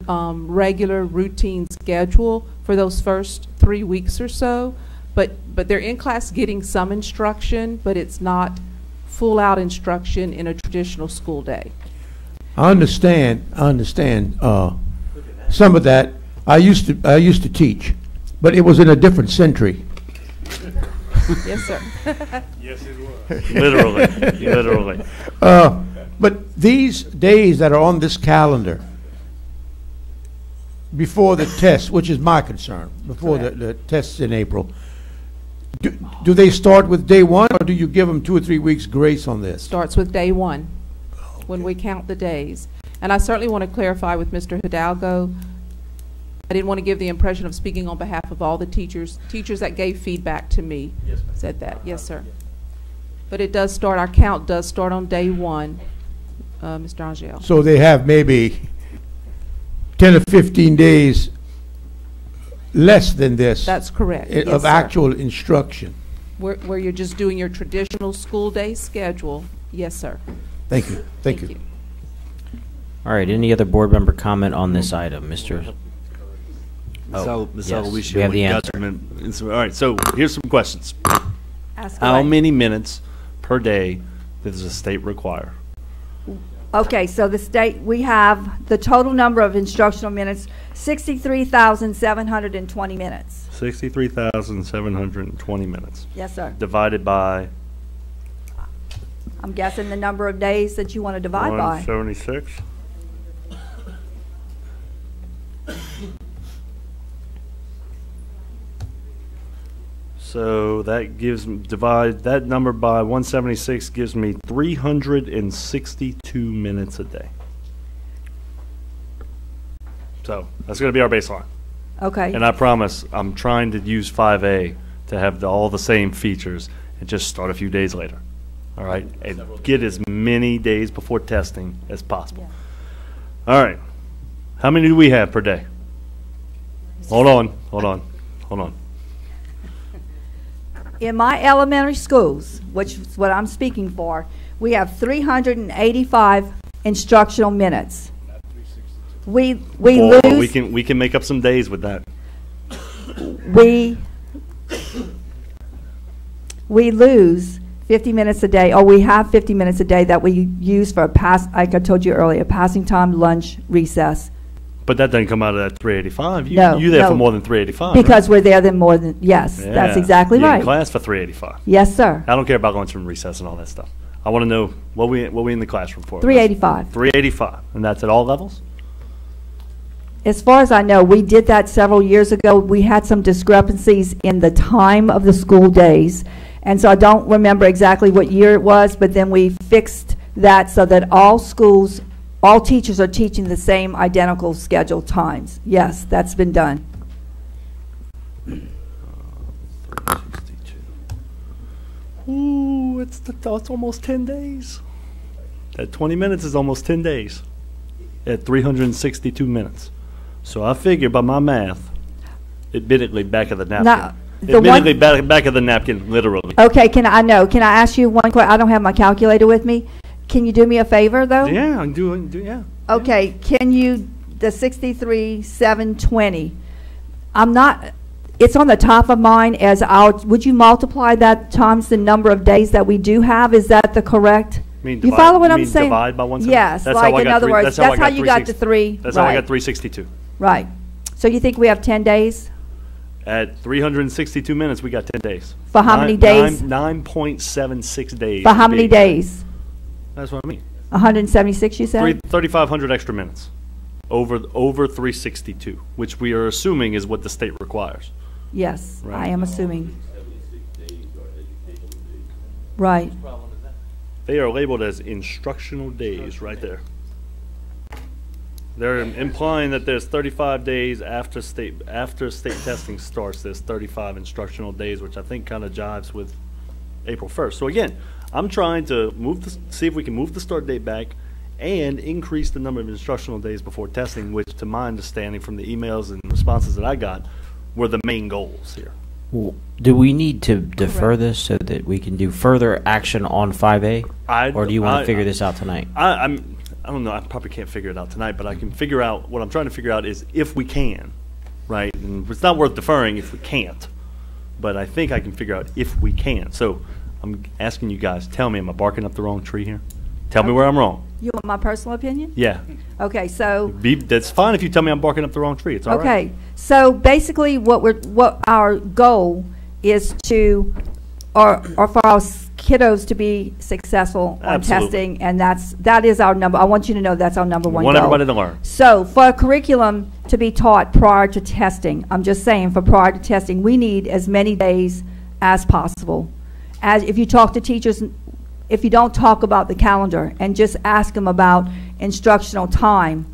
regular routine schedule for those first 3 weeks or so, but they're in class getting some instruction, but it's not full out instruction in a traditional school day. I understand some of that. I used to teach, but it was in a different century. Yes, sir. Yes, it was. Literally. But these days that are on this calendar, before the test, which is my concern, before the tests in April, do they start with day 1, or do you give them 2 or 3 weeks grace on this? Starts with day 1 when we count the days. And I certainly want to clarify with Mr. Hidalgo, I didn't want to give the impression of speaking on behalf of all the teachers that gave feedback to me. Yes, said that. Yes, sir. But it does start, our count does start on day one, Mr. Angel. So they have maybe 10 or 15 days less than this. That's correct. Of Yes, sir. actual instruction. Where you're just doing your traditional school day schedule. Yes, sir. Thank you. Thank you. All right, any other board member comment on this item, Mr.? Ms. yes, Aloysiou, we have the got answer. all right, so here's some questions. Ask How away. many minutes per day does the state require? Okay, so the state, we have the total number of instructional minutes, 63,720 minutes. 63,720 minutes. Yes, sir. Divided by I'm guessing the number of days that you want to divide by. 176. So that gives divide that number by 176 gives me 362 minutes a day. So that's going to be our baseline. Okay. And I promise I'm trying to use 5A to have all the same features and just start a few days later. All right? And get as many days before testing as possible. All right. How many do we have per day? Hold on. In my elementary schools, which is what I'm speaking for, we have 385 instructional minutes. We Boy, lose. we can make up some days with that. We lose 50 minutes a day, or we have 50 minutes a day that we use for like I told you earlier, passing time, lunch, recess. But that doesn't come out of that 385. No, You're there no. for more than 385. Because we're there then more than, yes, right? that's Yeah. exactly You're right. in class for 385. Yes, sir. I don't care about lunch and recess and all that stuff. I want to know what we in the classroom for. 385. 385, and that's at all levels. As far as I know, we did that several years ago. We had some discrepancies in the time of the school days. And so I don't remember exactly what year it was, but then we fixed that so that all schools, all teachers are teaching the same identical scheduled times. Yes, that's been done. 362. Ooh, it's almost 10 days. That 20 minutes is almost 10 days at 362 minutes. So I figure by my math, admittedly back of the napkin. Now, Admittedly back of the napkin, literally. Okay, can I ask you one question? I don't have my calculator with me. Can you do me a favor, though? Yeah, I can do yeah. Okay, can you, the 63,720, it's on the top of mine as would you multiply that times the number of days that we do have? Is that the correct? You follow what I'm saying? Divide by 170? Yes, like in other words, that's how you got to 3. That's how I got 362. Right. So you think we have 10 days? At 362 minutes, we got 10 days. For how many days? 9.76 days. For how many days? That's what I mean. 176, you said? 3,500 extra minutes over 362, which we are assuming is what the state requires. Yes, Right. I am assuming. Right. They are labeled as instructional days right there. They're implying that there's 35 days after state testing starts. There's 35 instructional days, which I think kind of jives with April 1st. So again, I'm trying to see if we can move the start date back and increase the number of instructional days before testing, which, to my understanding from the emails and responses that I got, were the main goals here. Well, do we need to defer this so that we can do further action on 5A? Or do you want to figure this out tonight? I don't know. I probably can't figure it out tonight, but I can figure out what I'm trying to figure out is if we can, right? And it's not worth deferring if we can't, but I think I can figure out if we can. So I'm asking you guys, tell me, am I barking up the wrong tree here? Tell me where I'm wrong. You want my personal opinion? Yeah. Okay, so. That's fine if you tell me I'm barking up the wrong tree. It's all right. Okay, so basically what our goal is to, or for our kiddos to be successful on Absolutely. testing, and that is our number. I want you to know that's our number one goal. We want everybody to learn. So for a curriculum to be taught prior to testing, I'm just saying for prior to testing, we need as many days as possible. As if you talk to teachers, if you don't talk about the calendar and just ask them about instructional time,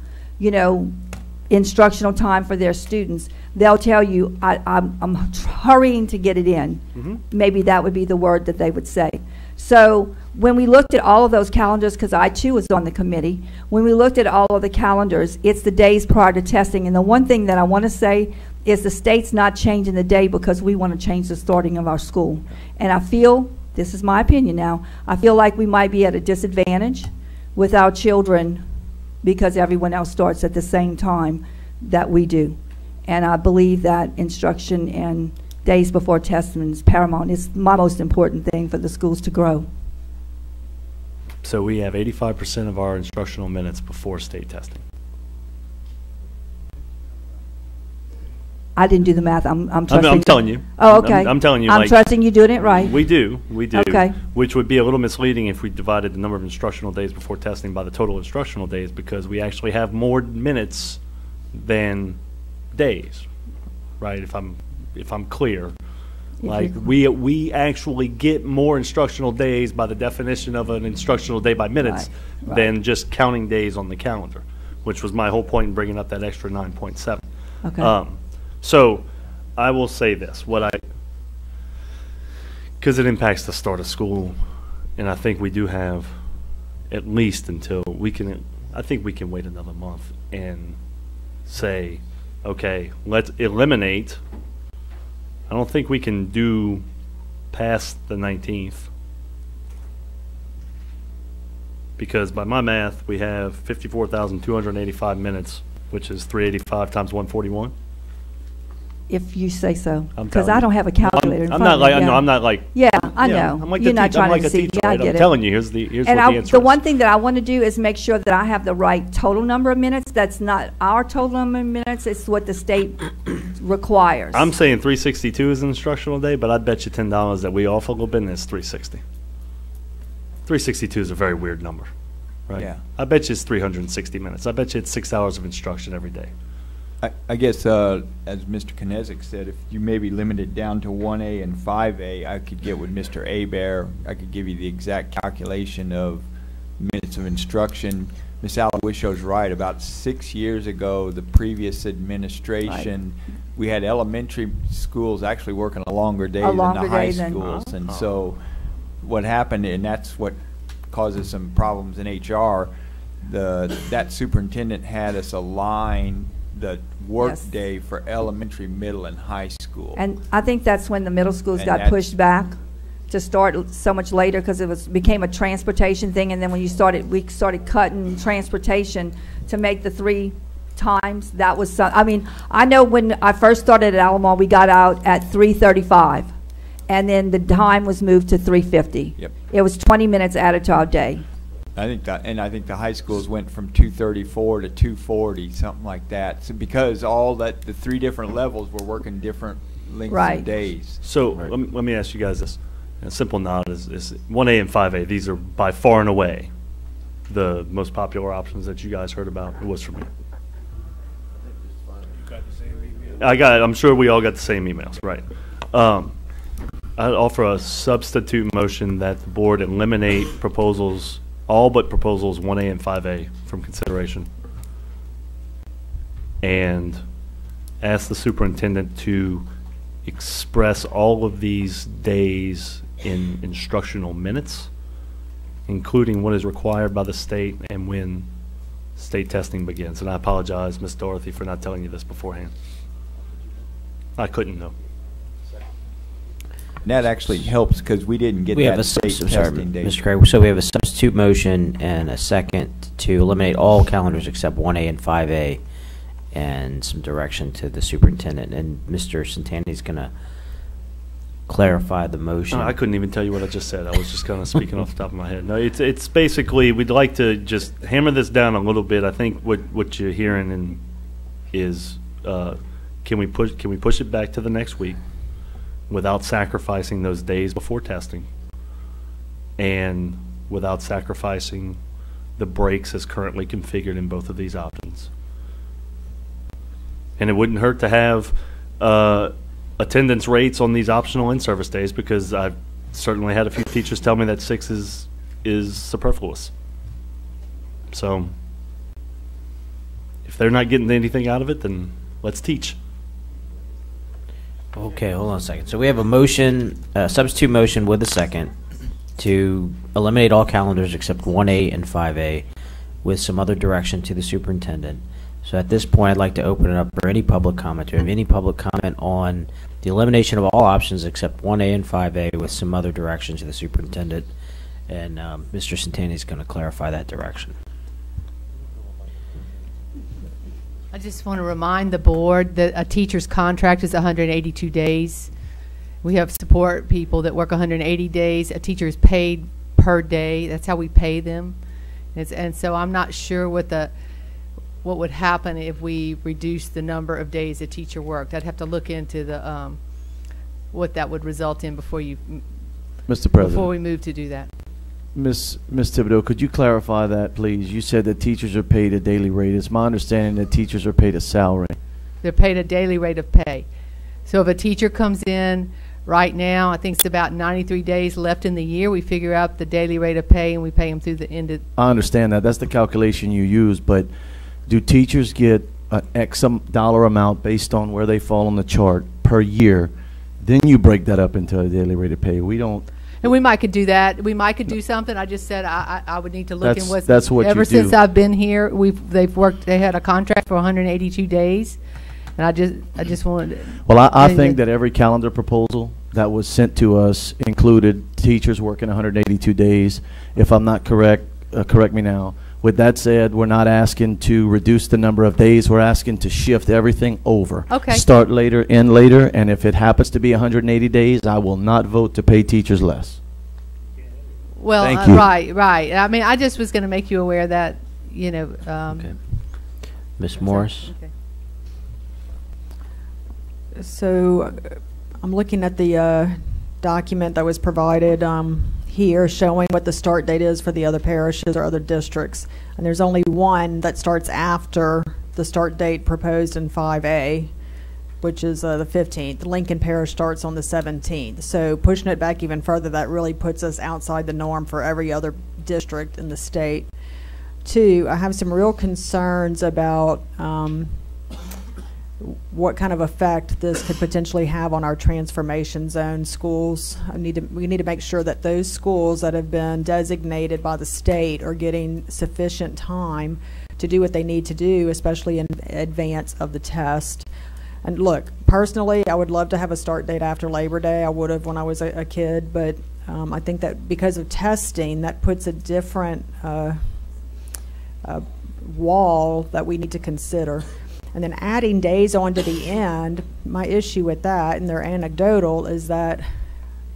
instructional time for their students, they'll tell you, I'm hurrying to get it in. Mm-hmm. Maybe that would be the word that they would say. So when we looked at all of those calendars, because I too was on the committee, when we looked at all of the calendars, it's the days prior to testing. And the one thing that I want to say is the state's not changing the day because we want to change the starting of our school. And I feel, this is my opinion now, I feel like we might be at a disadvantage with our children because everyone else starts at the same time that we do. And I believe that instruction and days before testing is paramount. It's my most important thing for the schools to grow. So we have 85% of our instructional minutes before state testing. I didn't do the math. I'm trusting. I'm telling you. Oh, okay. I'm telling you. I'm like, trusting you doing it right. We do. Okay. Which would be a little misleading if we divided the number of instructional days before testing by the total instructional days, because we actually have more minutes than days, right? If I'm clear. Like we actually get more instructional days by the definition of an instructional day by minutes than just counting days on the calendar, which was my whole point in bringing up that extra 9.7. Okay. So I will say this, because it impacts the start of school, and I think we do have at least until I think we can wait another month and say, okay, let's eliminate. I don't think we can do past the 19th, because by my math, we have 54,285 minutes, which is 385 times 141. If you say so, I'm because telling I don't have a calculator in front of me. I'm not like. Yeah, I know. I'm like You're not I'm trying like to a see. teacher, Yeah, I right? get I'm it. telling you, here's the And answer the is. one thing that I want to do is make sure that I have the right total number of minutes. That's not our total number of minutes. It's what the state requires. I'm saying 362 is an instructional day, but I'd bet you $10 that we off a little bit and it's 360. 362 is a very weird number, right? Yeah. I bet you it's 360 minutes. I bet you it's 6 hours of instruction every day. I guess, as Mr. Knezik said, if you maybe limit it down to 1A and 5A, I could get with Mr. Abear. I could give you the exact calculation of minutes of instruction. Ms. Alawisho's right. About 6 years ago, the previous administration, we had elementary schools actually working a longer day than the high schools. And so what happened, and that's what causes some problems in HR, that superintendent had us align the work day for elementary, middle, and high school. And I think that's when the middle schools And got pushed back to start so much later, because it became a transportation thing. And then when we started cutting transportation to make the 3 times. That was I mean, I know when I first started at Alamo, we got out at 3:35, and then the time was moved to 3:50. Yep. It was 20 minutes added to our day. I think the high schools went from 2:34 to 2:40, something like that. So because the 3 different levels were working different lengths of days. So let me ask you guys this. A simple nod is 1A and 5A. These are by far and away the most popular options that you guys heard about. It was for me. I'm sure we all got the same emails, right? I'd offer a substitute motion that the board eliminate proposals, all but proposals 1A and 5A from consideration, and ask the superintendent to express all of these days in instructional minutes, including what is required by the state and when state testing begins. And I apologize, Ms. Dorothy, for not telling you this beforehand. I couldn't know. And that actually helps because we didn't get that state testing date. Mr. Craig, so we have a substitute motion and a second to eliminate all calendars except 1A and 5A, and some direction to the superintendent. And Mr. Santani's going to clarify the motion. I couldn't even tell you what I just said. I was just kind of speaking off the top of my head. No, it's basically, we'd like to just hammer this down a little bit. I think what you're hearing is can we push it back to the next week without sacrificing those days before testing, and without sacrificing the breaks as currently configured in both of these options. And it wouldn't hurt to have attendance rates on these optional in-service days, because I've certainly had a few teachers tell me that 6 is superfluous. So if they're not getting anything out of it, then let's teach. Okay, hold on a second. So we have a motion, a substitute motion with a second. to eliminate all calendars except 1A and 5A with some other direction to the superintendent. So at this point, I'd like to open it up for any public comment. Do you have any public comment on the elimination of all options except 1A and 5A with some other direction to the superintendent? And Mr. Centani is going to clarify that direction. I just want to remind the board that a teacher's contract is 182 days. We have support people that work 180 days. A teacher is paid per day. That's how we pay them. And so I'm not sure what would happen if we reduce the number of days a teacher worked. I'd have to look into the what that would result in before you, Mr. President, before we move to do that. Ms. Thibodeau, could you clarify that, please? You said that teachers are paid a daily rate. It's my understanding that teachers are paid a salary. They're paid a daily rate of pay. So if a teacher comes in right now, I think it's about 93 days left in the year, we figure out the daily rate of pay and we pay them through the end of. I understand that. That's the calculation you use, but do teachers get an X dollar amount based on where they fall on the chart per year? Then you break that up into a daily rate of pay. We don't. And we might could do that. We might could do something. I just said I would need to look in what's. That's what ever you do. Since I've been here, they've worked. They had a contract for 182 days, and I just wanted. Well, I think that every calendar proposal that was sent to us included teachers working 182 days. If I'm not correct, correct me now. With that said, we're not asking to reduce the number of days. We're asking to shift everything over. Okay. Start later, end later, and if it happens to be 180 days, I will not vote to pay teachers less. Well, Thank you. Right. I mean, I just was going to make you aware that, you know. Okay. Ms. Morris. Okay. So I'm looking at the document that was provided here showing what the start date is for the other parishes or other districts. And there's only one that starts after the start date proposed in 5A, which is the 15th. Lincoln Parish starts on the 17th. So pushing it back even further, that really puts us outside the norm for every other district in the state. Two, I have some real concerns about what kind of effect this could potentially have on our transformation zone schools. We need to make sure that those schools that have been designated by the state are getting sufficient time to do what they need to do, especially in advance of the test. And look, personally, I would love to have a start date after Labor Day. I would have when I was a kid, but I think that because of testing, that puts a different wall that we need to consider. And then adding days on to the end, my issue with that, and they're anecdotal, is that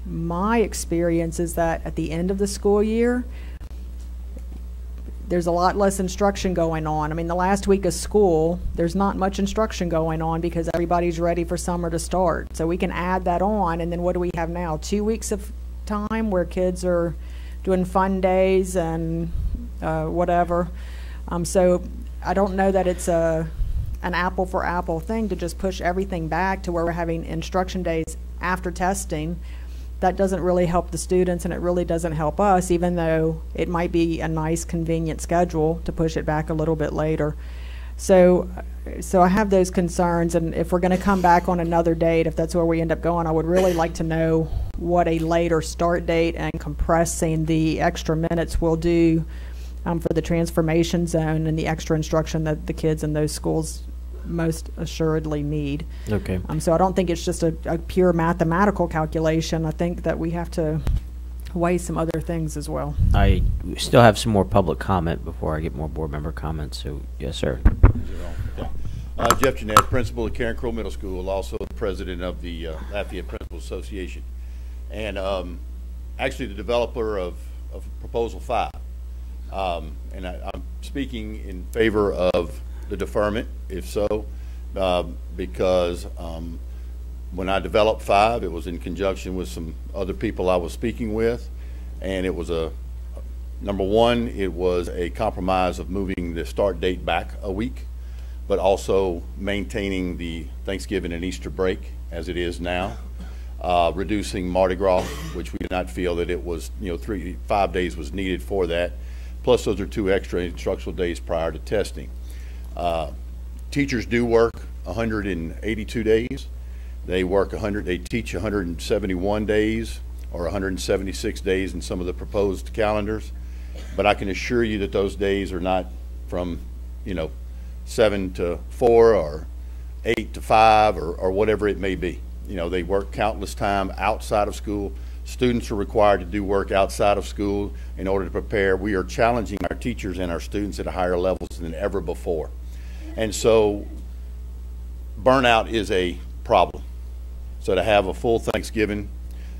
my experience is that at the end of the school year, there's a lot less instruction going on. I mean, the last week of school, there's not much instruction going on because everybody's ready for summer to start. So we can add that on, and then what do we have now? 2 weeks of time where kids are doing fun days and whatever. So I don't know that it's an apple for apple thing to just push everything back to where we're having instruction days after testing. That doesn't really help the students, and it really doesn't help us, even though it might be a nice convenient schedule to push it back a little bit later. So I have those concerns, and if we're going to come back on another date, if that's where we end up going, I would really like to know what a later start date and compressing the extra minutes will do for the transformation zone and the extra instruction that the kids in those schools most assuredly need. Okay. So I don't think it's just a pure mathematical calculation. I think that we have to weigh some other things as well. I still have some more public comment before I get more board member comments. So, yes, sir. Jeff Jeanette, principal at Karen Crow Middle School, also the president of the Lafayette Principal Association, and actually the developer of Proposal 5. And I'm speaking in favor of the deferment, if so, because when I developed 5, it was in conjunction with some other people I was speaking with, and it was number one, it was a compromise of moving the start date back a week, but also maintaining the Thanksgiving and Easter break as it is now, reducing Mardi Gras, which we did not feel that it was, 5 days was needed for that. Plus, those are 2 extra instructional days prior to testing. Teachers do work 182 days. They teach 171 days or 176 days in some of the proposed calendars. But I can assure you that those days are not from, 7 to 4 or 8 to 5 or whatever it may be. They work countless time outside of school. Students are required to do work outside of school in order to prepare. We are challenging our teachers and our students at higher levels than ever before. And so burnout is a problem. So to have a full Thanksgiving,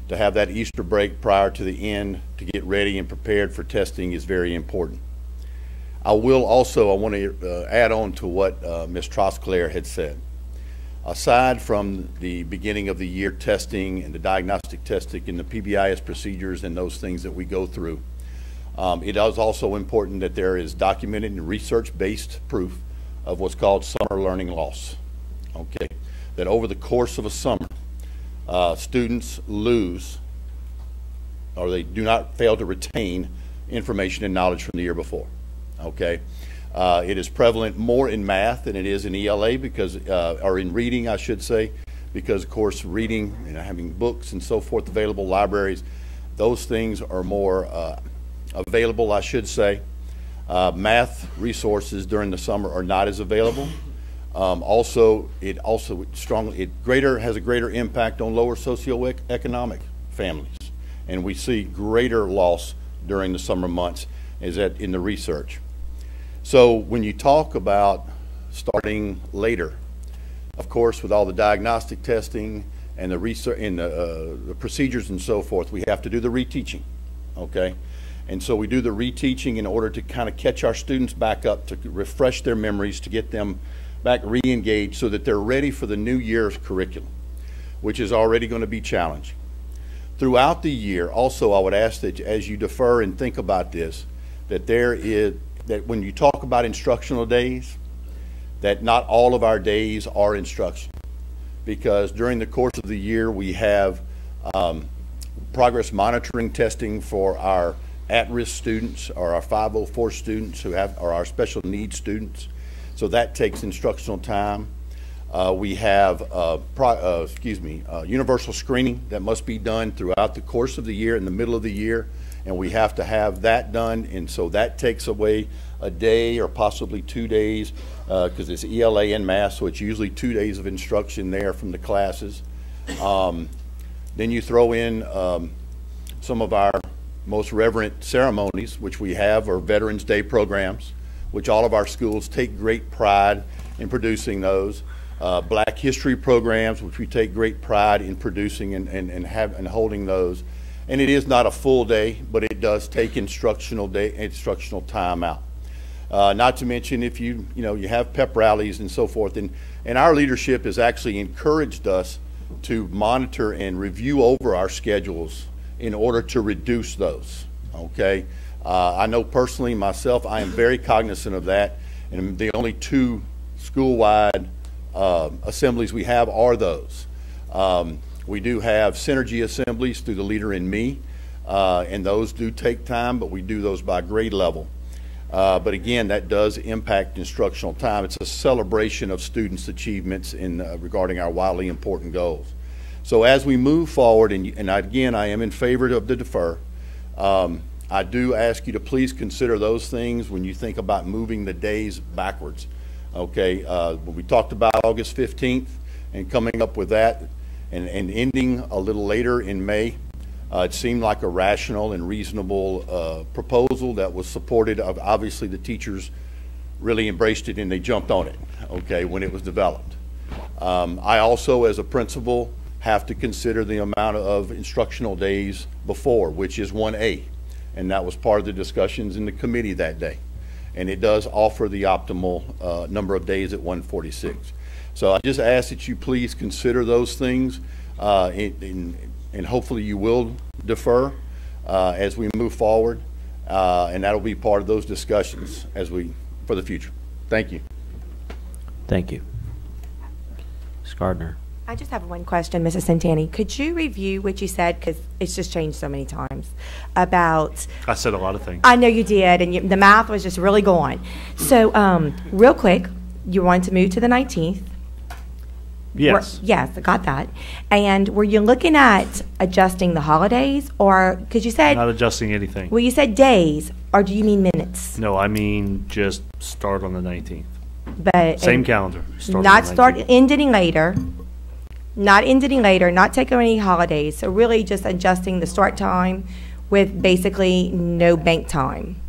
to have that Easter break prior to the end, to get ready and prepared for testing is very important. I want to add on to what Ms. Trosclair had said. Aside from the beginning of the year testing and the diagnostic testing and the PBIS procedures and those things that we go through, it is also important that there is documented and research-based proof of what's called summer learning loss. Okay, that over the course of a summer, students lose, or they do not fail to retain information and knowledge from the year before. Okay, it is prevalent more in math than it is in ELA because, or in reading, I should say, because of course reading and having books and so forth available, libraries, those things are more available, I should say. Math resources during the summer are not as available. It has a greater impact on lower socioeconomic families, and we see greater loss during the summer months in the research. So when you talk about starting later, of course, with all the diagnostic testing and the research and the procedures and so forth, we have to do the reteaching, okay? And so we do the reteaching in order to kind of catch our students back up, to refresh their memories, to get them back re-engaged so that they're ready for the new year's curriculum, which is already going to be challenging. Throughout the year, also, I would ask that as you defer and think about this, that when you talk about instructional days, that not all of our days are instruction. Because during the course of the year, we have progress monitoring testing for our at-risk students or our 504 students or our special needs students. So that takes instructional time. We have universal screening that must be done throughout the course of the year, in the middle of the year, and we have to have that done, and so that takes away a day or possibly 2 days because it's ELA and math, so it's usually 2 days of instruction there from the classes. Then you throw in some of our most reverent ceremonies, which we have, are Veterans Day programs, which all of our schools take great pride in producing those. Black History programs, which we take great pride in producing and holding those. And it is not a full day, but it does take instructional time out. Not to mention if you have pep rallies and so forth, and our leadership has actually encouraged us to monitor and review over our schedules in order to reduce those. Okay, I know personally myself, I am very cognizant of that, and the only 2 school-wide assemblies we have are those. We do have synergy assemblies through the leader and me, and those do take time, but we do those by grade level. But again, that does impact instructional time. It's a celebration of students' achievements regarding our wildly important goals. So as we move forward, and again, I am in favor of the defer, I do ask you to please consider those things when you think about moving the days backwards. Okay, when we talked about August 15th and coming up with that and ending a little later in May, it seemed like a rational and reasonable proposal that was supported. Obviously, the teachers really embraced it and they jumped on it, okay, when it was developed. I also, as a principal, have to consider the amount of instructional days before, which is 1A, and that was part of the discussions in the committee that day. And it does offer the optimal number of days at 146. So I just ask that you please consider those things, and hopefully you will defer as we move forward, and that'll be part of those discussions for the future. Thank you. Thank you. Ms. Gardner. I just have one question, Mrs. Santani. Could you review what you said, because it's just changed so many times, about... I said a lot of things. I know you did, and the math was just really going. So real quick, you want to move to the 19th. Yes. Yes, I got that. And were you looking at adjusting the holidays, or, because you said, Not adjusting anything. well, you said days, or do you mean minutes? No, I mean just start on the 19th. But Same calendar. Start not on the start 19th. ending later, not taking any holidays. So really just adjusting the start time with basically no bank time,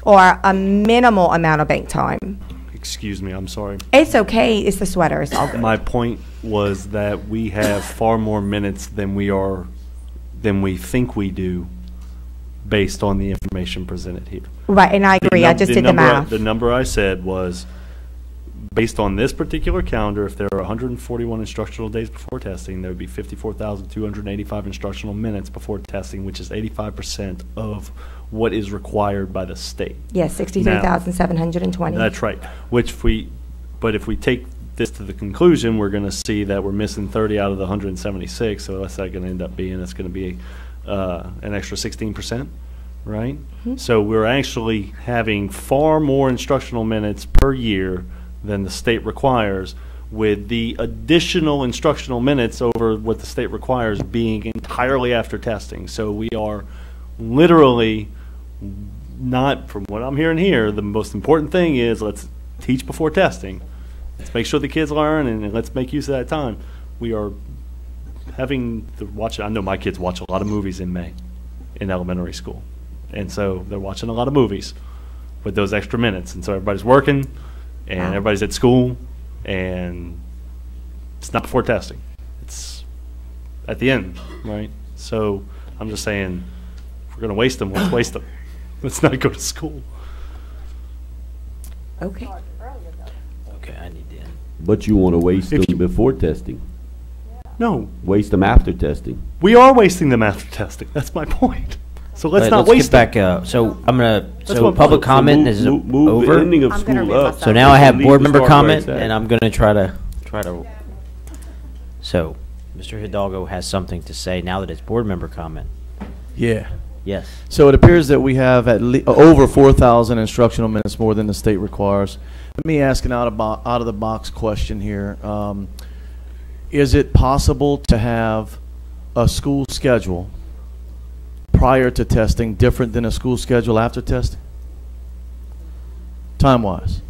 or a minimal amount of bank time. Excuse me, I'm sorry. It's okay. It's the sweater. It's all good. My point was that we have far more minutes than we think we do based on the information presented here. Right, and I agree. I just did the math. The number I said was, based on this particular calendar, if there are 141 instructional days before testing, there would be 54,285 instructional minutes before testing, which is 85% of what is required by the state. Yes, 63,720. That's right. But if we take this to the conclusion, we're going to see that we're missing 30 out of the 176. So what's that going to end up being? It's going to be an extra 16%, right? Mm-hmm. So we're actually having far more instructional minutes per year than the state requires, with the additional instructional minutes over what the state requires being entirely after testing. So we are literally not, from what I'm hearing here, the most important thing is let's teach before testing. Let's make sure the kids learn, and let's make use of that time. We are having to watch, I know my kids watch a lot of movies in May in elementary school. And so they're watching a lot of movies with those extra minutes. And so everybody's working, and everybody's at school, and it's not before testing. It's at the end, right? So I'm just saying, if we're going to waste them, let's waste them. Let's not go to school. Okay. Okay, I need to end. But you want to waste them before testing. No. Waste them after testing. We are wasting them after testing. That's my point. So let's not waste get them. back. So I'm gonna. That's So what- public so comment move- is move- move the over. ending of I'm gonna school read up. myself. So now I have Leave board the member start where comment, it's at. and I'm gonna try to. So, Mr. Hidalgo has something to say now that it's board member comment. Yeah. Yes. So it appears that we have over 4,000 instructional minutes more than the state requires. Let me ask an out of the box question here. Is it possible to have a school schedule prior to testing different than a school schedule after testing? Time-wise.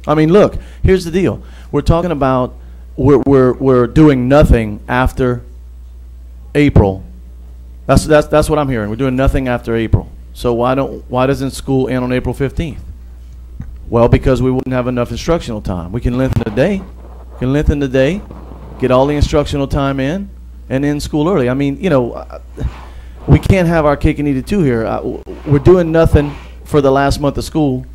I mean, look, here's the deal. We're talking about we're doing nothing after April. That's what I'm hearing. We're doing nothing after April. So why doesn't school end on April 15th? Well, because we wouldn't have enough instructional time. We can lengthen the day. Get all the instructional time in, and end school early. I mean, you know, we can't have our cake and eat it too here. We're doing nothing for the last month of school,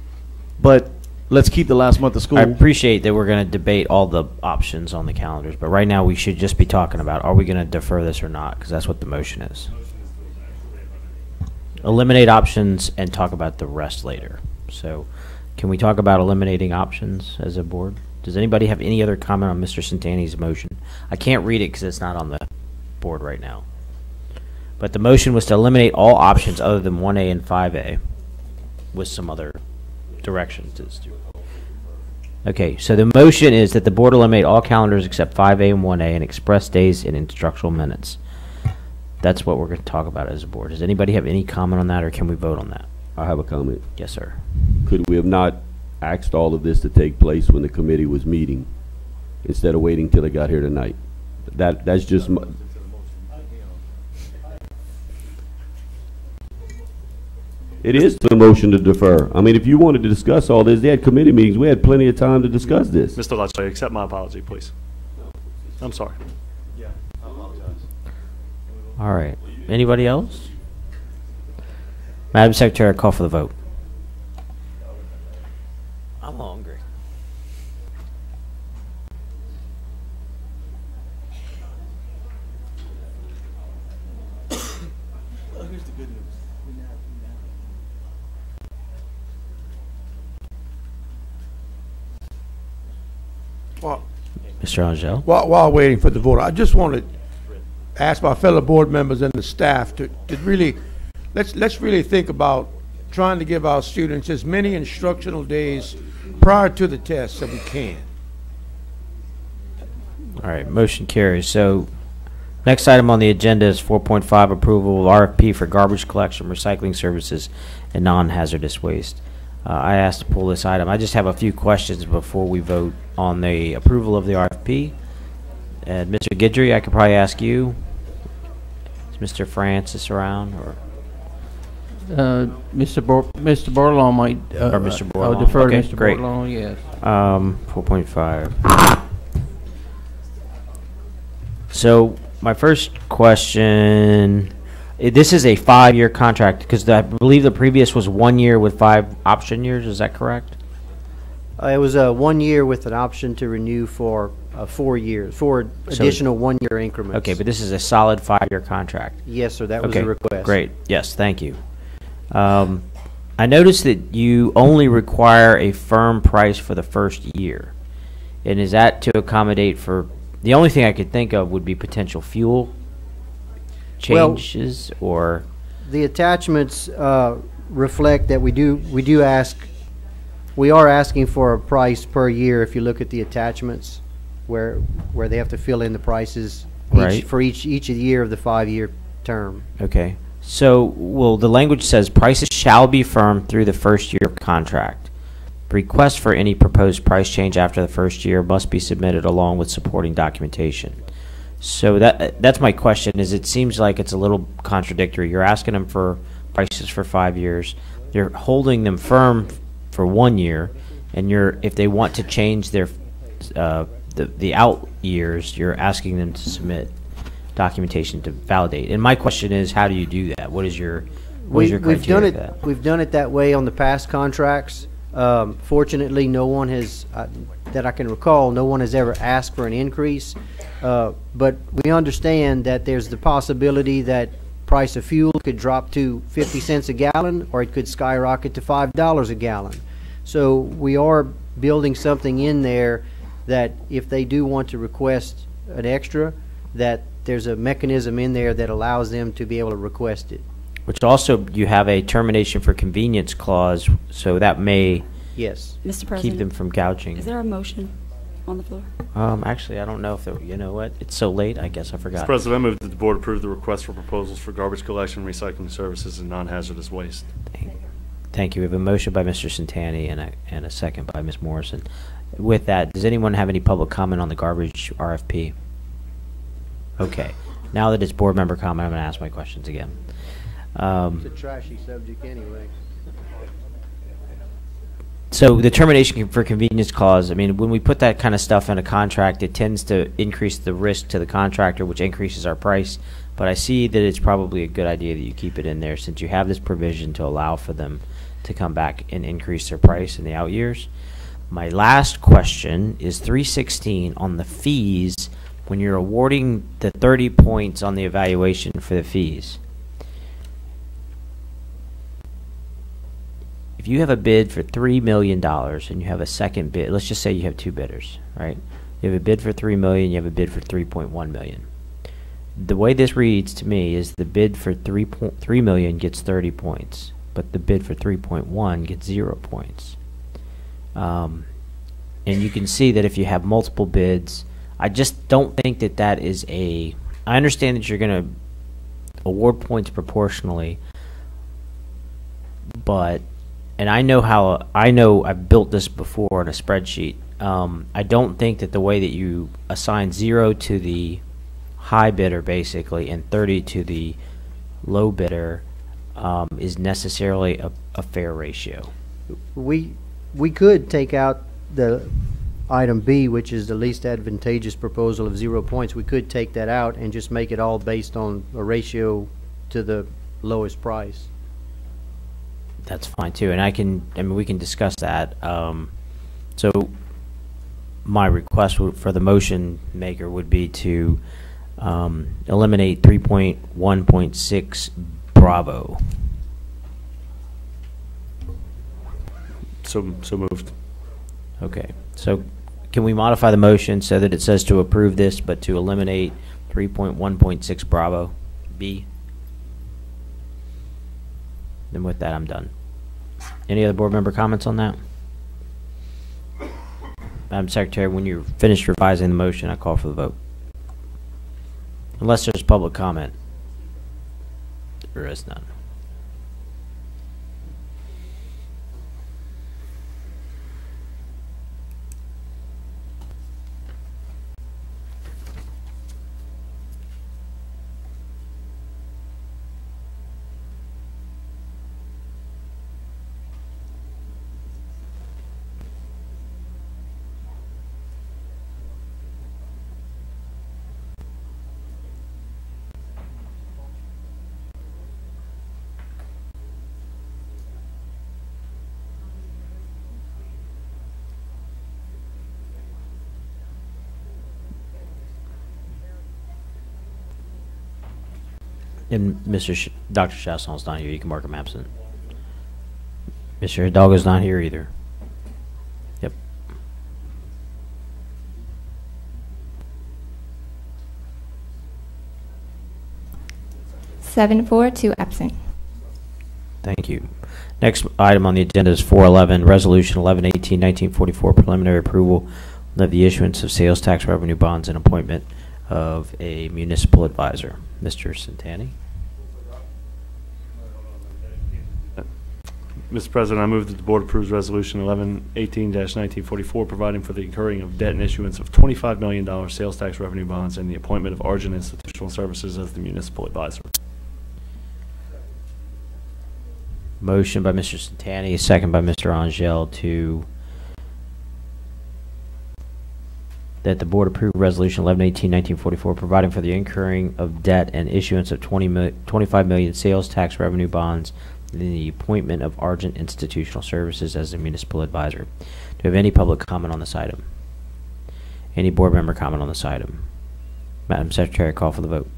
but let's keep the last month of school. I appreciate that we're going to debate all the options on the calendars, but right now we should just be talking about, are we going to defer this or not? Because that's what the motion is. Eliminate options and talk about the rest later. So can we talk about eliminating options as a board? Does anybody have any other comment on Mr. Santani's motion? I can't read it because it's not on the board right now. But the motion was to eliminate all options other than 1A and 5A with some other directions to the student. Okay, so the motion is that the board eliminate all calendars except 5A and 1A and express days in instructional minutes. That's what we're going to talk about as a board. Does anybody have any comment on that, or can we vote on that? I have a comment. Yes, sir. Could we have not asked all of this to take place when the committee was meeting instead of waiting till it got here tonight? That's just my, it is the motion to defer. I mean, if you wanted to discuss all this, they had committee meetings. We had plenty of time to discuss this. Mr. Lutz, accept my apology, please. I'm sorry. Yeah, I apologize. All right. Anybody else? Madam Secretary, I call for the vote. I'm hungry. Well, Mr. Angel? While waiting for the vote, I just want to ask my fellow board members and the staff to really, let's really think about trying to give our students as many instructional days prior to the test so we can. All right, motion carries. So next item on the agenda is 4.5, approval of RFP for garbage collection, recycling services, and non-hazardous waste. I asked to pull this item. I just have a few questions before we vote on the approval of the RFP. And Mr. Guidry, I could probably ask you. Is Mr. Francis around, or Mr. Borlon might. Or Mr. Borlon? I'll defer Okay, to Mr. great. Borlon, yes. 4.5. So my first question, this is a 5-year contract, because I believe the previous was 1 year with 5 option years. Is that correct? It was 1 year with an option to renew for 4 years, 4 additional 1-year increments. Okay, but this is a solid 5-year contract. Yes, sir. That was the request. Great. Yes, thank you. I noticed that you only require a firm price for the first year. And is that to accommodate for, the only thing I could think of would be potential fuel changes, or? The attachments reflect that we are asking for a price per year. If you look at the attachments where they have to fill in the prices for each year of the 5-year term. Okay. So, well, the language says prices shall be firm through the first year of contract. Requests for any proposed price change after the first year must be submitted along with supporting documentation. So that's my question, is it seems like it's a little contradictory. You're asking them for prices for 5 years. You're holding them firm for 1 year, and if they want to change their the out years, you're asking them to submit documentation to validate. And my question is, how do you do that? What is your criteria for that? We've done it that way on the past contracts. Fortunately, no one has, that I can recall, no one has ever asked for an increase. But we understand that there's the possibility that price of fuel could drop to 50 cents a gallon, or it could skyrocket to $5 a gallon. So we are building something in there that if they do want to request an extra, that there's a mechanism in there that allows them to be able to request it. Which also, you have a termination for convenience clause, so that may Yes. Mr. President, keep them from gouging. Is there a motion on the floor? Actually, I don't know if you know what? It's so late, I guess I forgot. Mr. President, I move that the board approve the request for proposals for garbage collection, recycling services, and non-hazardous waste. Thank you. We have a motion by Mr. Santani and a second by Ms. Morrison. With that, does anyone have any public comment on the garbage RFP? Okay. Now that it's board member comment, I'm going to ask my questions again. It's a trashy subject anyway. So the termination for convenience clause, I mean, when we put that kind of stuff in a contract, it tends to increase the risk to the contractor, which increases our price. But I see that it's probably a good idea that you keep it in there, since you have this provision to allow for them to come back and increase their price in the out years. My last question is 316 on the fees. When you're awarding the 30 points on the evaluation for the fees, if you have a bid for $3 million and you have a second bid, let's just say you have 2 bidders, right? You have a bid for $3 million, you have a bid for $3.1 million. The way this reads to me is the bid for $3 million gets 30 points, but the bid for 3.1 gets 0 points. And you can see that if you have multiple bids, I just don't think that that is I understand that you're going to award points proportionally, but, and I know I've built this before on a spreadsheet. I don't think that the way that you assign 0 to the high bidder basically and 30 to the low bidder is necessarily a fair ratio. We could take out the item B, which is the least advantageous proposal of 0 points. We could take that out and just make it all based on a ratio to the lowest price. That's fine too, and I mean, we can discuss that. So my request for the motion maker would be to eliminate 3.1.6 Bravo. So moved. Okay. So can we modify the motion so that it says to approve this, but to eliminate 3.1.6 Bravo B? Then with that, I'm done. Any other board member comments on that? Madam Secretary, when you're finished revising the motion, I call for the vote. Unless there's public comment. There is none. And Dr. Chasson's not here. You can mark him absent. Mr. Hidalgo's not here either. Yep. Seven for, 2 absent. Thank you. Next item on the agenda is 411, Resolution 1118-1944, preliminary approval of the issuance of sales tax revenue bonds and appointment of a municipal advisor. Mr. Santani. Mr. President, I move that the Board approves Resolution 1118-1944, providing for the incurring of debt and issuance of $25 million sales tax revenue bonds and the appointment of Argent Institutional Services as the municipal advisor. Motion by Mr. Santani, second by Mr. Angel that the Board approve Resolution 1118-1944, providing for the incurring of debt and issuance of $25 million sales tax revenue bonds and the appointment of Argent Institutional Services as the municipal advisor. Do we have any public comment on this item? Any board member comment on this item? Madam Secretary, call for the vote.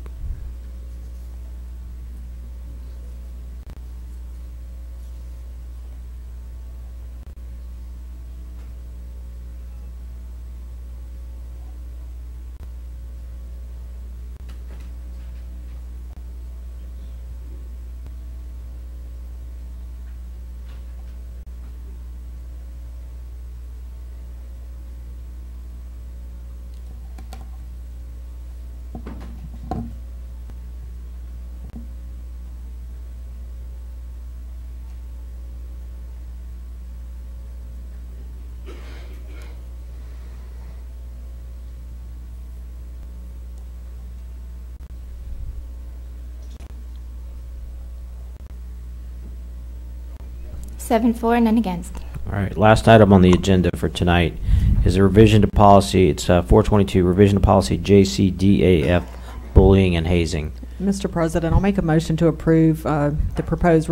Seven for, none against. All right, last item on the agenda for tonight is a revision to policy. It's 422, revision to policy JCDAF, bullying and hazing. Mr. President, I'll make a motion to approve the proposed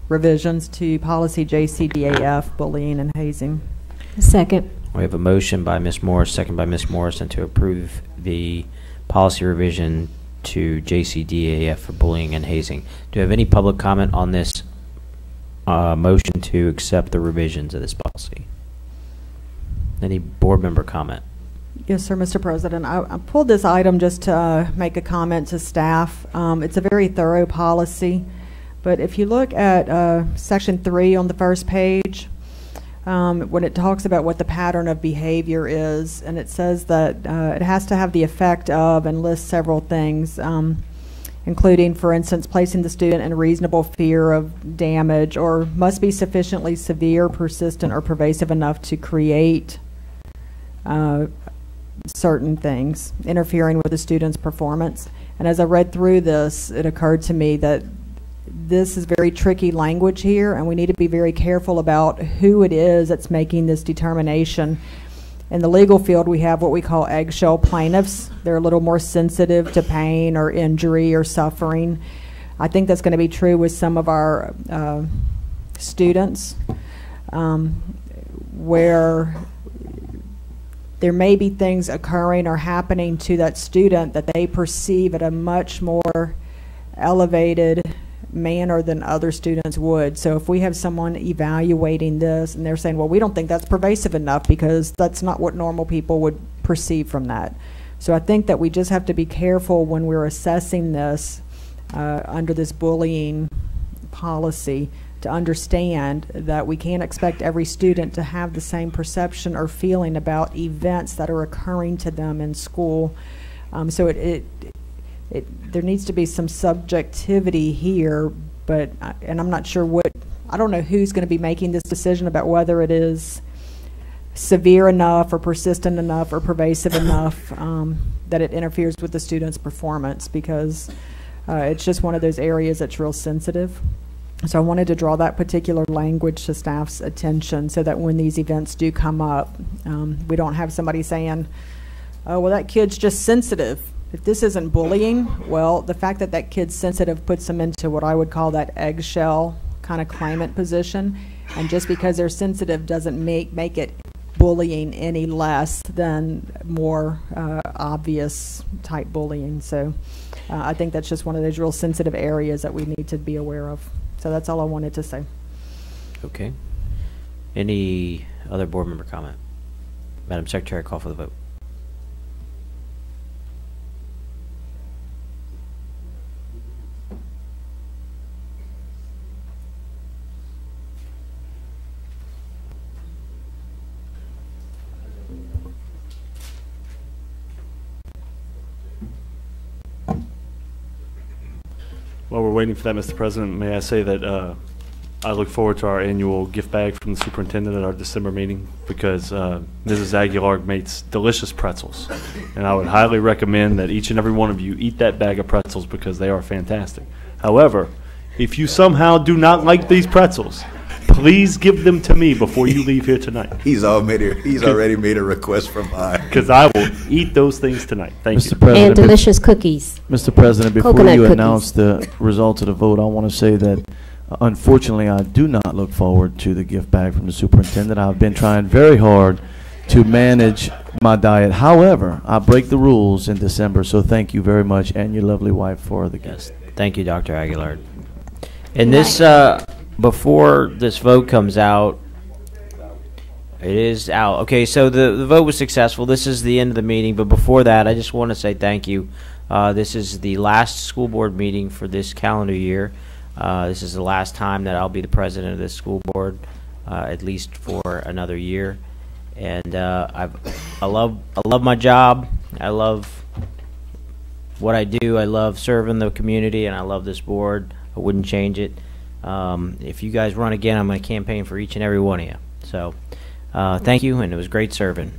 revisions to policy JCDAF, bullying and hazing. Second. We have a motion by Ms. Morris, second by Ms. Morrison, to approve the policy revision to JCDAF for bullying and hazing. Do you have any public comment on this motion to accept the revisions of this policy? Any board member comment? Yes, sir, Mr. President. I pulled this item just to make a comment to staff. It's a very thorough policy, but if you look at Section 3 on the first page, when it talks about what the pattern of behavior is, and it says that it has to have the effect of and lists several things, including, for instance, placing the student in reasonable fear of damage, or must be sufficiently severe, persistent, or pervasive enough to create certain things, interfering with the student's performance. And as I read through this, it occurred to me that this is very tricky language here, and we need to be very careful about who it is that's making this determination. In the legal field, we have what we call eggshell plaintiffs. They're a little more sensitive to pain or injury or suffering. I think that's going to be true with some of our students, where there may be things occurring or happening to that student that they perceive at a much more elevated manner than other students would. So if we have someone evaluating this and they're saying, well, we don't think that's pervasive enough because that's not what normal people would perceive from that. So I think that we just have to be careful when we're assessing this under this bullying policy to understand that we can't expect every student to have the same perception or feeling about events that are occurring to them in school. So there needs to be some subjectivity here, but and I'm not sure I don't know who's going to be making this decision about whether it is severe enough or persistent enough or pervasive enough that it interferes with the student's performance, because it's just one of those areas that's real sensitive. So I wanted to draw that particular language to staff's attention so that when these events do come up, we don't have somebody saying, oh, well, that kid's just sensitive. If this isn't bullying, well, the fact that that kid's sensitive puts them into what I would call that eggshell kind of claimant position. And just because they're sensitive doesn't make it bullying any less than more obvious type bullying. So I think that's just one of those real sensitive areas that we need to be aware of. So that's all I wanted to say. Okay. Any other board member comment? Madam Secretary, call for the vote. While we're waiting for that, Mr. President, may I say that I look forward to our annual gift bag from the superintendent at our December meeting, because Mrs. Aguilar makes delicious pretzels. And I would highly recommend that each and every one of you eat that bag of pretzels, because they are fantastic. However, if you somehow do not like these pretzels, please give them to me before you leave here tonight. He's already made a request from mine. Because I will eat those things tonight. Thank you. And delicious cookies. Mr. President, before Coconut you cookies. announce the results of the vote, I want to say that unfortunately I do not look forward to the gift bag from the superintendent. I've been trying very hard to manage my diet. However, I break the rules in December, so thank you very much, and your lovely wife, for the gift. Thank you, Dr. Aguilar. And this, before this vote comes out, it is out. Okay, so the vote was successful. This is the end of the meeting, but before that, I just want to say thank you. This is the last school board meeting for this calendar year. This is the last time that I'll be the president of this school board, at least for another year. And I love my job. I love what I do. I love serving the community, and I love this board. I wouldn't change it. If you guys run again, I'm going to campaign for each and every one of you. So thank you, and it was great serving.